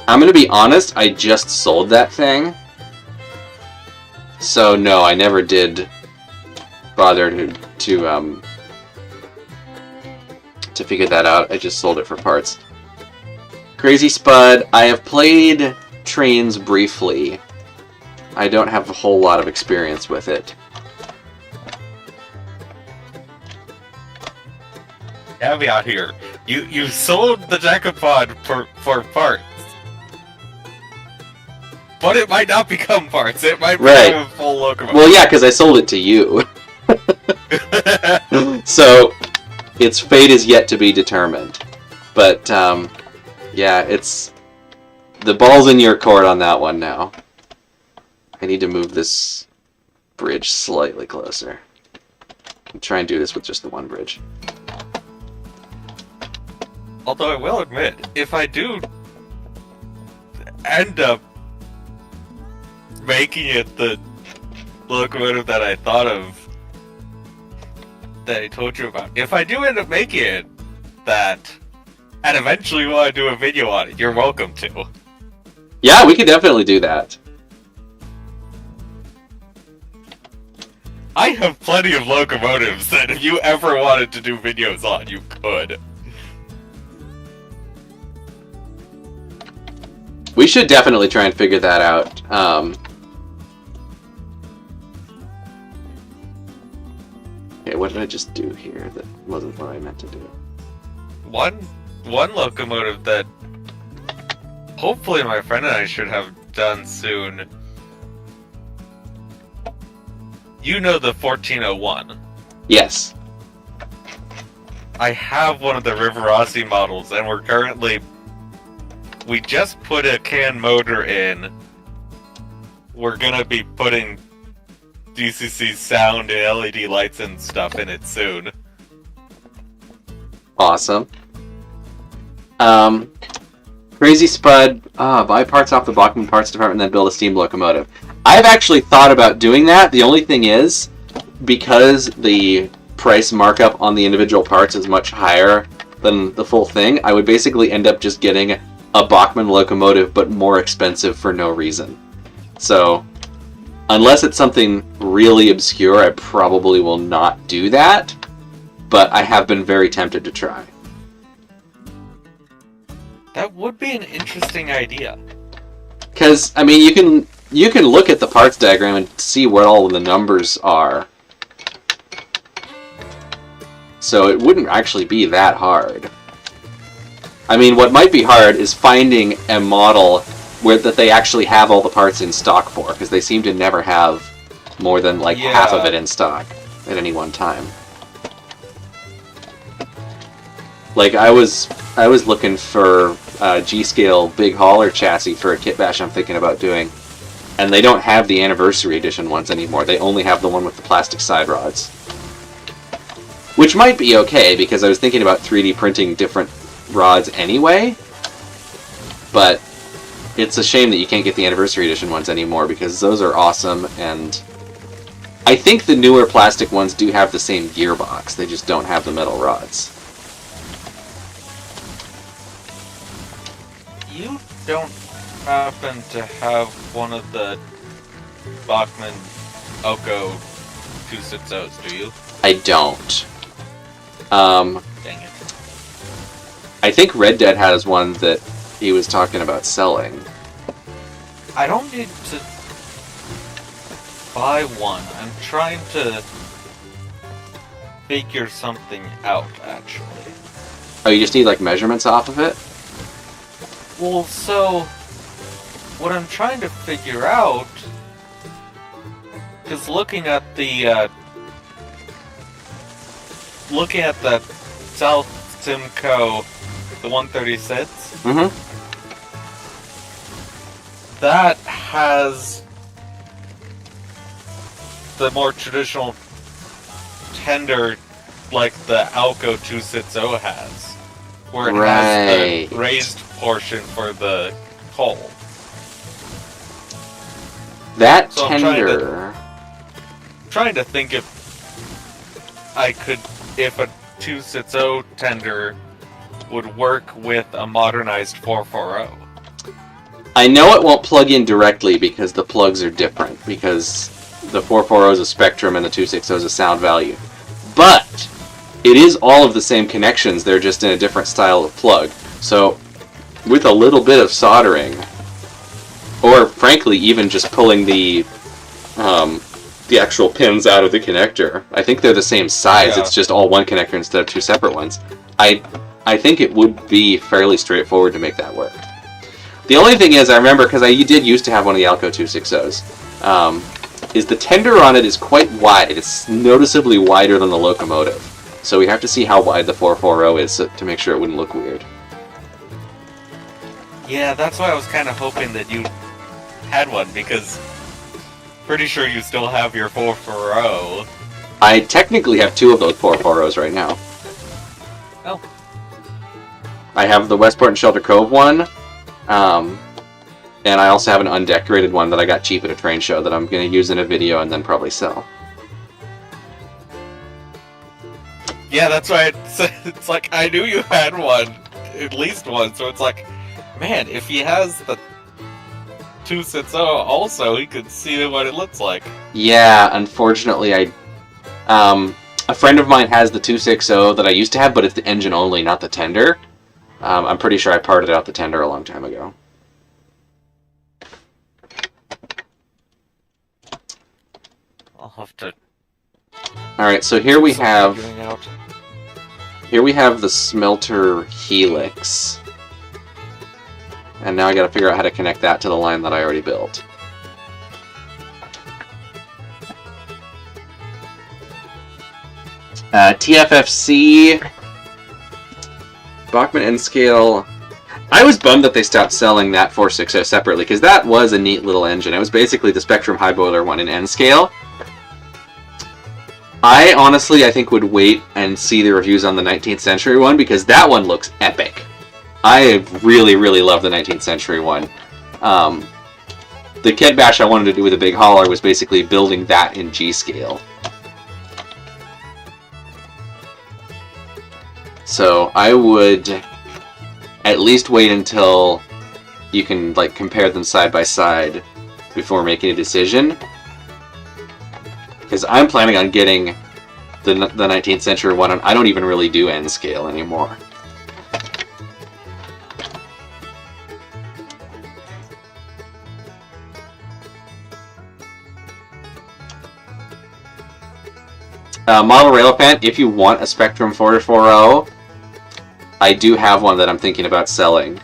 I'm gonna be honest, I just sold that thing. So no, I never did bother to figure that out. I just sold it for parts. Crazy Spud, I have played trains briefly. I don't have a whole lot of experience with it. Caveat here. You sold the Decapod for parts. But it might not become parts. It might become a full locomotive. Well, yeah, because I sold it to you. So, its fate is yet to be determined. But, yeah, it's... The ball's in your court on that one now. I need to move this bridge slightly closer. I'll try and do this with just the one bridge. Although I will admit, if I do end up making it the locomotive that I thought of, that I told you about, if I do end up making it that, and eventually want to do a video on it, you're welcome to. Yeah, we could definitely do that. I have plenty of locomotives that if you ever wanted to do videos on, you could. We should definitely try and figure that out. Okay, what did I just do here that wasn't what I meant to do? One locomotive that hopefully my friend and I should have done soon. You know the 1401. Yes. I have one of the Rivarossi models, and we're currently... We just put a can motor in. We're gonna be putting DCC sound and LED lights and stuff in it soon. Awesome. Crazy Spud, buy parts off the Bachman Parts Department and then build a steam locomotive. I've actually thought about doing that. The only thing is, because the price markup on the individual parts is much higher than the full thing, I would basically end up just getting a Bachman locomotive, but more expensive for no reason. So, unless it's something really obscure, I probably will not do that, but I have been very tempted to try. That would be an interesting idea. Because, I mean, you can look at the parts diagram and see what all of the numbers are. So it wouldn't actually be that hard. I mean, what might be hard is finding a model that they actually have all the parts in stock for, because they seem to never have more than like half of it in stock at any one time. Like I was looking for a G-scale big hauler chassis for a Kitbash I'm thinking about doing, and they don't have the anniversary edition ones anymore. They only have the one with the plastic side rods. Which might be okay, because I was thinking about 3D printing different rods anyway, but it's a shame that you can't get the anniversary edition ones anymore, because those are awesome, and I think the newer plastic ones do have the same gearbox, they just don't have the metal rods. You don't happen to have one of the Bachman Oko 260s, do you? I don't. Dang it. I think Red Dead has one that he was talking about selling. I don't need to buy one. I'm trying to figure something out, actually. Oh, you just need like measurements off of it? Well, so what I'm trying to figure out is looking at the South Simcoe, the 136. Mm-hmm. That has the more traditional tender like the Alco 260 has, where it has the raised portion for the coal. That So tender... I'm trying to think if a 260 tender would work with a modernized 440. I know it won't plug in directly because the plugs are different, because the 440 is a spectrum and the 260 is a sound value. But it is all of the same connections, they're just in a different style of plug. So with a little bit of soldering, or frankly even just pulling the actual pins out of the connector, I think they're the same size, It's just all one connector instead of two separate ones. I think it would be fairly straightforward to make that work. The only thing is, I remember, because you did used to have one of the Alco 260s, is the tender on it is quite wide. It's noticeably wider than the Locomotive. So we have to see how wide the 440 is to make sure it wouldn't look weird. Yeah, that's why I was kind of hoping that you had one, because pretty sure you still have your 440. I technically have two of those 440s right now. Oh. I have the Westport and Shelter Cove one, and I also have an undecorated one that I got cheap at a train show that I'm going to use in a video and then probably sell. Yeah, that's why it's like, I knew you had one, at least one, so it's like, man, if he has the 260 also, he could see what it looks like. Yeah, unfortunately, a friend of mine has the 260 that I used to have, but it's the engine only, not the tender. I'm pretty sure I parted out the tender a long time ago. I'll have to... Alright, so here we have the Smelter helix. And now I gotta figure out how to connect that to the line that I already built. TFFC, Bachman N-Scale. I was bummed that they stopped selling that 460 separately, because that was a neat little engine. It was basically the Spectrum High Boiler one in N-Scale. I honestly, I think, would wait and see the reviews on the 19th century one, because that one looks epic. I really, really love the 19th century one. The Kitbash I wanted to do with a big hauler was basically building that in G scale. So I would at least wait until you can like compare them side by side before making a decision. Because I'm planning on getting the 19th century one, and I don't even really do N scale anymore. Model Railpan, if you want a Spectrum 440, I do have one that I'm thinking about selling.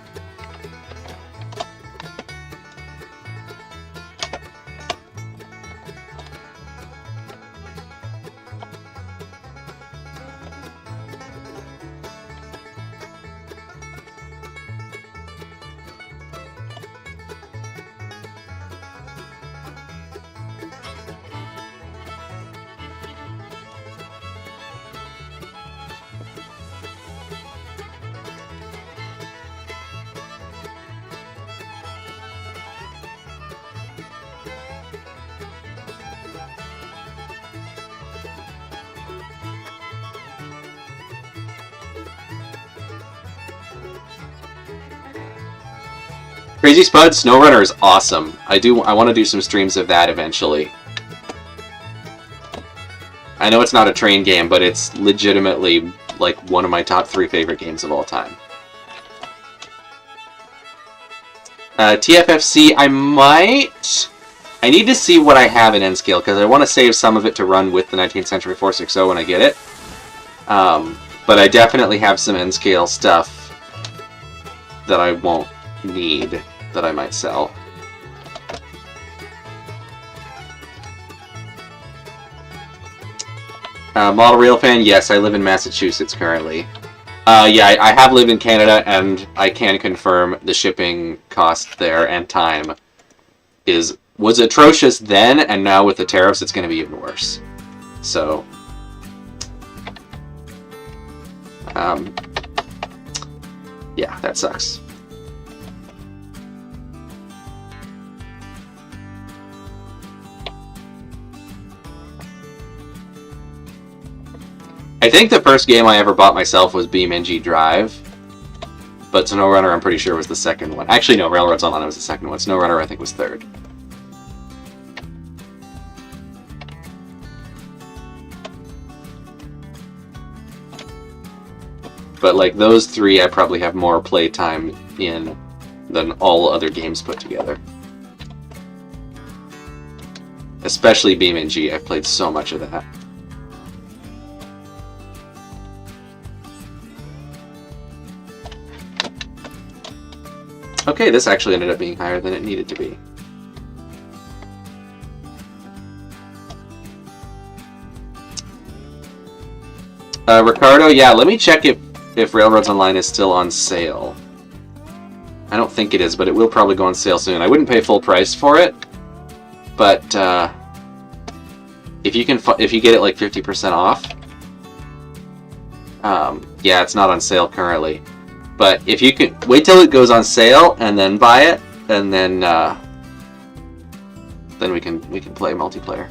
Crazy Spud SnowRunner is awesome. I want to do some streams of that eventually. I know it's not a train game, but it's legitimately like one of my top 3 favorite games of all time. TFFC, I need to see what I have in N-Scale, because I want to save some of it to run with the 19th Century 460 when I get it. But I definitely have some N-Scale stuff that I won't need, that I might sell. Model Railfan, yes, I live in Massachusetts currently. Yeah, I have lived in Canada, and I can confirm the shipping cost there and time was atrocious then, and now with the tariffs it's going to be even worse. So, yeah, that sucks. I think the first game I ever bought myself was BeamNG Drive, but SnowRunner I'm pretty sure was the second one. Actually, no, Railroads Online was the second one. SnowRunner I think was third. But like those 3 I probably have more playtime in than all other games put together. Especially BeamNG, I've played so much of that. Okay, this actually ended up being higher than it needed to be. Ricardo, yeah, let me check if Railroads Online is still on sale. I don't think it is, but it will probably go on sale soon. I wouldn't pay full price for it, but if you get it like 50% off, yeah, it's not on sale currently. But if you can wait till it goes on sale and then buy it, and then we can play multiplayer.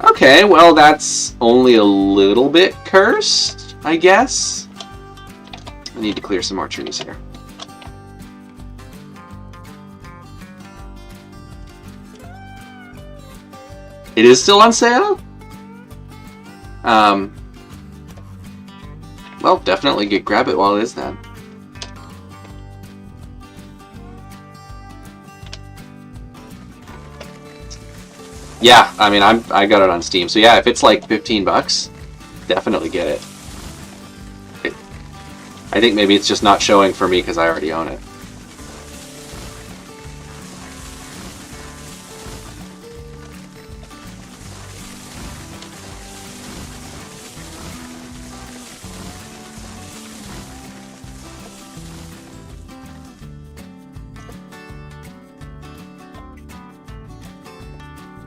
Okay, well that's only a little bit cursed, I guess. I need to clear some more trees here. It is still on sale? Well, definitely grab it while it is then. Yeah, I mean, I got it on Steam, so yeah, if it's like $15, definitely get it. I think maybe it's just not showing for me because I already own it.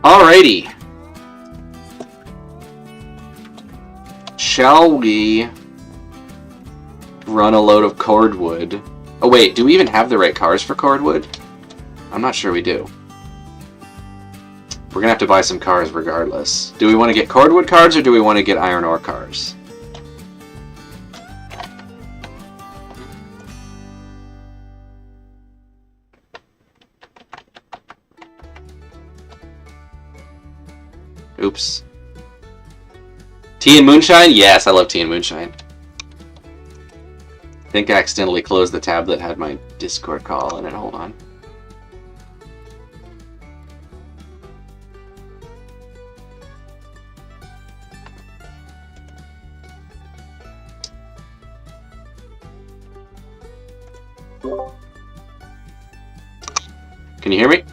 Alrighty. Shall we run a load of Cordwood. Oh wait, do we even have the right cars for Cordwood? I'm not sure we do. We're gonna have to buy some cars regardless. Do we want to get Cordwood cars or do we want to get iron ore cars? Oops. Tea and moonshine? Yes, I love tea and moonshine. I think I accidentally closed the tab that had my Discord call in it. Hold on. Can you hear me?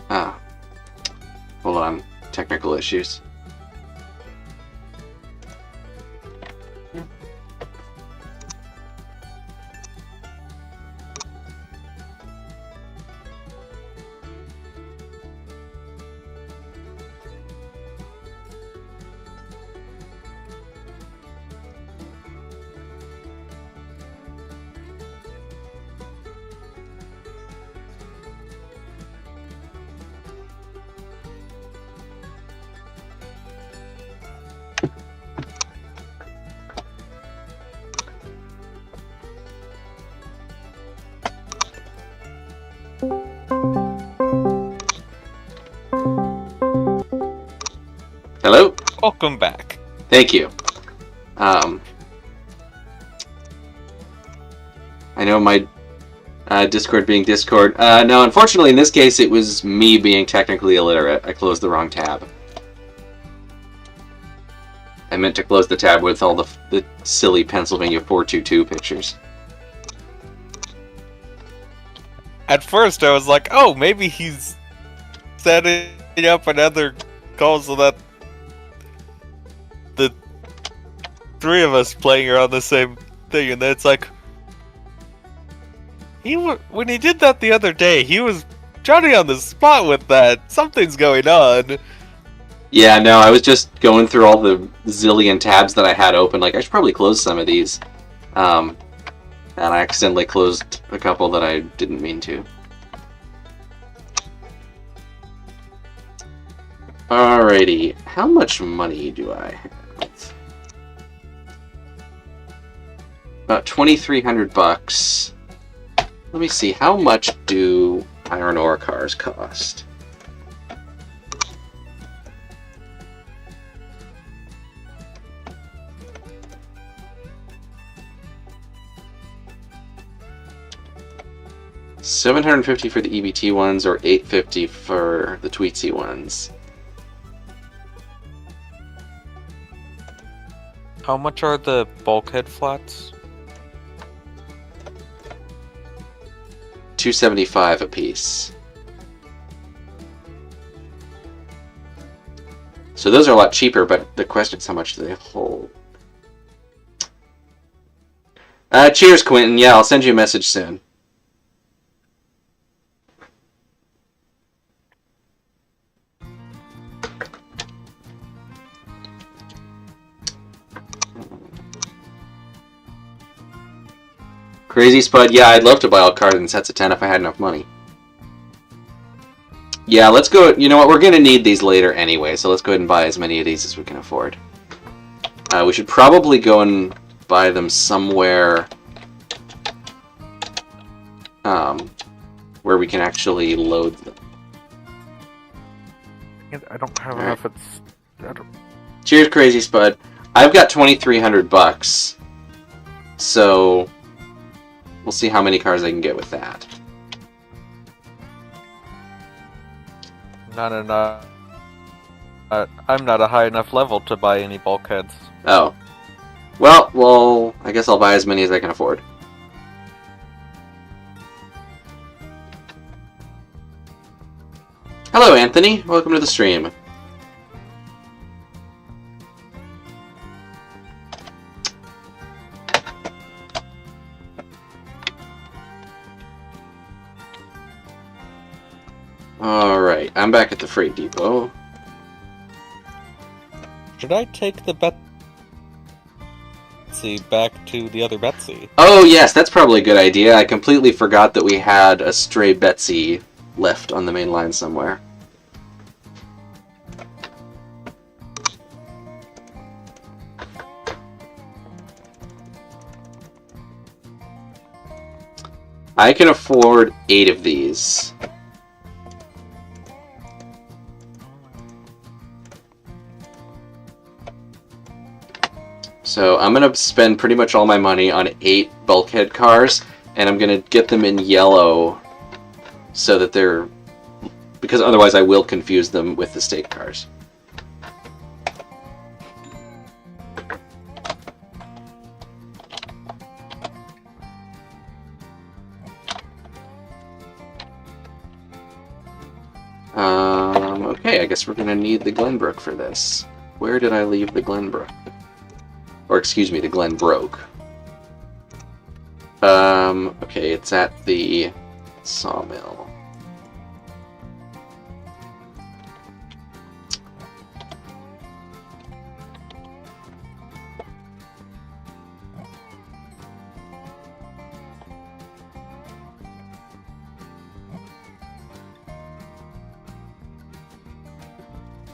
Ah. Hold on. Technical issues. Hello? Welcome back. Thank you. I know my Discord being Discord. No, unfortunately in this case it was me being technically illiterate. I closed the wrong tab. I meant to close the tab with all the silly Pennsylvania 422 pictures. At first, I was like, "Oh, maybe he's setting up another call so that the three of us playing are on the same thing." And then it's like, when he did that the other day, he was Johnny on the spot with that. Something's going on. Yeah, no, I was just going through all the zillion tabs that I had open. Like, I should probably close some of these. And I accidentally closed a couple that I didn't mean to. Alrighty, how much money do I have? About 2,300 bucks. Let me see, how much do iron ore cars cost? $750 for the EBT ones, or $850 for the Tweetsy ones. How much are the bulkhead flats? $275 a piece. So those are a lot cheaper, but the question is how much do they hold? Cheers, Quentin. Yeah, I'll send you a message soon. Crazy Spud, yeah, I'd love to buy all cards in sets of 10 if I had enough money. Yeah, let's go, you know what, we're going to need these later anyway, so let's go ahead and buy as many of these as we can afford. We should probably go and buy them somewhere where we can actually load them. I don't have enough. It's. Cheers, Crazy Spud. I've got 2,300 bucks, so we'll see how many cars I can get with that. Not enough. I'm not a high enough level to buy any bulkheads. Oh. Well, I guess I'll buy as many as I can afford. Hello, Anthony. Welcome to the stream. Alright, I'm back at the freight depot. Should I take the Betsy back to the other Betsy? Oh yes, that's probably a good idea. I completely forgot that we had a stray Betsy left on the main line somewhere. I can afford 8 of these. So I'm going to spend pretty much all my money on 8 bulkhead cars, and I'm going to get them in yellow so that they're... because otherwise I will confuse them with the state cars. Okay, I guess we're going to need the Glenbrook for this. Where did I leave the Glenbrook? Or, excuse me, the Glenbrook. Okay, it's at the sawmill.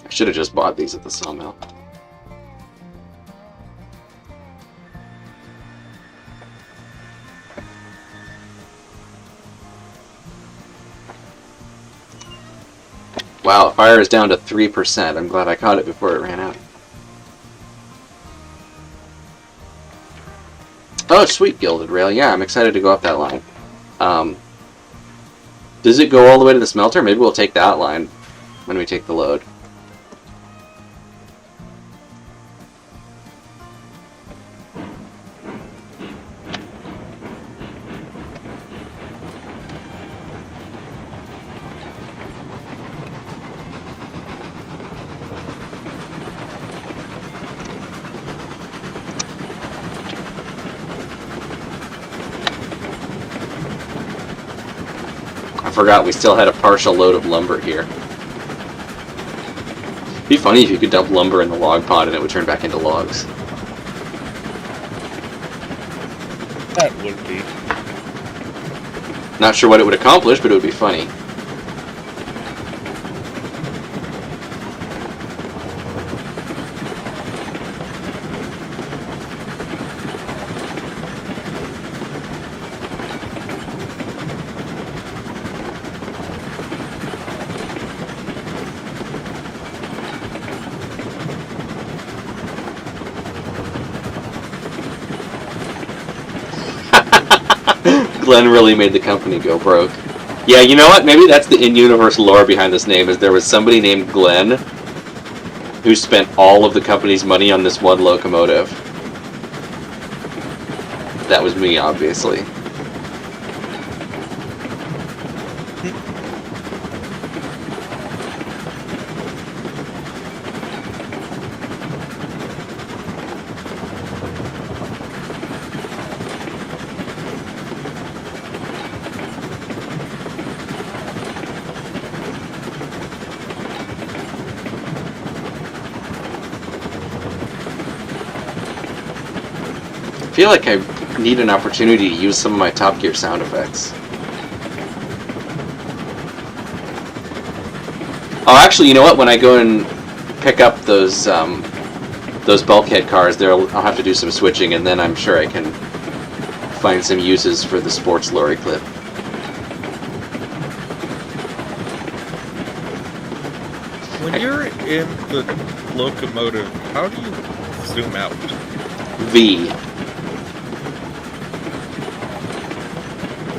I should have just bought these at the sawmill. Wow, fire is down to 3%. I'm glad I caught it before it ran out. Oh, sweet, Gilded Rail. Yeah, I'm excited to go up that line. Does it go all the way to the smelter? Maybe we'll take that line when we take the load. I forgot we still had a partial load of lumber here. It'd be funny if you could dump lumber in the log pod and it would turn back into logs. That would be. Not sure what it would accomplish, but it would be funny. Glenn really made the company go broke. Yeah, you know what? Maybe that's the in-universe lore behind this name, is there was somebody named Glenn who spent all of the company's money on this one locomotive. That was me, obviously. I feel like I need an opportunity to use some of my Top Gear sound effects. Oh, actually, you know what? When I go and pick up those bulkhead cars, I'll have to do some switching, and then I'm sure I can find some uses for the sports lorry clip. When you're in the locomotive, how do you zoom out? V.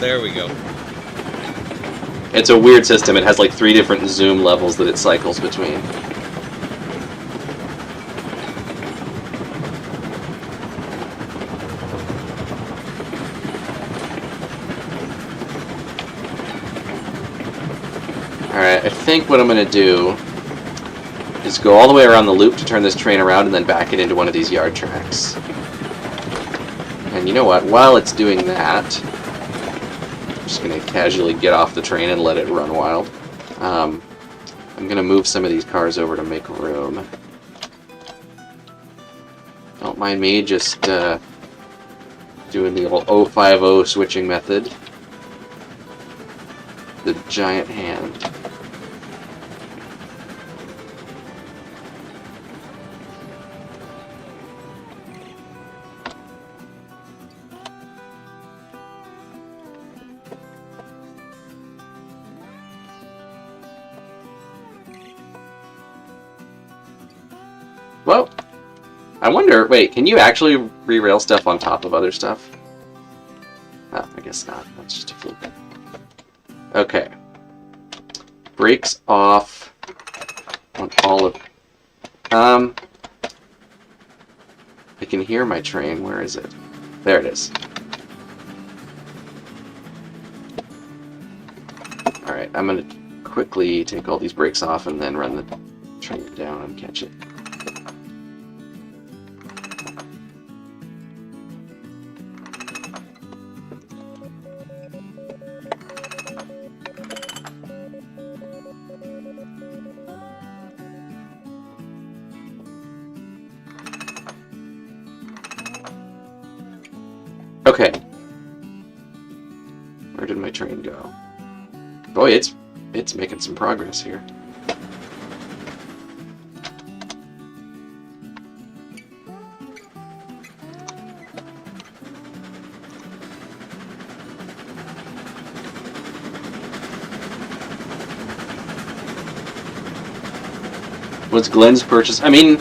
There we go. It's a weird system. It has like 3 different zoom levels that it cycles between. Alright, I think what I'm going to do is go all the way around the loop to turn this train around and then back it into one of these yard tracks. And you know what? While it's doing that, I'm just going to casually get off the train and let it run wild. I'm gonna move some of these cars over to make room. Don't mind me just doing the old 050 switching method. The giant hand. Well, I wonder, wait, can you actually re-rail stuff on top of other stuff? Oh, I guess not. That's just a fluke. Okay. Brakes off on all of... I can hear my train. Where is it? There it is. Alright, I'm gonna quickly take all these brakes off and then run the train down and catch it. Okay. Where did my train go? Boy, it's making some progress here. What's Glenn's purchase? I mean,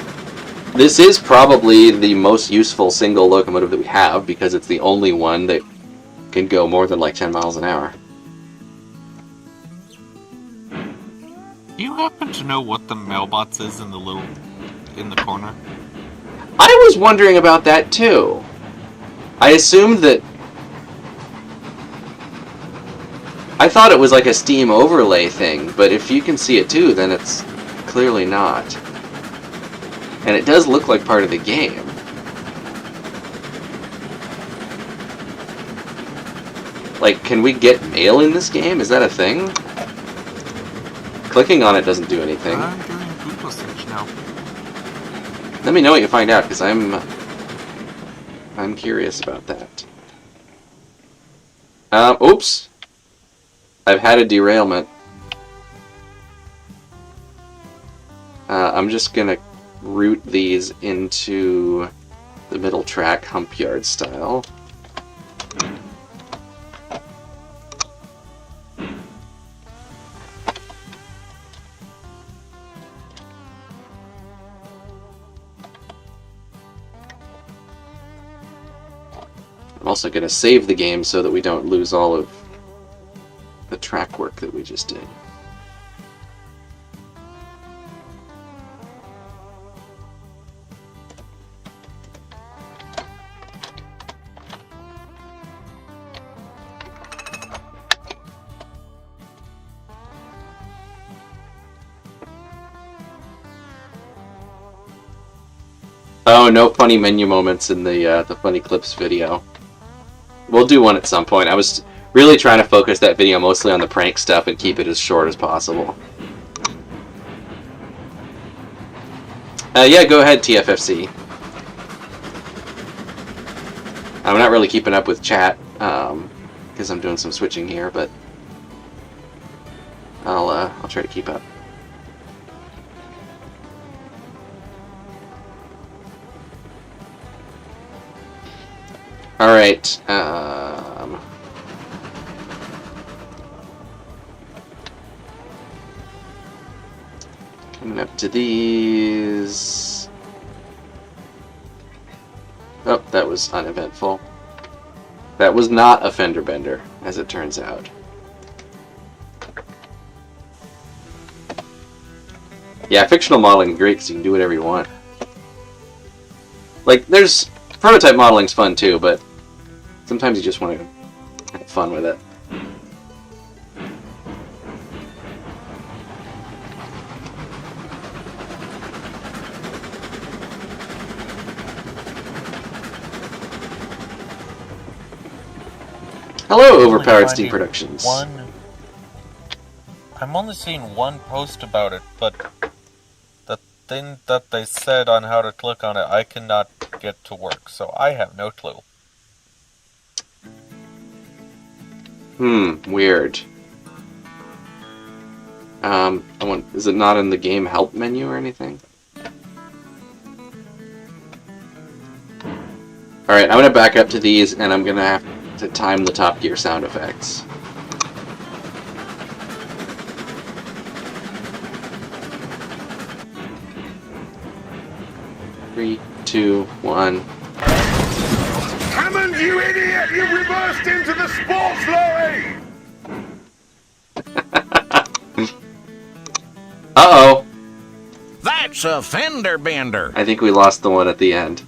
this is probably the most useful single locomotive that we have because it's the only one that can go more than like 10 miles an hour. Do you happen to know what the mailbox is in the corner? I was wondering about that too. I assumed that... I thought it was like a Steam overlay thing, but if you can see it too, then it's clearly not. And it does look like part of the game. Like, can we get mail in this game? Is that a thing? Clicking on it doesn't do anything. I'm doing Google search now. Let me know what you find out, because I'm curious about that. Oops. I've had a derailment. I'm just gonna route these into the middle track hump yard style. I'm also going to save the game so that we don't lose all of the track work that we just did. Oh, no funny menu moments in the funny clips video. We'll do one at some point. I was really trying to focus that video mostly on the prank stuff and keep it as short as possible. Yeah, go ahead, TFFC. I'm not really keeping up with chat because I'm doing some switching here, but I'll try to keep up. All right. Coming up to these. Oh, that was uneventful. That was not a fender bender, as it turns out. Yeah, fictional modeling is great because you can do whatever you want. Like, there's prototype modeling's fun too, but sometimes you just want to have fun with it. Hello, Overpowered Steam Productions. I'm only seeing one post about it, but the thing that they said on how to click on it, I cannot get to work, so I have no clue. Weird. Is it not in the game help menu or anything? Alright, I'm gonna back up to these, and I'm gonna have to time the Top Gear sound effects. Three, two, one. Hammond, you idiot! You reversed into the sports lorry! Uh-oh! That's a fender bender. I think we lost the one at the end.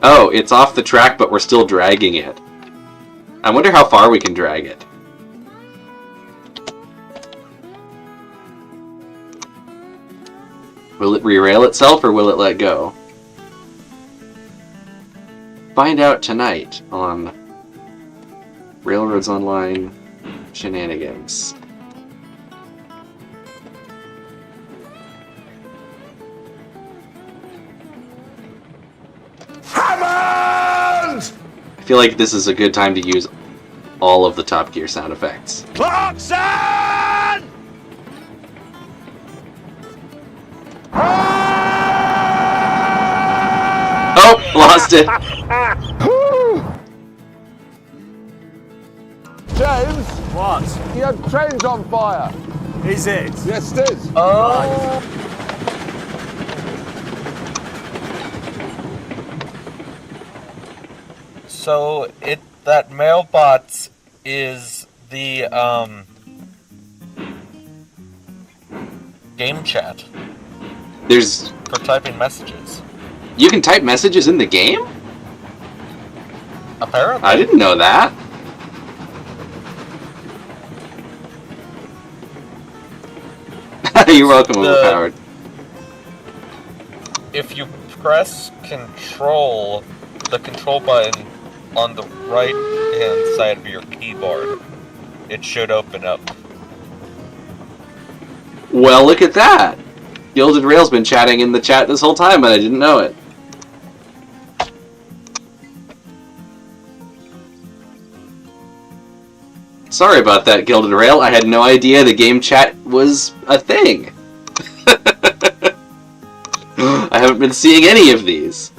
Oh, it's off the track, but we're still dragging it. I wonder how far we can drag it. Will it re-rail itself, or will it let go? Find out tonight on Railroads Online Shenanigans. Hammond! I feel like this is a good time to use all of the Top Gear sound effects. Clarkson! Oh, lost it. James, What? your train's on fire. Is it? Yes, it is. Oh. So that mailbox is the game chat There's... for typing messages. You can type messages in the game? Apparently. I didn't know that. You're welcome, Overpowered. If you press Control, the control button on the right-hand side of your keyboard, it should open up. Well, look at that! Gilded Rail's been chatting in the chat this whole time, and I didn't know it. Sorry about that, Gilded Rail. I had no idea the game chat was a thing. I haven't been seeing any of these.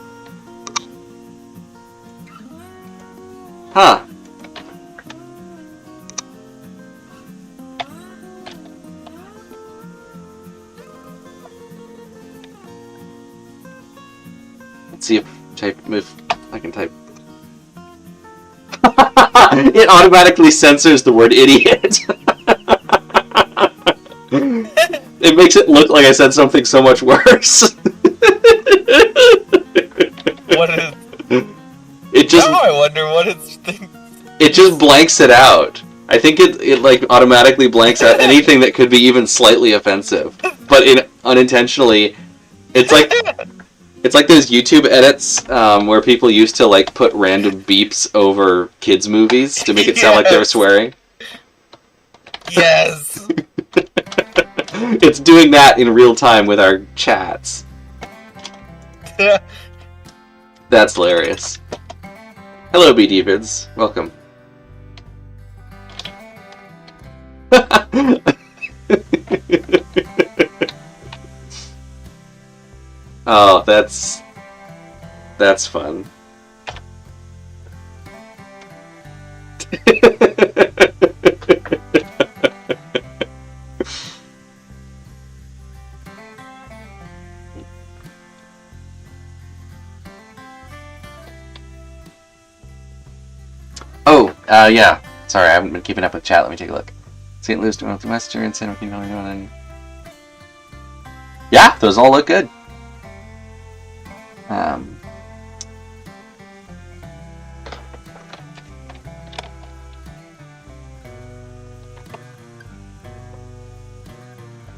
Huh. Let's see if I can type. It automatically censors the word idiot. It makes it look like I said something so much worse. What is... It just... Now I wonder what it's thinking. It just blanks it out. I think it like automatically blanks out anything that could be even slightly offensive. But unintentionally, it's like those YouTube edits where people used to like put random beeps over kids' movies to make it sound like they were swearing. Yes! It's doing that in real time with our chats. That's hilarious. Hello, BDvids. Welcome. Oh, that's fun. Oh, yeah. Sorry, I haven't been keeping up with chat. Let me take a look. St. Louis, Northwestern, and San Joaquin Valley, and... Yeah, those all look good.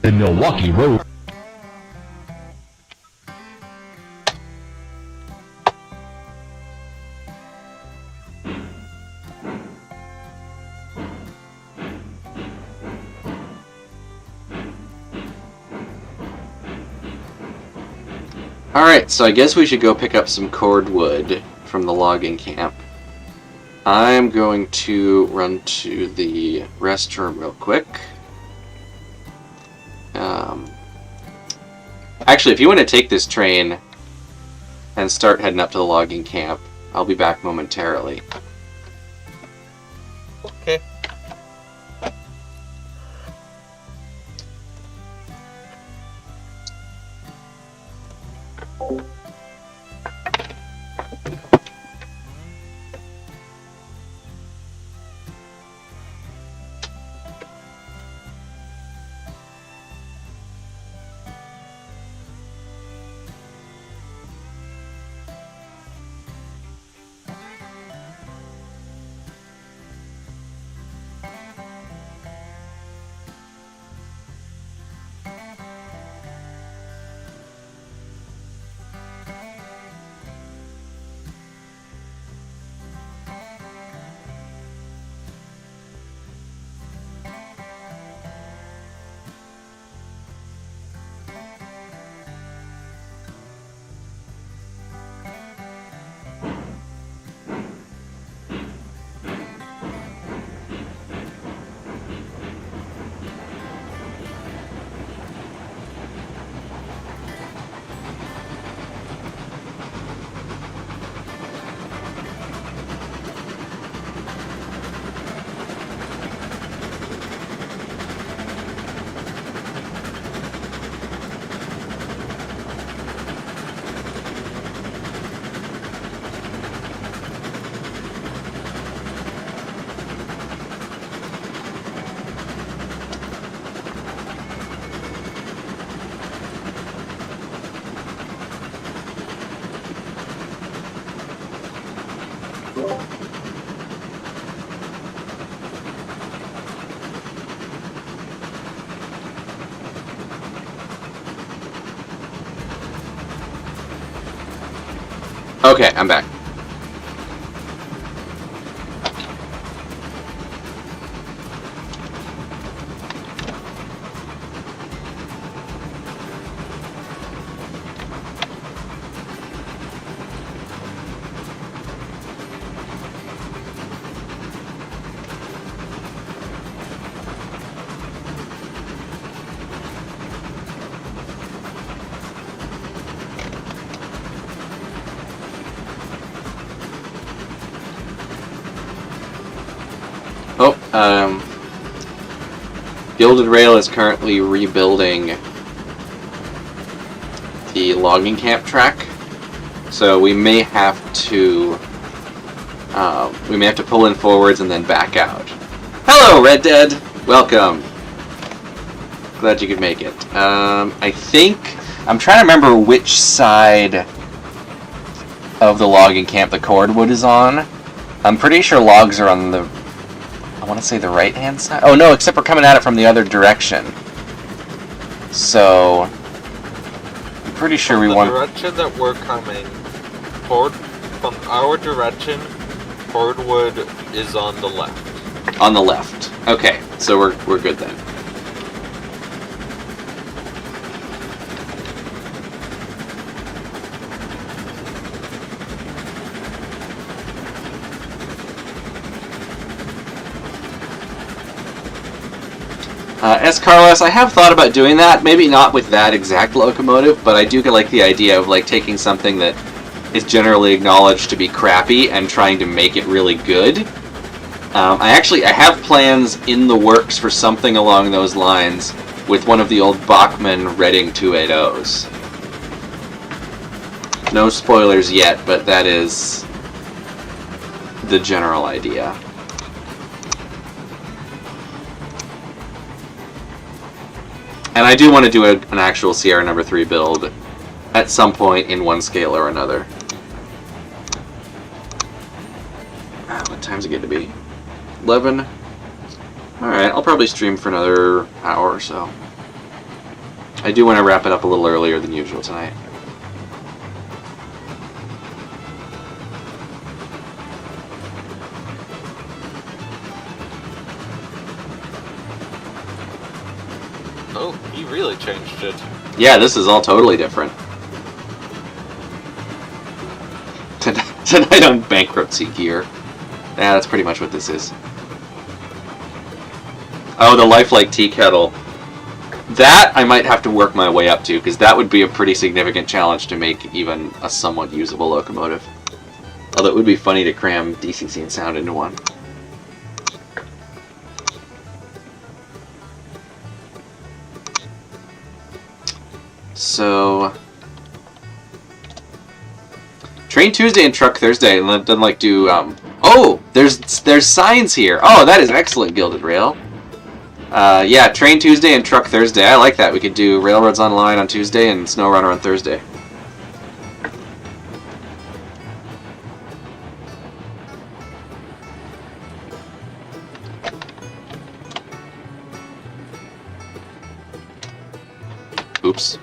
The Milwaukee Road. Alright, so I guess we should go pick up some cordwood from the logging camp. I'm going to run to the restroom real quick. Actually, if you want to take this train and start heading up to the logging camp, I'll be back momentarily. Okay. Okay, I'm back. Gilded Rail is currently rebuilding the logging camp track, so we may have to pull in forwards and then back out. Hello, Red Dead. Welcome. Glad you could make it. I think I'm trying to remember which side of the logging camp the Cordwood is on. I'm pretty sure logs are on the, I want to say the right-hand side? Oh no, except we're coming at it from the other direction. So, I'm pretty sure we want... The direction that we're coming, from our direction, Cordwood is on the left. On the left. Okay, so we're good then. S. Carlos, I have thought about doing that. Maybe not with that exact locomotive, but I do like the idea of like taking something that is generally acknowledged to be crappy and trying to make it really good. I have plans in the works for something along those lines with one of the old Bachmann Redding 280s. No spoilers yet, but that is the general idea. And I do want to do an actual Sierra No. 3 build at some point in one scale or another. What time's it get to be? 11? Alright, I'll probably stream for another hour or so. I do want to wrap it up a little earlier than usual tonight. Oh, he really changed it. Yeah, this is all totally different. Tonight on bankruptcy gear. Yeah, that's pretty much what this is. Oh, the lifelike tea kettle. That I might have to work my way up to, because that would be a pretty significant challenge to make even a somewhat usable locomotive. Although it would be funny to cram DCC and sound into one. So... Train Tuesday and Truck Thursday, and then like do, oh! There's signs here! Oh, that is excellent, Gilded Rail. Yeah, Train Tuesday and Truck Thursday. I like that. We could do Railroads Online on Tuesday and SnowRunner on Thursday. Oops.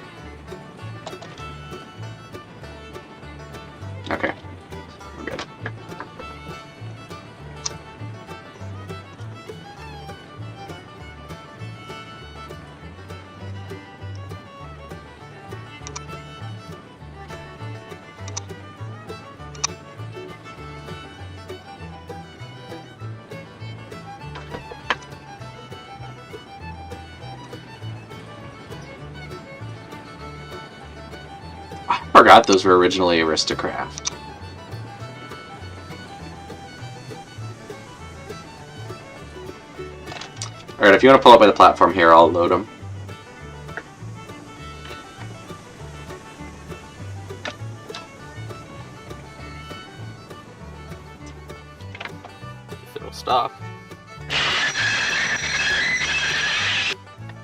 Okay. We're good. I forgot those were originally Aristocraft. Alright, if you want to pull up by the platform here, I'll load them. It'll stop.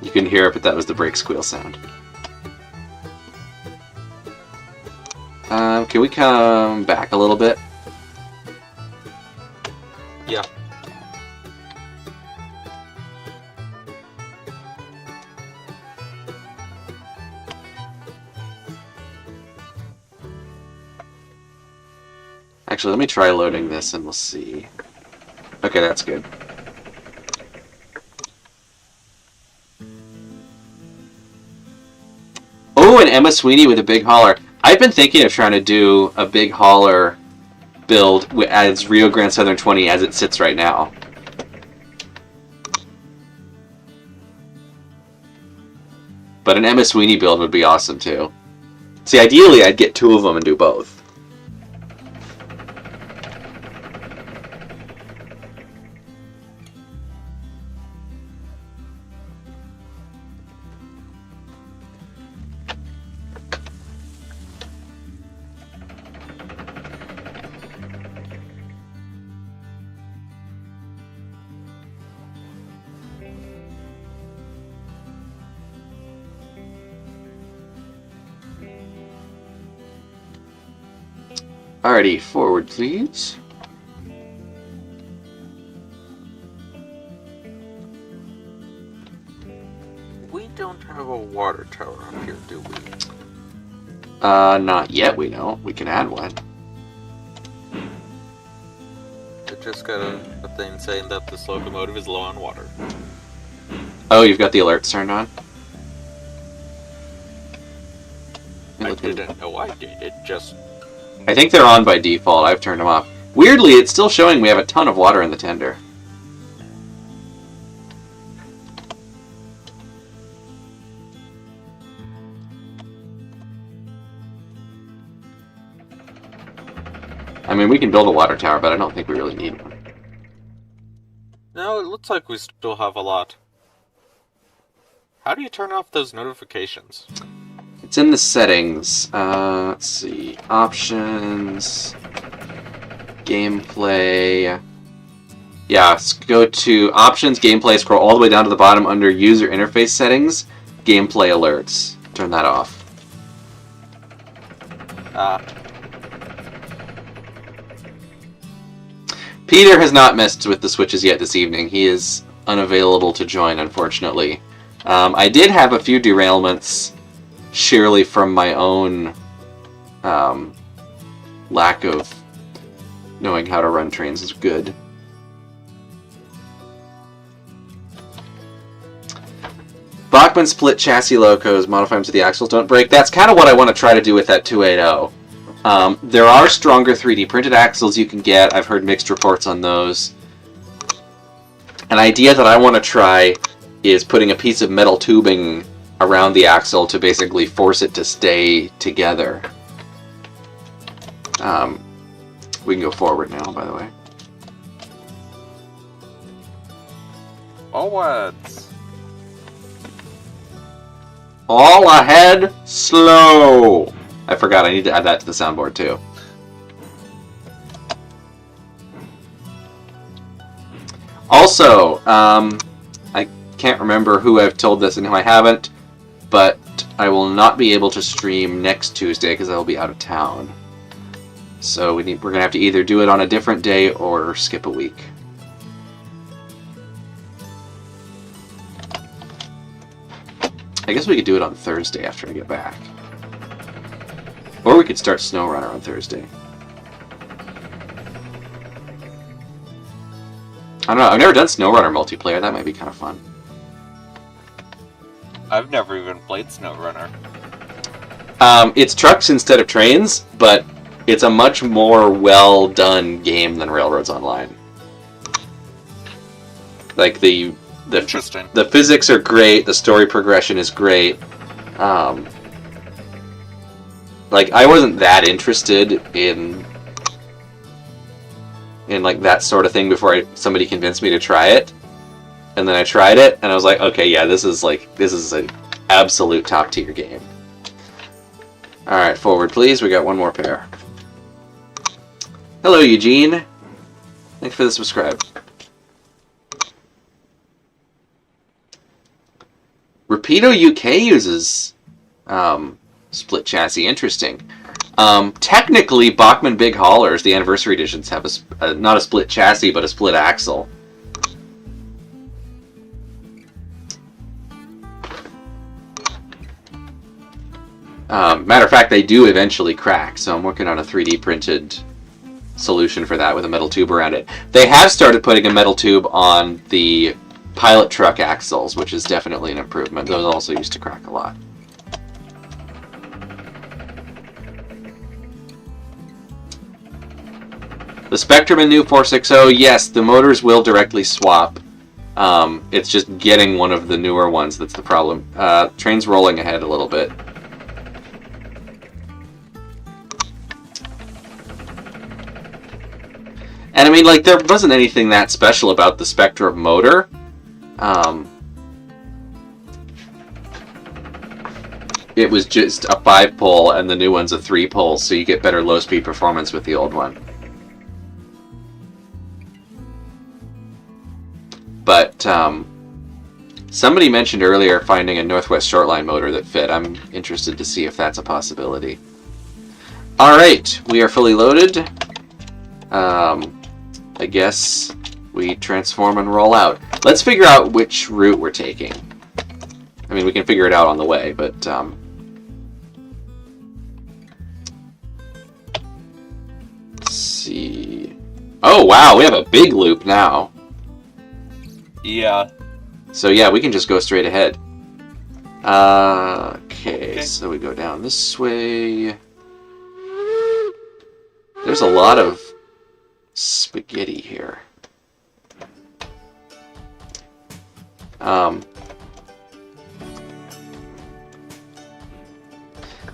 You can hear it, but that was the brake squeal sound. Can we come back a little bit? Yeah. Actually, let me try loading this and we'll see. Okay, that's good. Oh, and Emma Sweeney with a big hauler. I've been thinking of trying to do a big hauler build as Rio Grande Southern 20 as it sits right now. But an Emma Sweeney build would be awesome too. See, ideally I'd get two of them and do both. Alrighty, forward please. We don't have a water tower up here, do we? Not yet, we know. We can add one. I just got a thing saying that this locomotive is low on water. Oh, you've got the alerts turned on? I didn't know I did, it just... I think they're on by default. I've turned them off. Weirdly, it's still showing we have a ton of water in the tender. I mean, we can build a water tower, but I don't think we really need one. No, it looks like we still have a lot. How do you turn off those notifications? It's in the settings. Let's see. Options. Gameplay. Yeah, let's go to Options, Gameplay, scroll all the way down to the bottom under User Interface Settings, Gameplay Alerts. Turn that off. Peter has not messed with the switches yet this evening. He is unavailable to join, unfortunately. I did have a few derailments, sheerly from my own lack of knowing how to run trains is good. Bachmann split chassis locos, modify them so the axles don't break. That's kind of what I want to try to do with that 280. There are stronger 3D printed axles you can get. I've heard mixed reports on those. An idea that I want to try is putting a piece of metal tubing around the axle to basically force it to stay together. We can go forward now, by the way. Forwards. All ahead, slow! I forgot, I need to add that to the soundboard too. Also, I can't remember who I've told this and who I haven't, but I will not be able to stream next Tuesday because I will be out of town. So we're going to have to either do it on a different day or skip a week. I guess we could do it on Thursday after I get back. Or we could start SnowRunner on Thursday. I don't know, I've never done SnowRunner multiplayer, that might be kind of fun. I've never even played SnowRunner. It's trucks instead of trains, but it's a much more well-done game than Railroads Online. Like, the Interesting. The physics are great, the story progression is great. Like, I wasn't that interested in like that sort of thing before somebody convinced me to try it. And then I tried it, and I was like, okay, yeah, this is an absolute top-tier game. Alright, forward, please. We got one more pair. Hello, Eugene. Thanks for the subscribe. Rapido UK uses split chassis. Interesting. Technically, Bachmann Big Haulers, the anniversary editions, have not a split chassis, but a split axle. Matter of fact, they do eventually crack, so I'm working on a 3D printed solution for that with a metal tube around it. They have started putting a metal tube on the pilot truck axles, which is definitely an improvement. Those also used to crack a lot. The Spectrum and new 460, yes, the motors will directly swap. It's just getting one of the newer ones that's the problem. Train's rolling ahead a little bit. And I mean, like, there wasn't anything that special about the Spectrum motor. It was just a 5-pole, and the new one's a 3-pole, so you get better low-speed performance with the old one. But, somebody mentioned earlier finding a Northwest Shortline motor that fit. I'm interested to see if that's a possibility. Alright, we are fully loaded. I guess we transform and roll out. Let's figure out which route we're taking. I mean, we can figure it out on the way, but, let's see. Oh, wow, we have a big loop now. Yeah. So, yeah, we can just go straight ahead. Okay, so we go down this way. There's a lot of spaghetti here.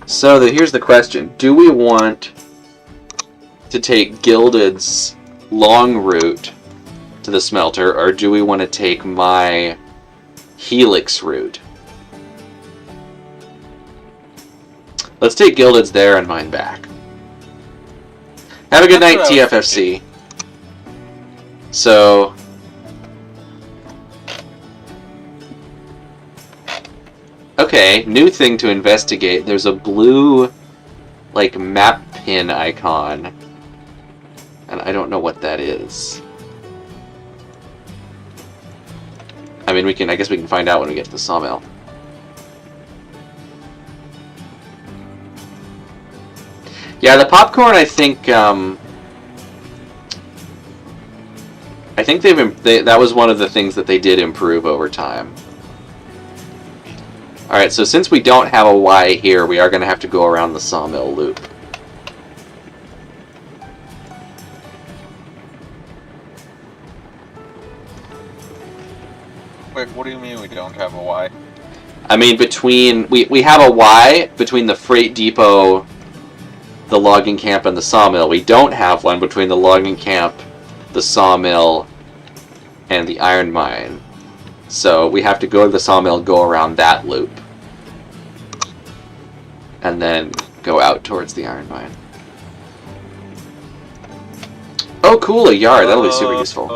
So here's the question. Do we want to take Gilded's long route to the smelter, or do we want to take my helix route? Let's take Gilded's there and mine back. Have a good night, TFFC. So, okay, new thing to investigate. There's a blue, like, map pin icon, and I don't know what that is. I mean, I guess we can find out when we get to the sawmill. Yeah, the popcorn, I think that was one of the things that they did improve over time. Alright, so since we don't have a Y here, we are going to have to go around the sawmill loop. Wait, what do you mean we don't have a Y? I mean, we have a Y between the freight depot, the logging camp, and the sawmill. We don't have one between the logging camp, the sawmill, and the iron mine. So we have to go to the sawmill, go around that loop, and then go out towards the iron mine. Oh, cool, a yard. That'll be super useful.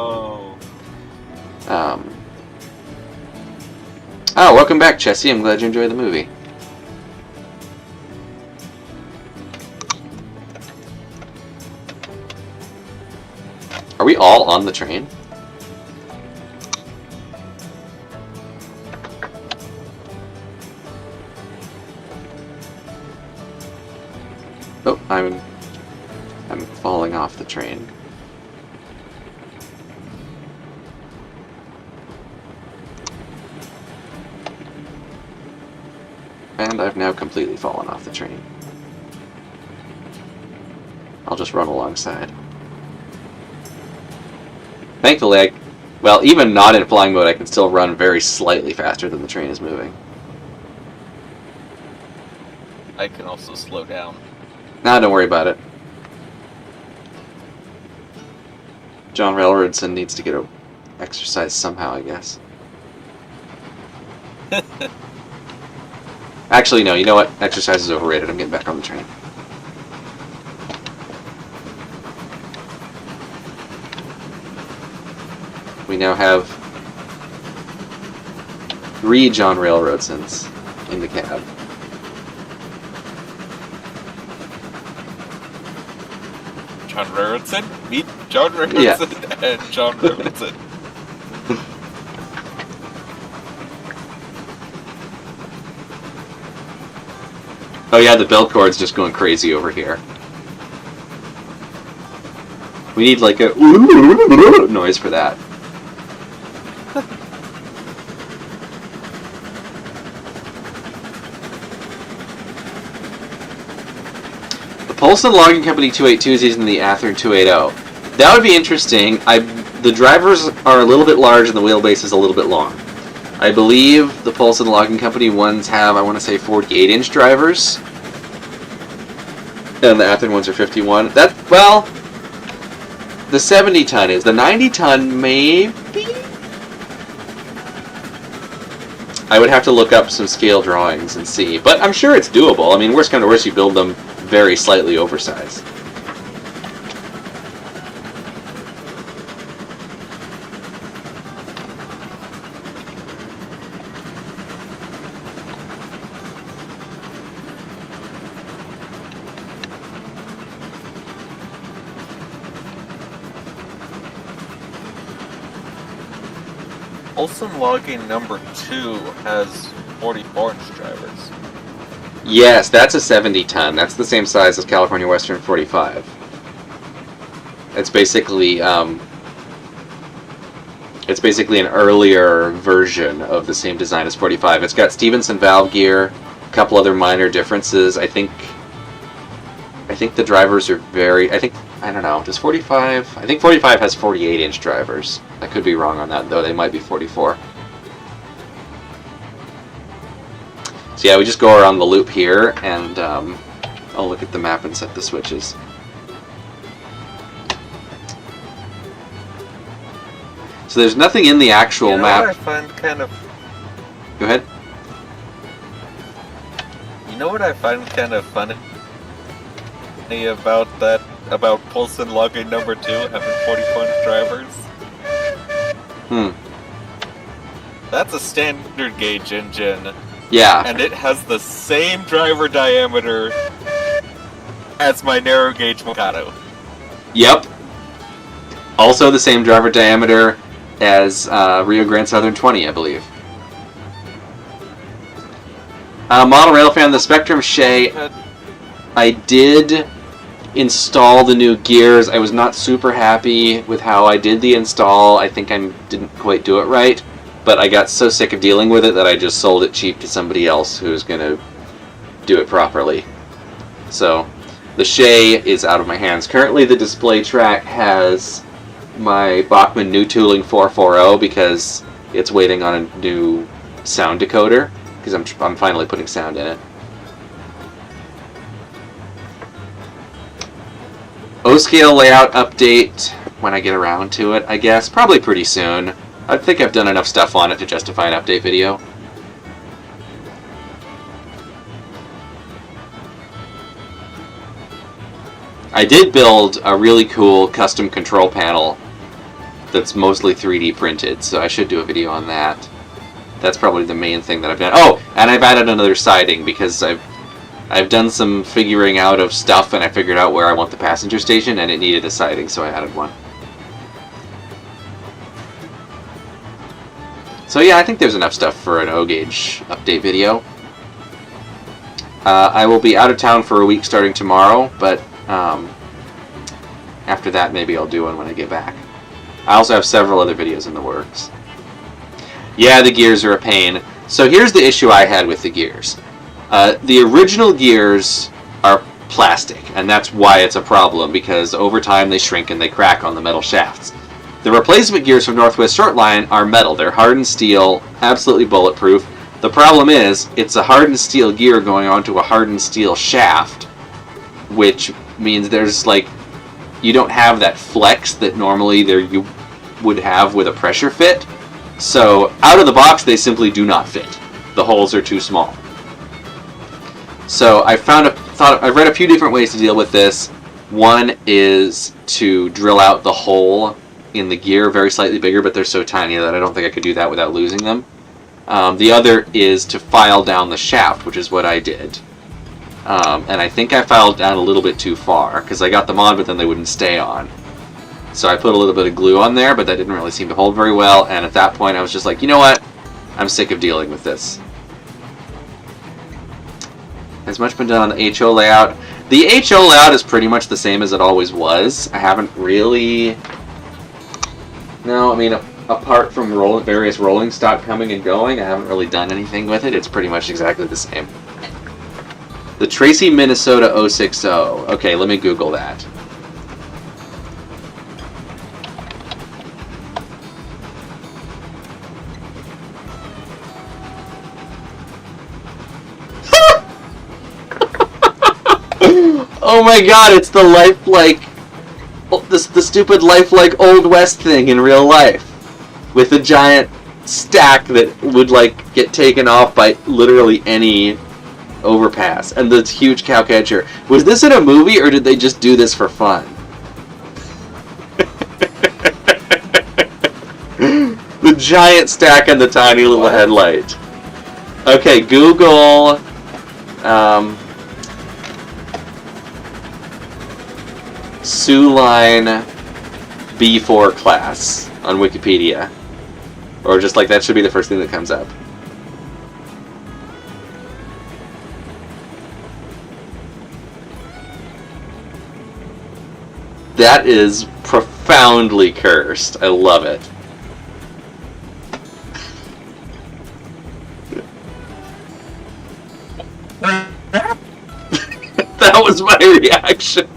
Oh, welcome back, Chessie. I'm glad you enjoyed the movie. Are we all on the train? Oh, I'm falling off the train. And I've now completely fallen off the train. I'll just run alongside. Thankfully, well, even not in flying mode, I can still run very slightly faster than the train is moving. I can also slow down. Nah, don't worry about it. John Railroadson needs to get a exercise somehow, I guess. Actually, no, you know what? Exercise is overrated. I'm getting back on the train. We now have 3 John Railroadsons in the cab. John Railroadson? Meet John Railroadson and John Railroadson. Oh yeah, the bell cord's just going crazy over here. We need like a noise for that. The Polson Logging Company 282 is using the Athearn 280. That would be interesting. The drivers are a little bit large and the wheelbase is a little bit long. I believe the Polson Logging Company ones have, I want to say, 48-inch drivers. And the Athearn ones are 51. Well, the 70-ton is. The 90-ton, maybe? I would have to look up some scale drawings and see. But I'm sure it's doable. I mean, worst kind of worst, you build them very slightly oversized. Olson Logging number 2 has 44-inch drivers. Yes, that's a 70-ton. That's the same size as California Western 45. It's basically an earlier version of the same design as 45. It's got Stevenson valve gear, a couple other minor differences. I think the drivers are I don't know, does 45... I think 45 has 48-inch drivers. I could be wrong on that, though. They might be 44. So yeah, we just go around the loop here, and I'll look at the map and set the switches. So there's nothing in the actual map. What I find kind of... Go ahead. You know what I find kind of funny about that? About Polson Logging number 2 having 44-inch drivers? That's a standard gauge engine. Yeah. And it has the same driver diameter as my narrow gauge Mikado. Yep. Also the same driver diameter as Rio Grande Southern 20, I believe. Model Railfan, the Spectrum Shay, I did install the new gears. I was not super happy with how I did the install. I think I didn't quite do it right, but I got so sick of dealing with it that I just sold it cheap to somebody else who's going to do it properly. So the Shay is out of my hands. Currently the display track has my Bachmann New Tooling 440 because it's waiting on a new sound decoder because I'm finally putting sound in it. O-scale layout update when I get around to it, I guess. Probably pretty soon. I think I've done enough stuff on it to justify an update video. I did build a really cool custom control panel that's mostly 3D printed, so I should do a video on that. That's probably the main thing that I've done. Oh, and I've added another siding because I've done some figuring out of stuff and I figured out where I want the passenger station and it needed a siding, so I added one. So yeah, I think there's enough stuff for an O-Gauge update video. I will be out of town for a week starting tomorrow, but after that maybe I'll do one when I get back. I also have several other videos in the works. Yeah, the gears are a pain. So here's the issue I had with the gears. The original gears are plastic, and that's why it's a problem, because over time they shrink and they crack on the metal shafts. The replacement gears from Northwest Shortline are metal. They're hardened steel, absolutely bulletproof. The problem is, it's a hardened steel gear going onto a hardened steel shaft, which means there's like, you don't have that flex that normally you would have with a pressure fit. So out of the box they simply do not fit. The holes are too small. So I've read a few different ways to deal with this. One is to drill out the hole in the gear very slightly bigger, but they're so tiny that I don't think I could do that without losing them. The other is to file down the shaft, which is what I did. And I think I filed down a little bit too far, because I got them on, but then they wouldn't stay on. So I put a little bit of glue on there, but that didn't really seem to hold very well, and at that point I was just like, you know what? I'm sick of dealing with this. Has much been done on the HO layout. The HO layout is pretty much the same as it always was. I haven't really... No, I mean, apart from various rolling stock coming and going, I haven't really done anything with it. It's pretty much exactly the same. The Tracy, Minnesota 060. Okay, let me Google that. Oh my god, it's the lifelike, the stupid lifelike Old West thing in real life. With a giant stack that would like get taken off by literally any overpass. And the huge cowcatcher. Was this in a movie or did they just do this for fun? The giant stack and the tiny little headlight. Okay, Google... Sioux-Line B4 class on Wikipedia. Or just like that should be the first thing that comes up. That is profoundly cursed. I love it. That was my reaction.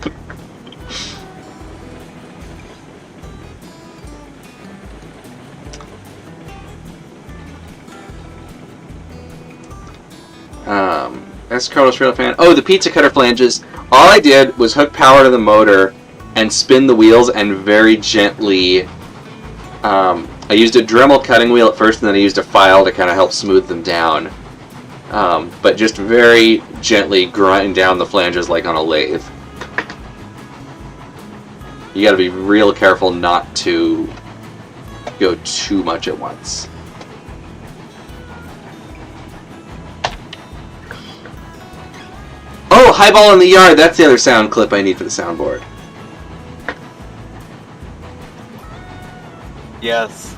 That's Carlos Rail Fan. Oh, the pizza cutter flanges. All I did was hook power to the motor and spin the wheels and very gently... I used a Dremel cutting wheel at first and then I used a file to kind of help smooth them down. But just very gently grind down the flanges like on a lathe. You gotta be real careful not to go too much at once. Oh, highball in the yard! That's the other sound clip I need for the soundboard. Yes.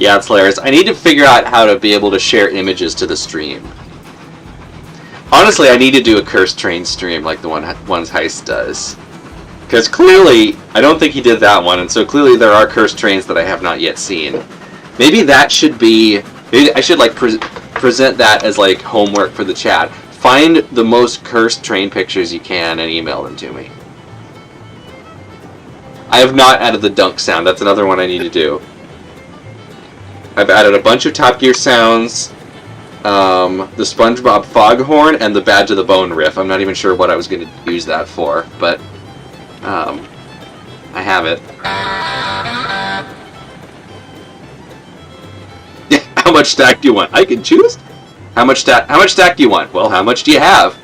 Yeah, it's hilarious. I need to figure out how to be able to share images to the stream. Honestly, I need to do a cursed train stream like the ones Heist does. Because clearly, I don't think he did that one, and so clearly there are cursed trains that I have not yet seen. Maybe that should be... Maybe I should, like, present that as, like, homework for the chat. Find the most cursed train pictures you can and email them to me. I have not added the dunk sound. That's another one I need to do. I've added a bunch of Top Gear sounds, the SpongeBob Foghorn, and the Bad to the Bone riff. I'm not even sure what I was going to use that for, but I have it. How much stack do you want? I can choose? How much stack do you want? Well, how much do you have?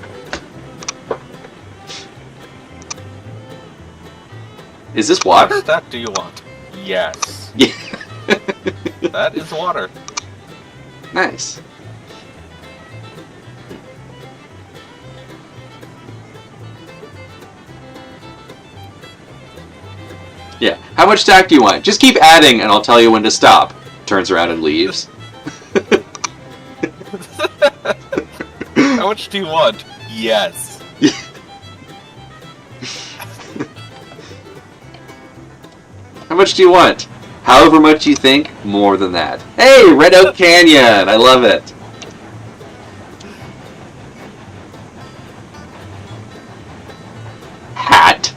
Is this water? What stack do you want? Yes. Yeah. That is water. Nice. Yeah. How much stack do you want? Just keep adding and I'll tell you when to stop. Turns around and leaves. How much do you want? Yes. How much do you want? However much you think, more than that. Hey, Red Oak Canyon! I love it. Hat.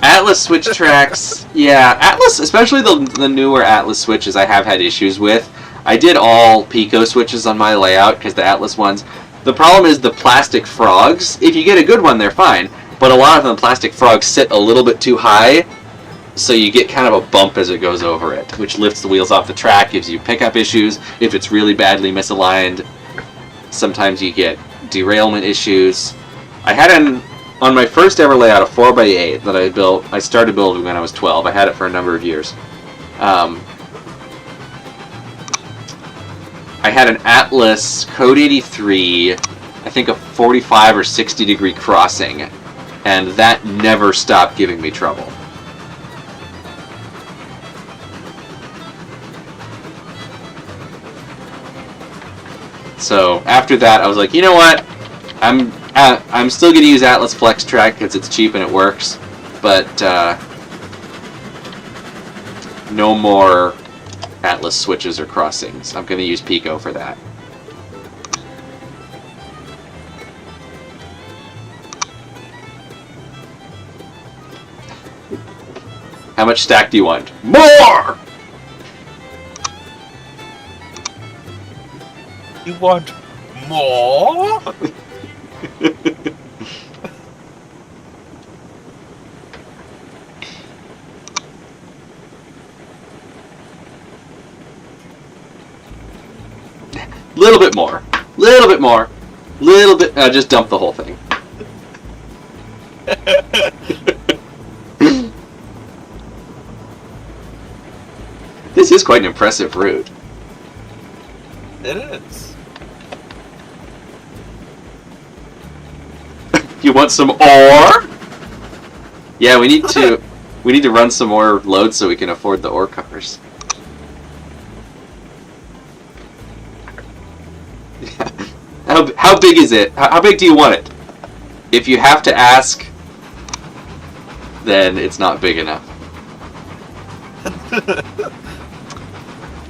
Atlas switch tracks. Yeah, Atlas, especially the newer Atlas switches I have had issues with. I did all Pico switches on my layout because the Atlas ones. The problem is the plastic frogs. If you get a good one, they're fine. But a lot of them plastic frogs sit a little bit too high, so you get kind of a bump as it goes over it, which lifts the wheels off the track, gives you pickup issues. If it's really badly misaligned, sometimes you get derailment issues. I had on my first ever layout, a 4x8 that I built. I started building when I was 12. I had it for a number of years. I had an Atlas Code 83, I think a 45 or 60 degree crossing, and that never stopped giving me trouble. So after that, I was like, you know what? I'm still going to use Atlas Flex Track because it's cheap and it works, but no more Atlas switches or crossings. I'm going to use Pico for that. How much stack do you want? More! You want more? Little bit more. Little bit more. Little bit... just dump the whole thing. This is quite an impressive route. It is. You want some ore? Yeah, we need to run some more loads so we can afford the ore cars. How big is it? How big do you want it? If you have to ask, then it's not big enough.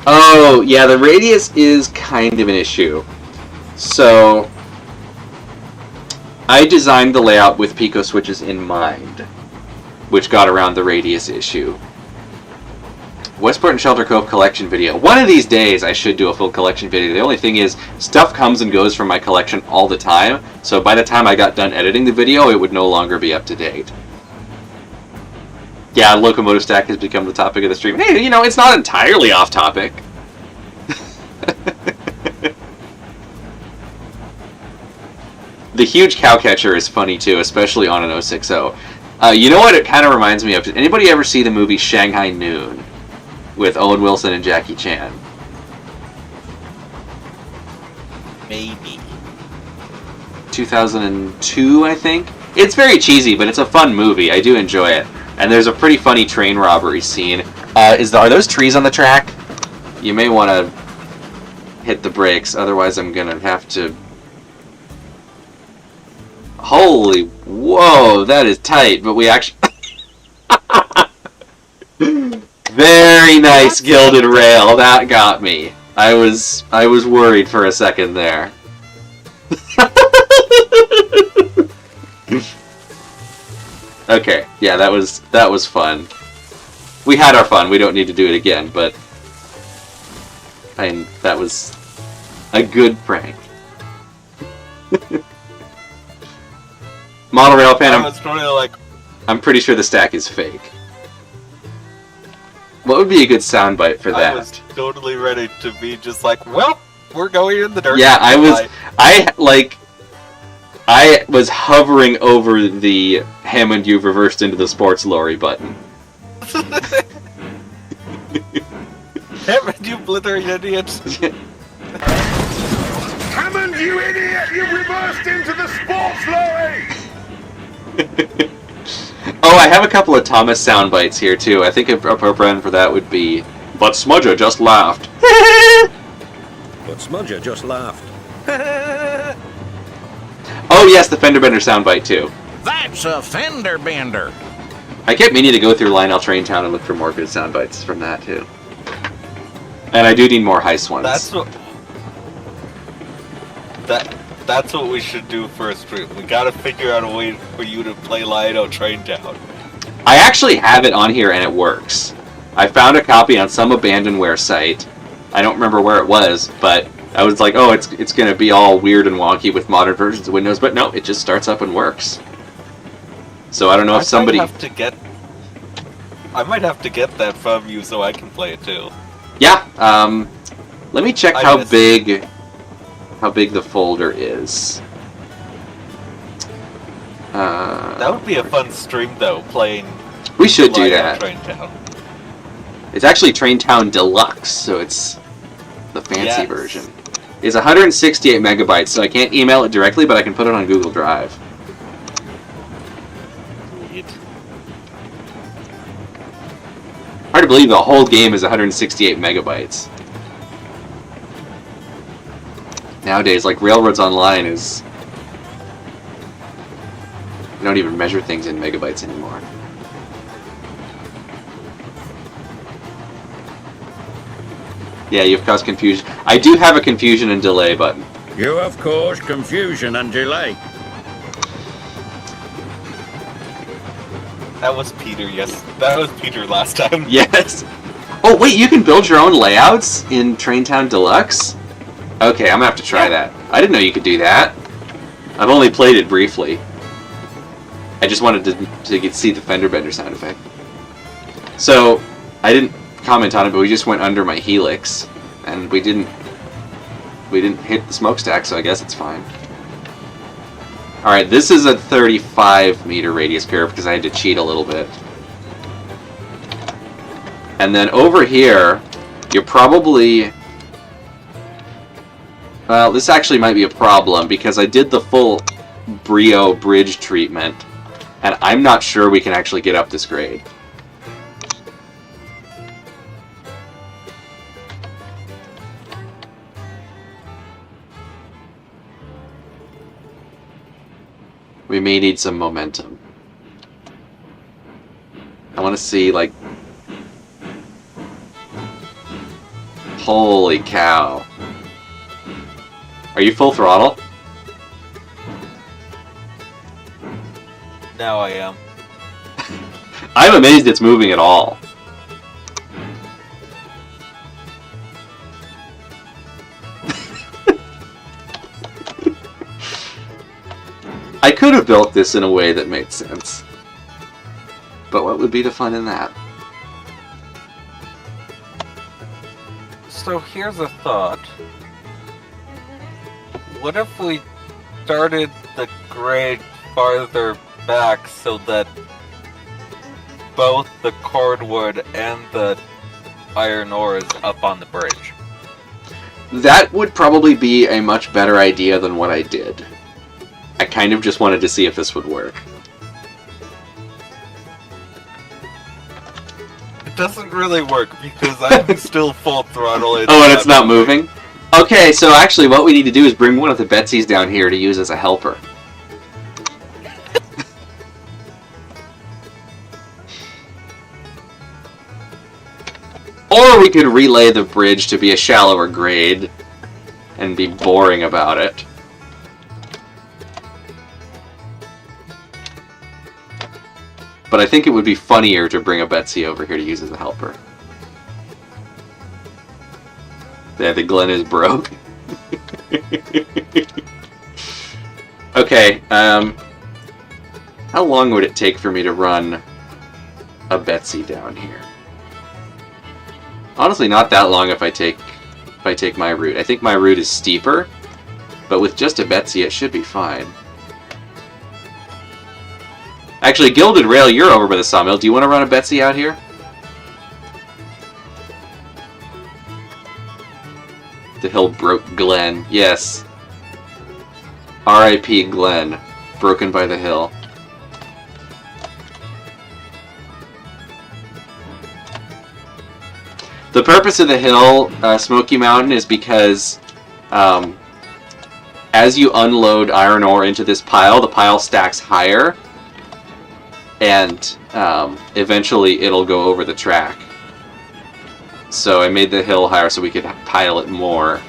Oh, yeah, the radius is kind of an issue. So, I designed the layout with Pico switches in mind, which got around the radius issue. Westport and Shelter Cove collection video. One of these days I should do a full collection video. The only thing is, stuff comes and goes from my collection all the time, so by the time I got done editing the video, it would no longer be up to date. Yeah, Locomotive Stack has become the topic of the stream. Hey, you know, it's not entirely off topic. The huge cowcatcher is funny too, especially on an 060. You know what it kind of reminds me of? Did anybody ever see the movie Shanghai Noon with Owen Wilson and Jackie Chan? Maybe. 2002, I think. It's very cheesy, but it's a fun movie. I do enjoy it. And there's a pretty funny train robbery scene. Are those trees on the track? You may want to hit the brakes, otherwise I'm gonna have to... Holy, whoa, that is tight, but we actually... Very nice gilded rail, that got me. I was worried for a second there. Okay, yeah, that was fun. We had our fun, we don't need to do it again, but that was a good prank. Model rail pan, I was totally like, I'm pretty sure the stack is fake. What would be a good soundbite for that? I was totally ready to be just like, well, we're going in the dirt. Yeah, I was hovering over the Hammond you've reversed into the sports lorry button. Hammond, you blithering idiot. Hammond, you idiot! You reversed into the sports lorry! Oh, I have a couple of Thomas sound bites here too. I think a brand for that would be, but Smudger just laughed. But Smudger just laughed. Oh yes, the fender bender sound bite too. That's a fender bender. I kept meaning to go through Lionel Train Town and look for more good sound bites from that too. And I do need more heist ones. That's what we should do for a stream. We gotta figure out a way for you to play Lionel Train Town. I actually have it on here and it works. I found a copy on some abandonware site. I don't remember where it was, but I was like, oh, it's gonna be all weird and wonky with modern versions of Windows, but no, it just starts up and works. So I don't know if somebody... I might have to get that from you so I can play it too. Yeah, let me check how big the folder is. That would be a fun stream though, playing... We should do Lionel that. Train Town. It's actually Train Town Deluxe, so it's the fancy Yes. version. It's 168 megabytes, so I can't email it directly, but I can put it on Google Drive. Sweet. Hard to believe the whole game is 168 megabytes. Nowadays, like, Railroads Online is... You don't even measure things in megabytes anymore. Yeah, you've caused confusion. I do have a confusion and delay button. You have caused confusion and delay. That was Peter, yes. That was Peter last time. Yes. Oh, wait, you can build your own layouts in Train Town Deluxe? Okay, I'm gonna have to try that. I didn't know you could do that. I've only played it briefly. I just wanted to see the fender bender sound effect. So, I didn't comment on it, but we just went under my helix, and we didn't hit the smokestack, so I guess it's fine. Alright, this is a 35 meter radius curve because I had to cheat a little bit. And then over here, you're probably... Well, this actually might be a problem because I did the full Brio bridge treatment, and I'm not sure we can actually get up this grade. We may need some momentum. I want to see, like... Holy cow. Are you full throttle? Now I am. I'm amazed it's moving at all. I could have built this in a way that made sense. But what would be the fun in that? So here's a thought. What if we started the grade farther back so that both the cordwood and the iron ore is up on the bridge? That would probably be a much better idea than what I did. I kind of just wanted to see if this would work. doesn't really work because I'm still full throttle. Oh, and it's not moving? Okay, so actually what we need to do is bring one of the Betsies down here to use as a helper. Or we could relay the bridge to be a shallower grade and be boring about it. But I think it would be funnier to bring a Betsy over here to use as a helper. Yeah, the Glen is broke. Okay, how long would it take for me to run a Betsy down here? Honestly, not that long if I take my route. I think my route is steeper, but with just a Betsy, it should be fine. Actually, Gilded Rail, you're over by the sawmill. Do you want to run a Betsy out here? The hill broke Glen. Yes. R.I.P. Glen. Broken by the hill. The purpose of the hill, Smoky Mountain, is because as you unload iron ore into this pile, the pile stacks higher, and eventually it'll go over the track. So I made the hill higher so we could pile it more.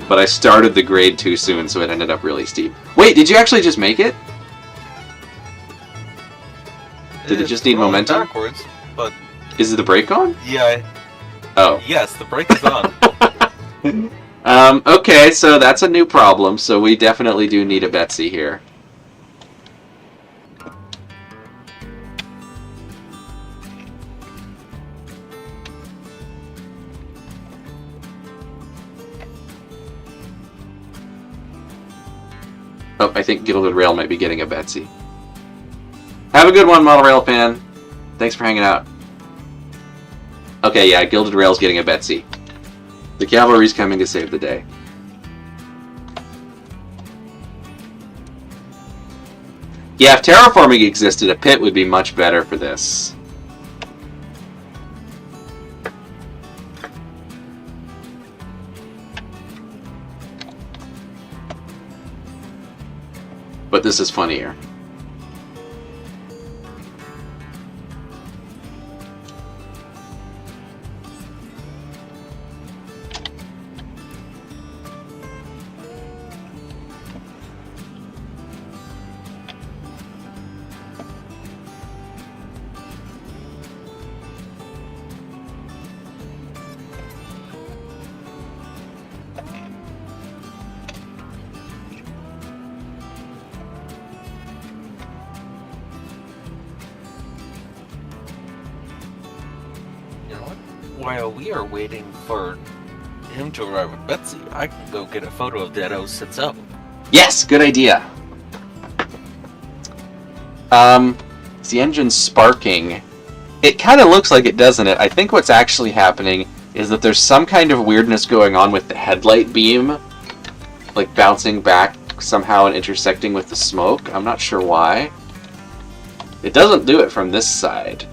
But I started the grade too soon, so it ended up really steep. Wait, did you actually just make it? Did it just need momentum? Backwards, but Is the brake on? yeah. Oh. Yes, the brake is on. Okay, so that's a new problem, so we definitely do need a Betsy here. Oh, I think Gilded Rail might be getting a Betsy. Have a good one, Model Rail fan. Thanks for hanging out. Okay, yeah, Gilded Rail's getting a Betsy. The cavalry's coming to save the day. Yeah, if terraforming existed, a pit would be much better for this. But this is funnier. While we are waiting for him to arrive with Betsy, I can go get a photo of Deado sits up. Yes, good idea. Is the engine sparking? It kind of looks like it, doesn't it? I think what's actually happening is that there's some kind of weirdness going on with the headlight beam, like bouncing back somehow and intersecting with the smoke. I'm not sure why. It doesn't do it from this side.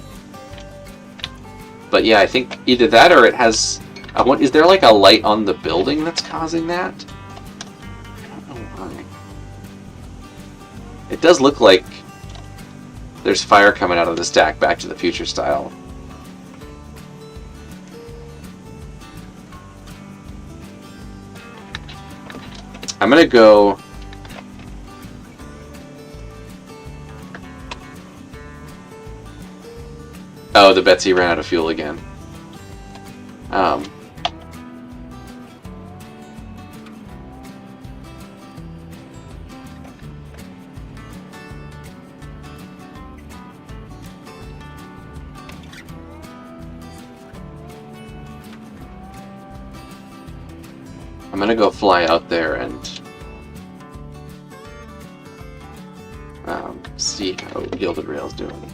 But yeah, I think either that or it has... is there like a light on the building that's causing that? I don't know why. It does look like there's fire coming out of the stack, Back to the Future style. I'm gonna go... Oh, the Betsy ran out of fuel again. I'm gonna go fly out there and see how Gilded Rail's doing.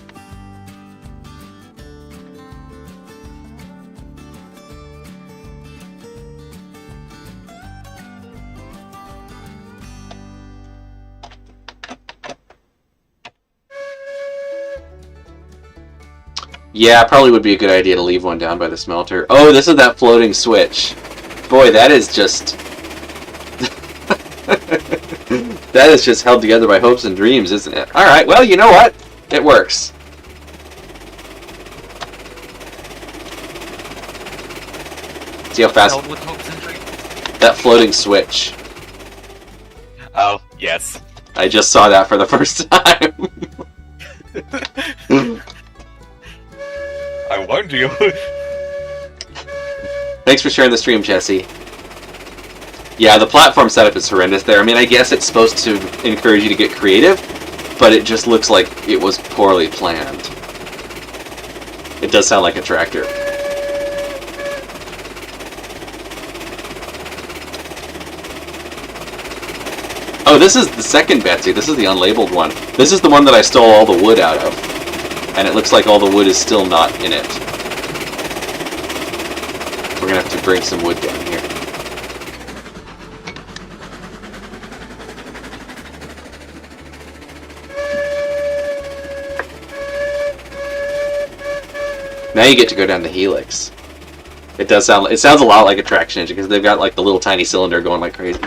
Yeah, probably would be a good idea to leave one down by the smelter. Oh, this is that floating switch. Boy, that is just... that is just held together by hopes and dreams, isn't it? Alright, well, you know what? It works. See how fast... Filled with hopes and dreams. That floating switch. Oh, yes. I just saw that for the first time. I warned you. Thanks for sharing the stream, Jesse. Yeah, the platform setup is horrendous there. I mean, I guess it's supposed to encourage you to get creative, but it just looks like it was poorly planned. It does sound like a tractor. Oh, this is the second Betsy. This is the unlabeled one. This is the one that I stole all the wood out of. And it looks like all the wood is still not in it. We're gonna have to bring some wood down here. Now you get to go down the helix. It does sound. It sounds a lot like a traction engine because they've got like the little tiny cylinder going like crazy.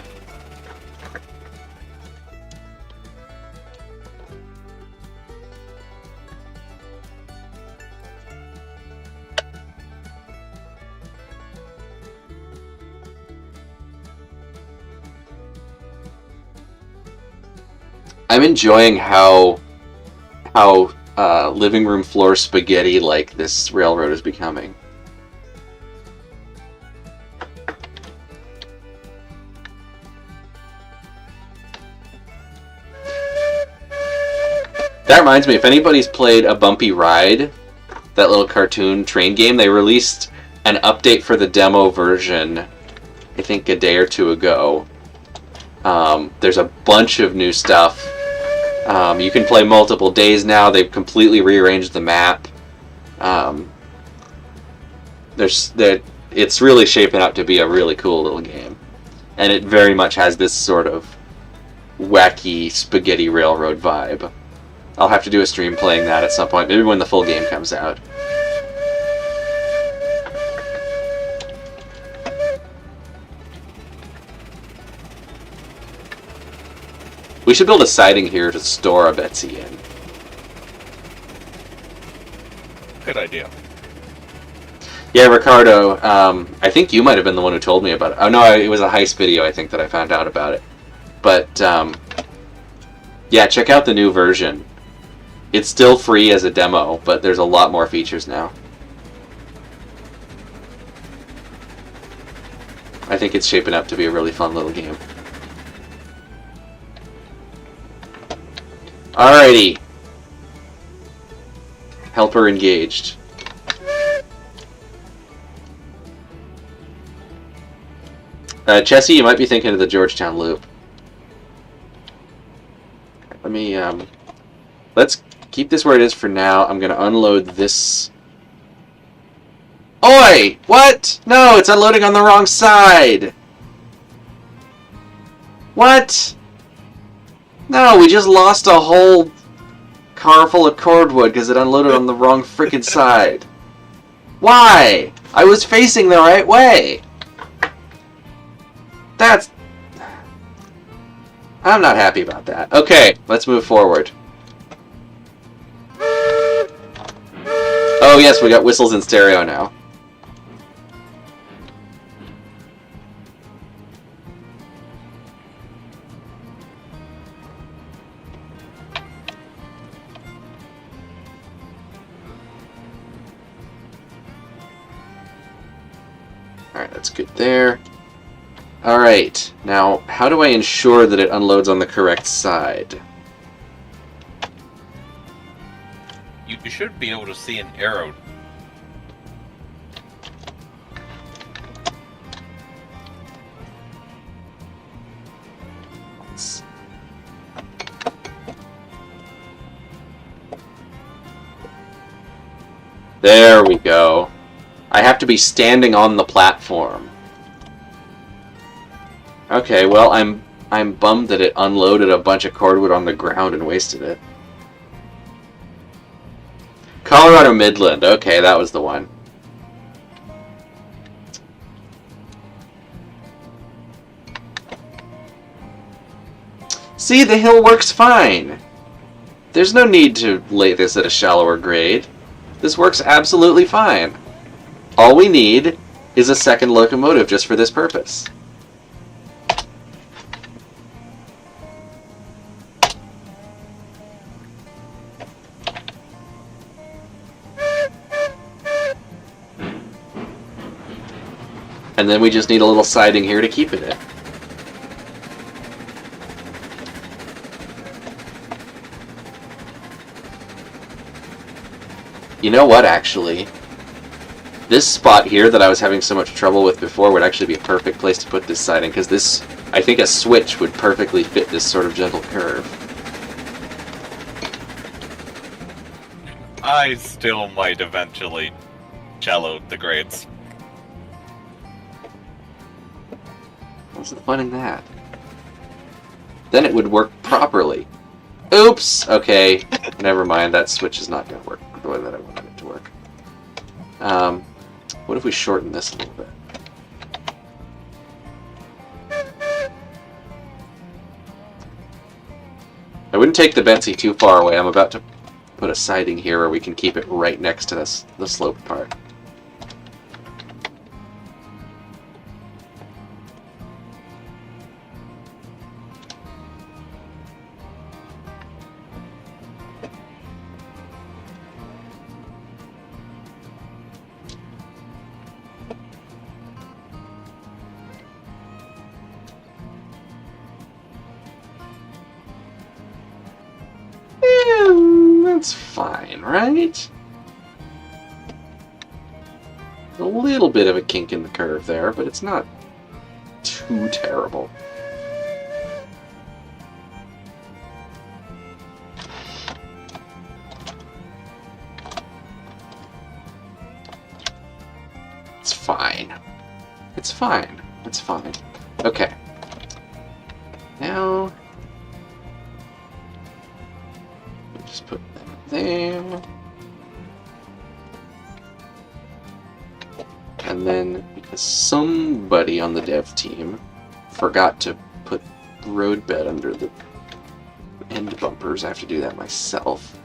I'm enjoying how living room floor spaghetti like this railroad is becoming. That reminds me, if anybody's played A Bumpy Ride, that little cartoon train game, they released an update for the demo version, I think a day or two ago. There's a bunch of new stuff. You can play multiple days now. They've completely rearranged the map. It's really shaping up to be a really cool little game. And it very much has this sort of wacky spaghetti railroad vibe. I'll have to do a stream playing that at some point, maybe when the full game comes out. We should build a siding here to store a Betsy in. Good idea. Yeah, Ricardo, I think you might have been the one who told me about it. Oh no, it was a heist video, I think, that I found out about it. But, yeah, check out the new version. It's still free as a demo, but there's a lot more features now. I think it's shaping up to be a really fun little game. Alrighty. Helper engaged. Chessie, you might be thinking of the Georgetown Loop. Let me, let's keep this where it is for now. I'm gonna unload this. Oi! What? No, it's unloading on the wrong side! What? No, we just lost a whole car full of cordwood because it unloaded on the wrong frickin' side. Why? I was facing the right way. That's... I'm not happy about that. Okay, let's move forward. Oh yes, we got whistles in stereo now. Alright, that's good there. Alright, now, how do I ensure that it unloads on the correct side? You should be able to see an arrow. There we go. I have to be standing on the platform. Okay, well, I'm bummed that it unloaded a bunch of cordwood on the ground and wasted it. Colorado Midland. Okay, that was the one. See, the hill works fine. There's no need to lay this at a shallower grade. This works absolutely fine. All we need is a second locomotive just for this purpose. And then we just need a little siding here to keep it in. You know what, actually? This spot here that I was having so much trouble with before would actually be a perfect place to put this siding, because this, I think a switch would perfectly fit this sort of gentle curve. I still might eventually shallow the grades. What's the fun in that? Then it would work properly. Oops! Okay, never mind. That switch is not going to work the way that I wanted it to work. What if we shorten this a little bit? I wouldn't take the Betsy too far away. I'm about to put a siding here where we can keep it right next to this, the sloped part. That's fine, right? A little bit of a kink in the curve there, but it's not too terrible. It's fine. It's fine. It's fine. Okay. Now... just put that there. And then, because somebody on the dev team forgot to put road bed under the end bumpers, I have to do that myself.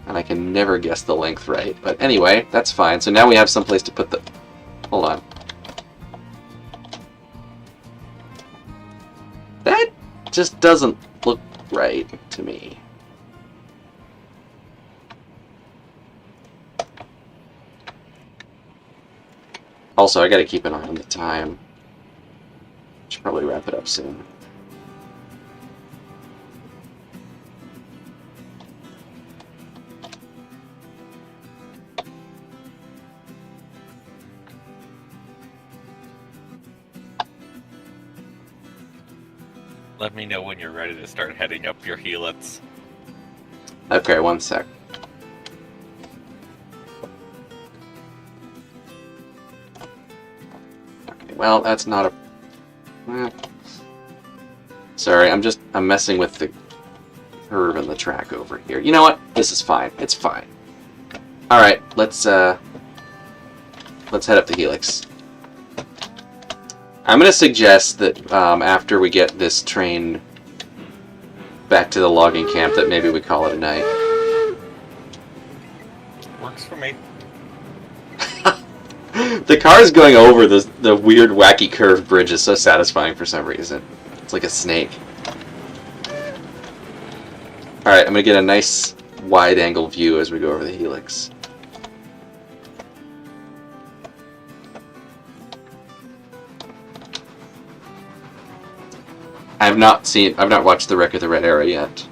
And I can never guess the length right. But anyway, that's fine. So now we have some place to put the... hold on. That just doesn't look right to me. Also, I gotta keep an eye on the time. Should probably wrap it up soon. Let me know when you're ready to start heading up your helix. Okay, one sec. Okay, well, that's not a... well, sorry, I'm messing with the curve in the track over here. You know what? This is fine. It's fine. Alright, let's head up the helix. I'm going to suggest that after we get this train back to the logging camp, that maybe we call it a night. Works for me. The car's going over the weird, wacky curved bridge is so satisfying for some reason. It's like a snake. Alright, I'm going to get a nice wide-angle view as we go over the helix. I've not watched the Wreck of the Red Arrow yet.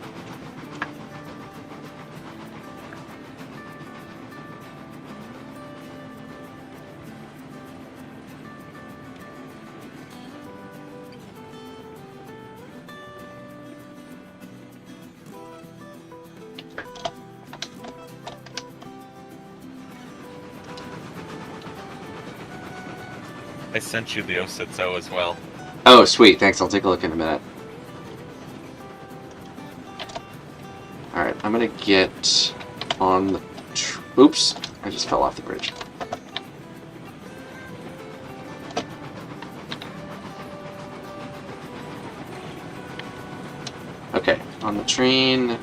I sent you the Ositso as well. Oh, sweet. Thanks. I'll take a look in a minute. Alright, I'm gonna get on the... Oops, I just fell off the bridge. Okay, on the train...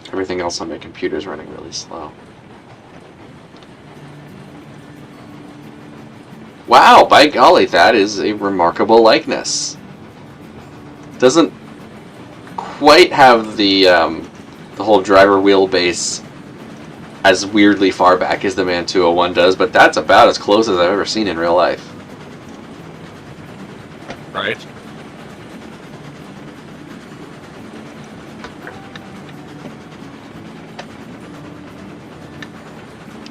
Everything else on my computer is running really slow. Wow, by golly, that is a remarkable likeness. Doesn't quite have the whole driver wheelbase as weirdly far back as the Man 201 does, but that's about as close as I've ever seen in real life. Right?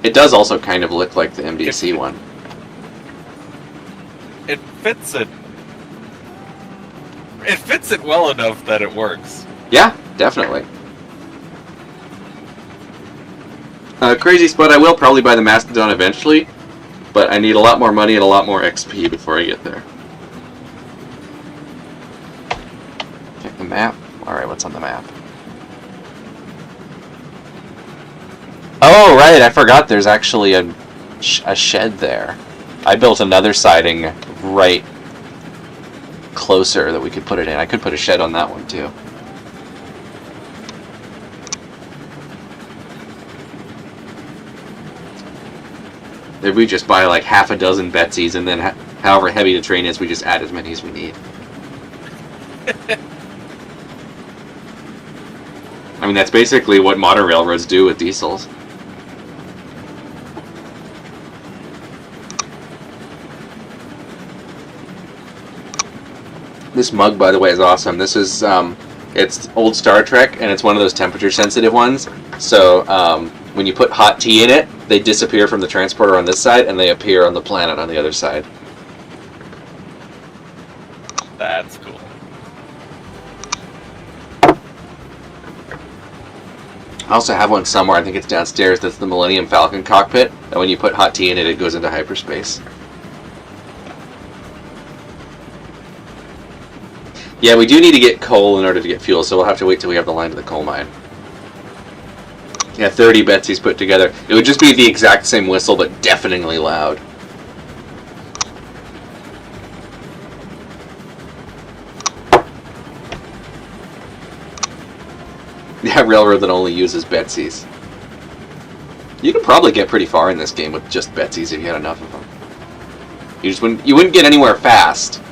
It does also kind of look like the MDC one. It fits it. It fits it well enough that it works. Yeah, definitely. Crazy Spud, I will probably buy the Mastodon eventually, but I need a lot more money and a lot more XP before I get there. Check the map. Alright, what's on the map? Oh, right, I forgot there's actually a shed there. I built another siding right closer that we could put it in. I could put a shed on that one, too. If we just buy like half a dozen Betsies, and then however heavy the train is, we just add as many as we need. I mean, that's basically what modern railroads do with diesels. This mug, by the way, is awesome. This is, it's old Star Trek, and it's one of those temperature-sensitive ones. So, when you put hot tea in it, they disappear from the transporter on this side, and they appear on the planet on the other side. That's cool. I also have one somewhere, I think it's downstairs, that's the Millennium Falcon cockpit, and when you put hot tea in it, it goes into hyperspace. Yeah, we do need to get coal in order to get fuel, so we'll have to wait till we have the line to the coal mine. Yeah, 30 Betsies put together. It would just be the exact same whistle, but deafeningly loud. Yeah, railroad that only uses Betsies. You could probably get pretty far in this game with just Betsies if you had enough of them. You wouldn't get anywhere fast,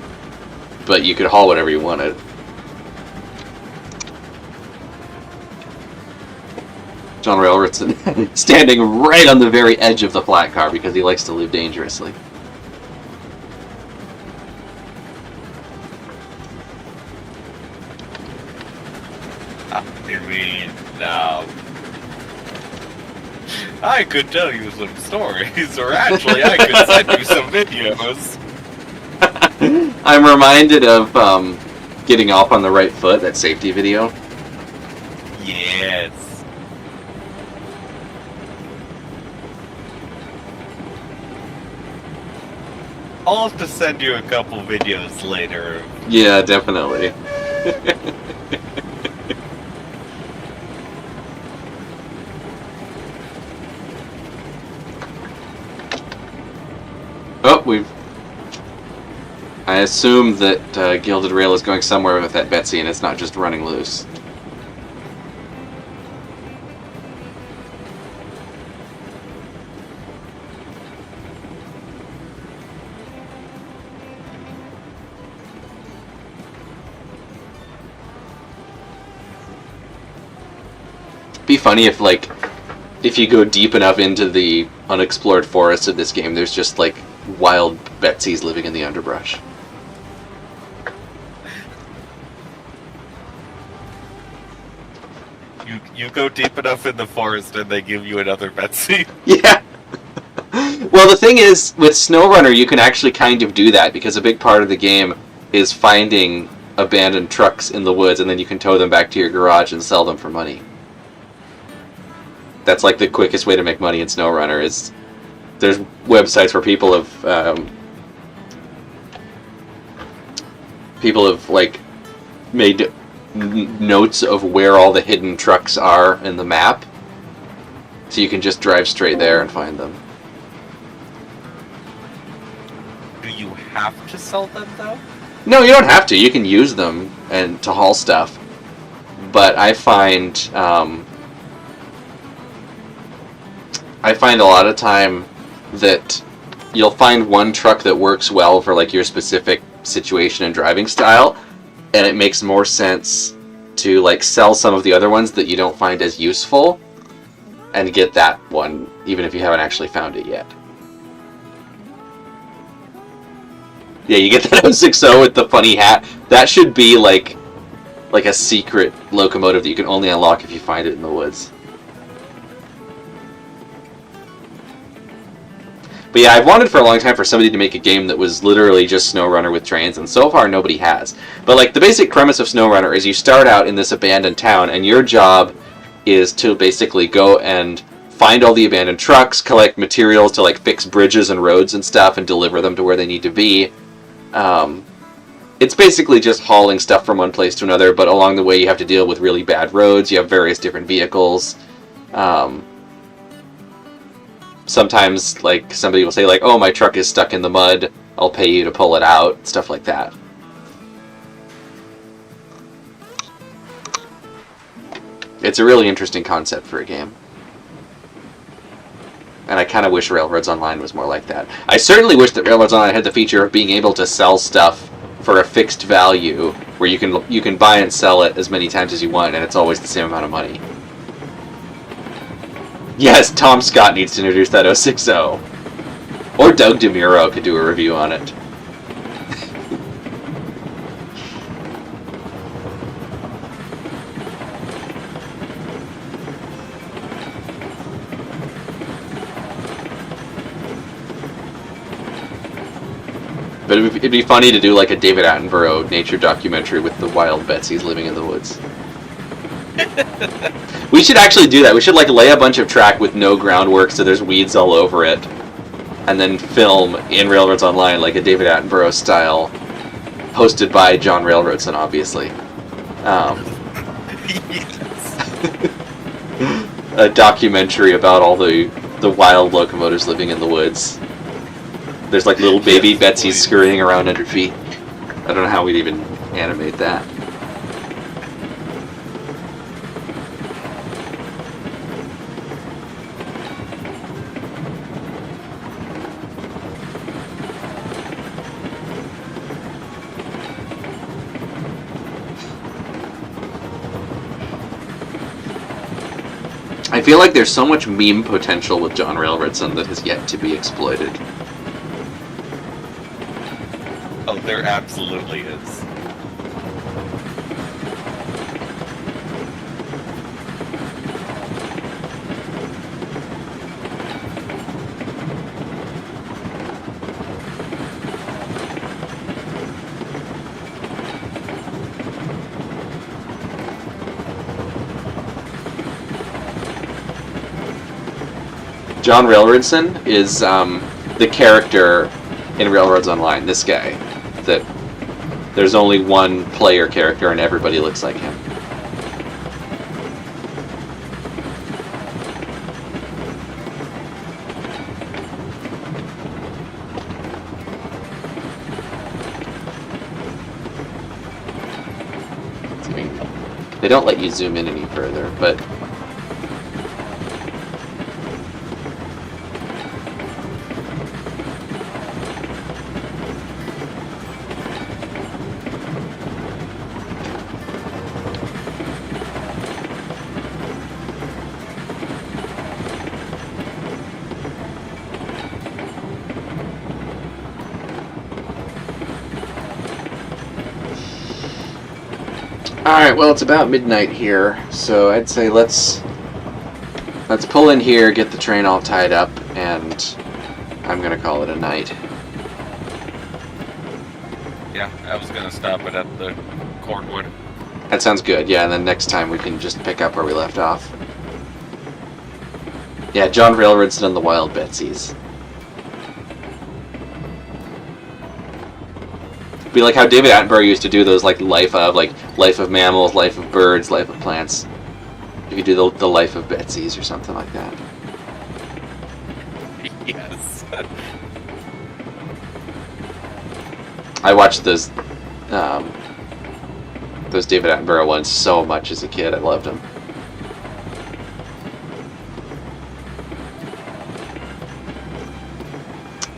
but you could haul whatever you wanted. John Railroadson standing right on the very edge of the flat car because he likes to live dangerously. I mean, I could tell you some stories, or actually, I could send you some videos. I'm reminded of Getting Off on the Right Foot, that safety video. Yes. I'll have to send you a couple videos later. Yeah, definitely. Oh, I assume that Gilded Rail is going somewhere with that Betsy, and it's not just running loose. Be funny if, like, if you go deep enough into the unexplored forest of this game, there's just, like, wild Betsies living in the underbrush. You go deep enough in the forest and they give you another Betsy. Yeah. Well, the thing is, with SnowRunner, you can actually kind of do that, because a big part of the game is finding abandoned trucks in the woods, and then you can tow them back to your garage and sell them for money. That's like the quickest way to make money in SnowRunner. Is there's websites where people have like made notes of where all the hidden trucks are in the map, so you can just drive straight there and find them. Do you have to sell them though? No, you don't have to. You can use them and to haul stuff. But I find a lot of time that you'll find one truck that works well for like your specific situation and driving style, and it makes more sense to like sell some of the other ones that you don't find as useful and get that one even if you haven't actually found it yet. Yeah, you get that 060 with the funny hat. That should be like a secret locomotive that you can only unlock if you find it in the woods. But yeah, I've wanted for a long time for somebody to make a game that was literally just SnowRunner with trains, and so far nobody has. But like the basic premise of SnowRunner is you start out in this abandoned town, and your job is to basically go and find all the abandoned trucks, collect materials to like fix bridges and roads and stuff, and deliver them to where they need to be. It's basically just hauling stuff from one place to another, but along the way you have to deal with really bad roads, you have various different vehicles. Sometimes, like, somebody will say, like, oh, my truck is stuck in the mud, I'll pay you to pull it out, stuff like that. It's a really interesting concept for a game. And I kind of wish Railroads Online was more like that. I certainly wish that Railroads Online had the feature of being able to sell stuff for a fixed value, where you can buy and sell it as many times as you want, and it's always the same amount of money. Yes, Tom Scott needs to introduce that 060. Or Doug DeMuro could do a review on it. But it'd be funny to do like a David Attenborough nature documentary with the wild Betsies living in the woods. We should actually do that. We should like lay a bunch of track with no groundwork so there's weeds all over it, and then film in Railroads Online like a David Attenborough style, hosted by John Railroadson, obviously. A documentary about all the wild locomotives living in the woods. There's like little baby Betsies scurrying around under feet. I don't know how we'd even animate that. I feel like there's so much meme potential with John Railroadson that has yet to be exploited. Oh, there absolutely is. John Railroadson is the character in Railroads Online, this guy. That there's only one player character and everybody looks like him. They don't let you zoom in any further, but alright, well, it's about midnight here, so I'd say let's pull in here, get the train all tied up, and I'm gonna call it a night. Yeah, I was gonna stop it at the Cordwood. That sounds good. Yeah, and then next time we can just pick up where we left off. Yeah, John Railroad's done the Wild Betsies. Be like how David Attenborough used to do those, like, life of mammals, life of birds, life of plants. You could do the life of Betsies or something like that. Yes. I watched those David Attenborough ones so much as a kid. I loved them.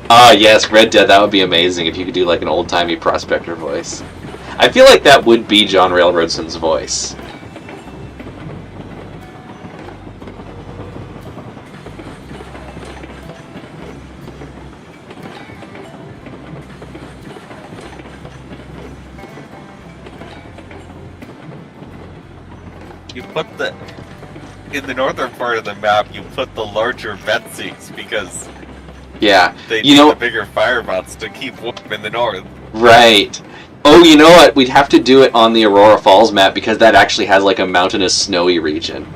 Ah, yes, Red Dead. That would be amazing if you could do like an old-timey prospector voice. I feel like that would be John Railroadson's voice. You put in the northern part of the map, you put the larger Betsies because Yeah. they You need know, the bigger firebots to keep warm in the north. right. Oh, you know what? We'd have to do it on the Aurora Falls map because that actually has like a mountainous, snowy region.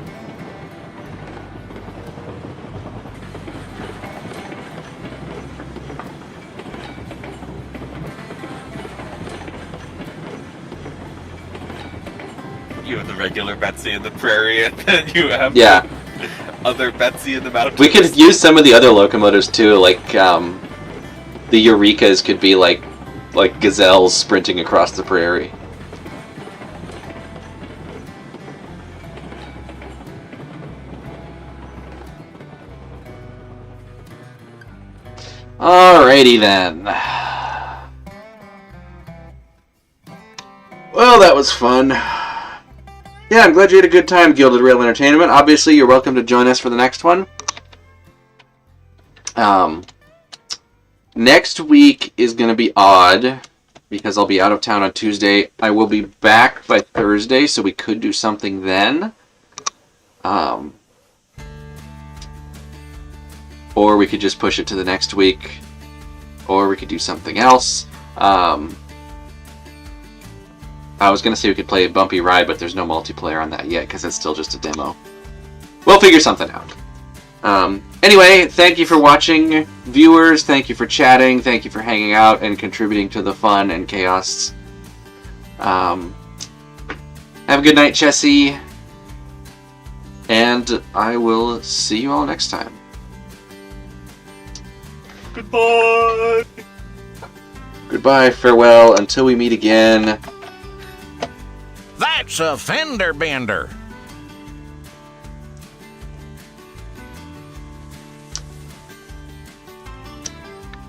You have the regular Betsy in the prairie, and then you have Yeah. the other Betsy in the mountains. We could use some of the other locomotives too, like the Eurekas could be like gazelles sprinting across the prairie. Alrighty then. Well, that was fun. Yeah, I'm glad you had a good time, Gilded Rail Entertainment. Obviously, you're welcome to join us for the next one. Next week is going to be odd, because I'll be out of town on Tuesday. I will be back by Thursday, so we could do something then. Or we could just push it to the next week. Or we could do something else. I was going to say we could play a Bumpy Ride, but there's no multiplayer on that yet because it's still just a demo. We'll figure something out. Anyway, thank you for watching, viewers. Thank you for chatting. Thank you for hanging out and contributing to the fun and chaos. Have a good night, Chessie. And I will see you all next time. Goodbye! Goodbye, farewell, until we meet again. That's a fender bender.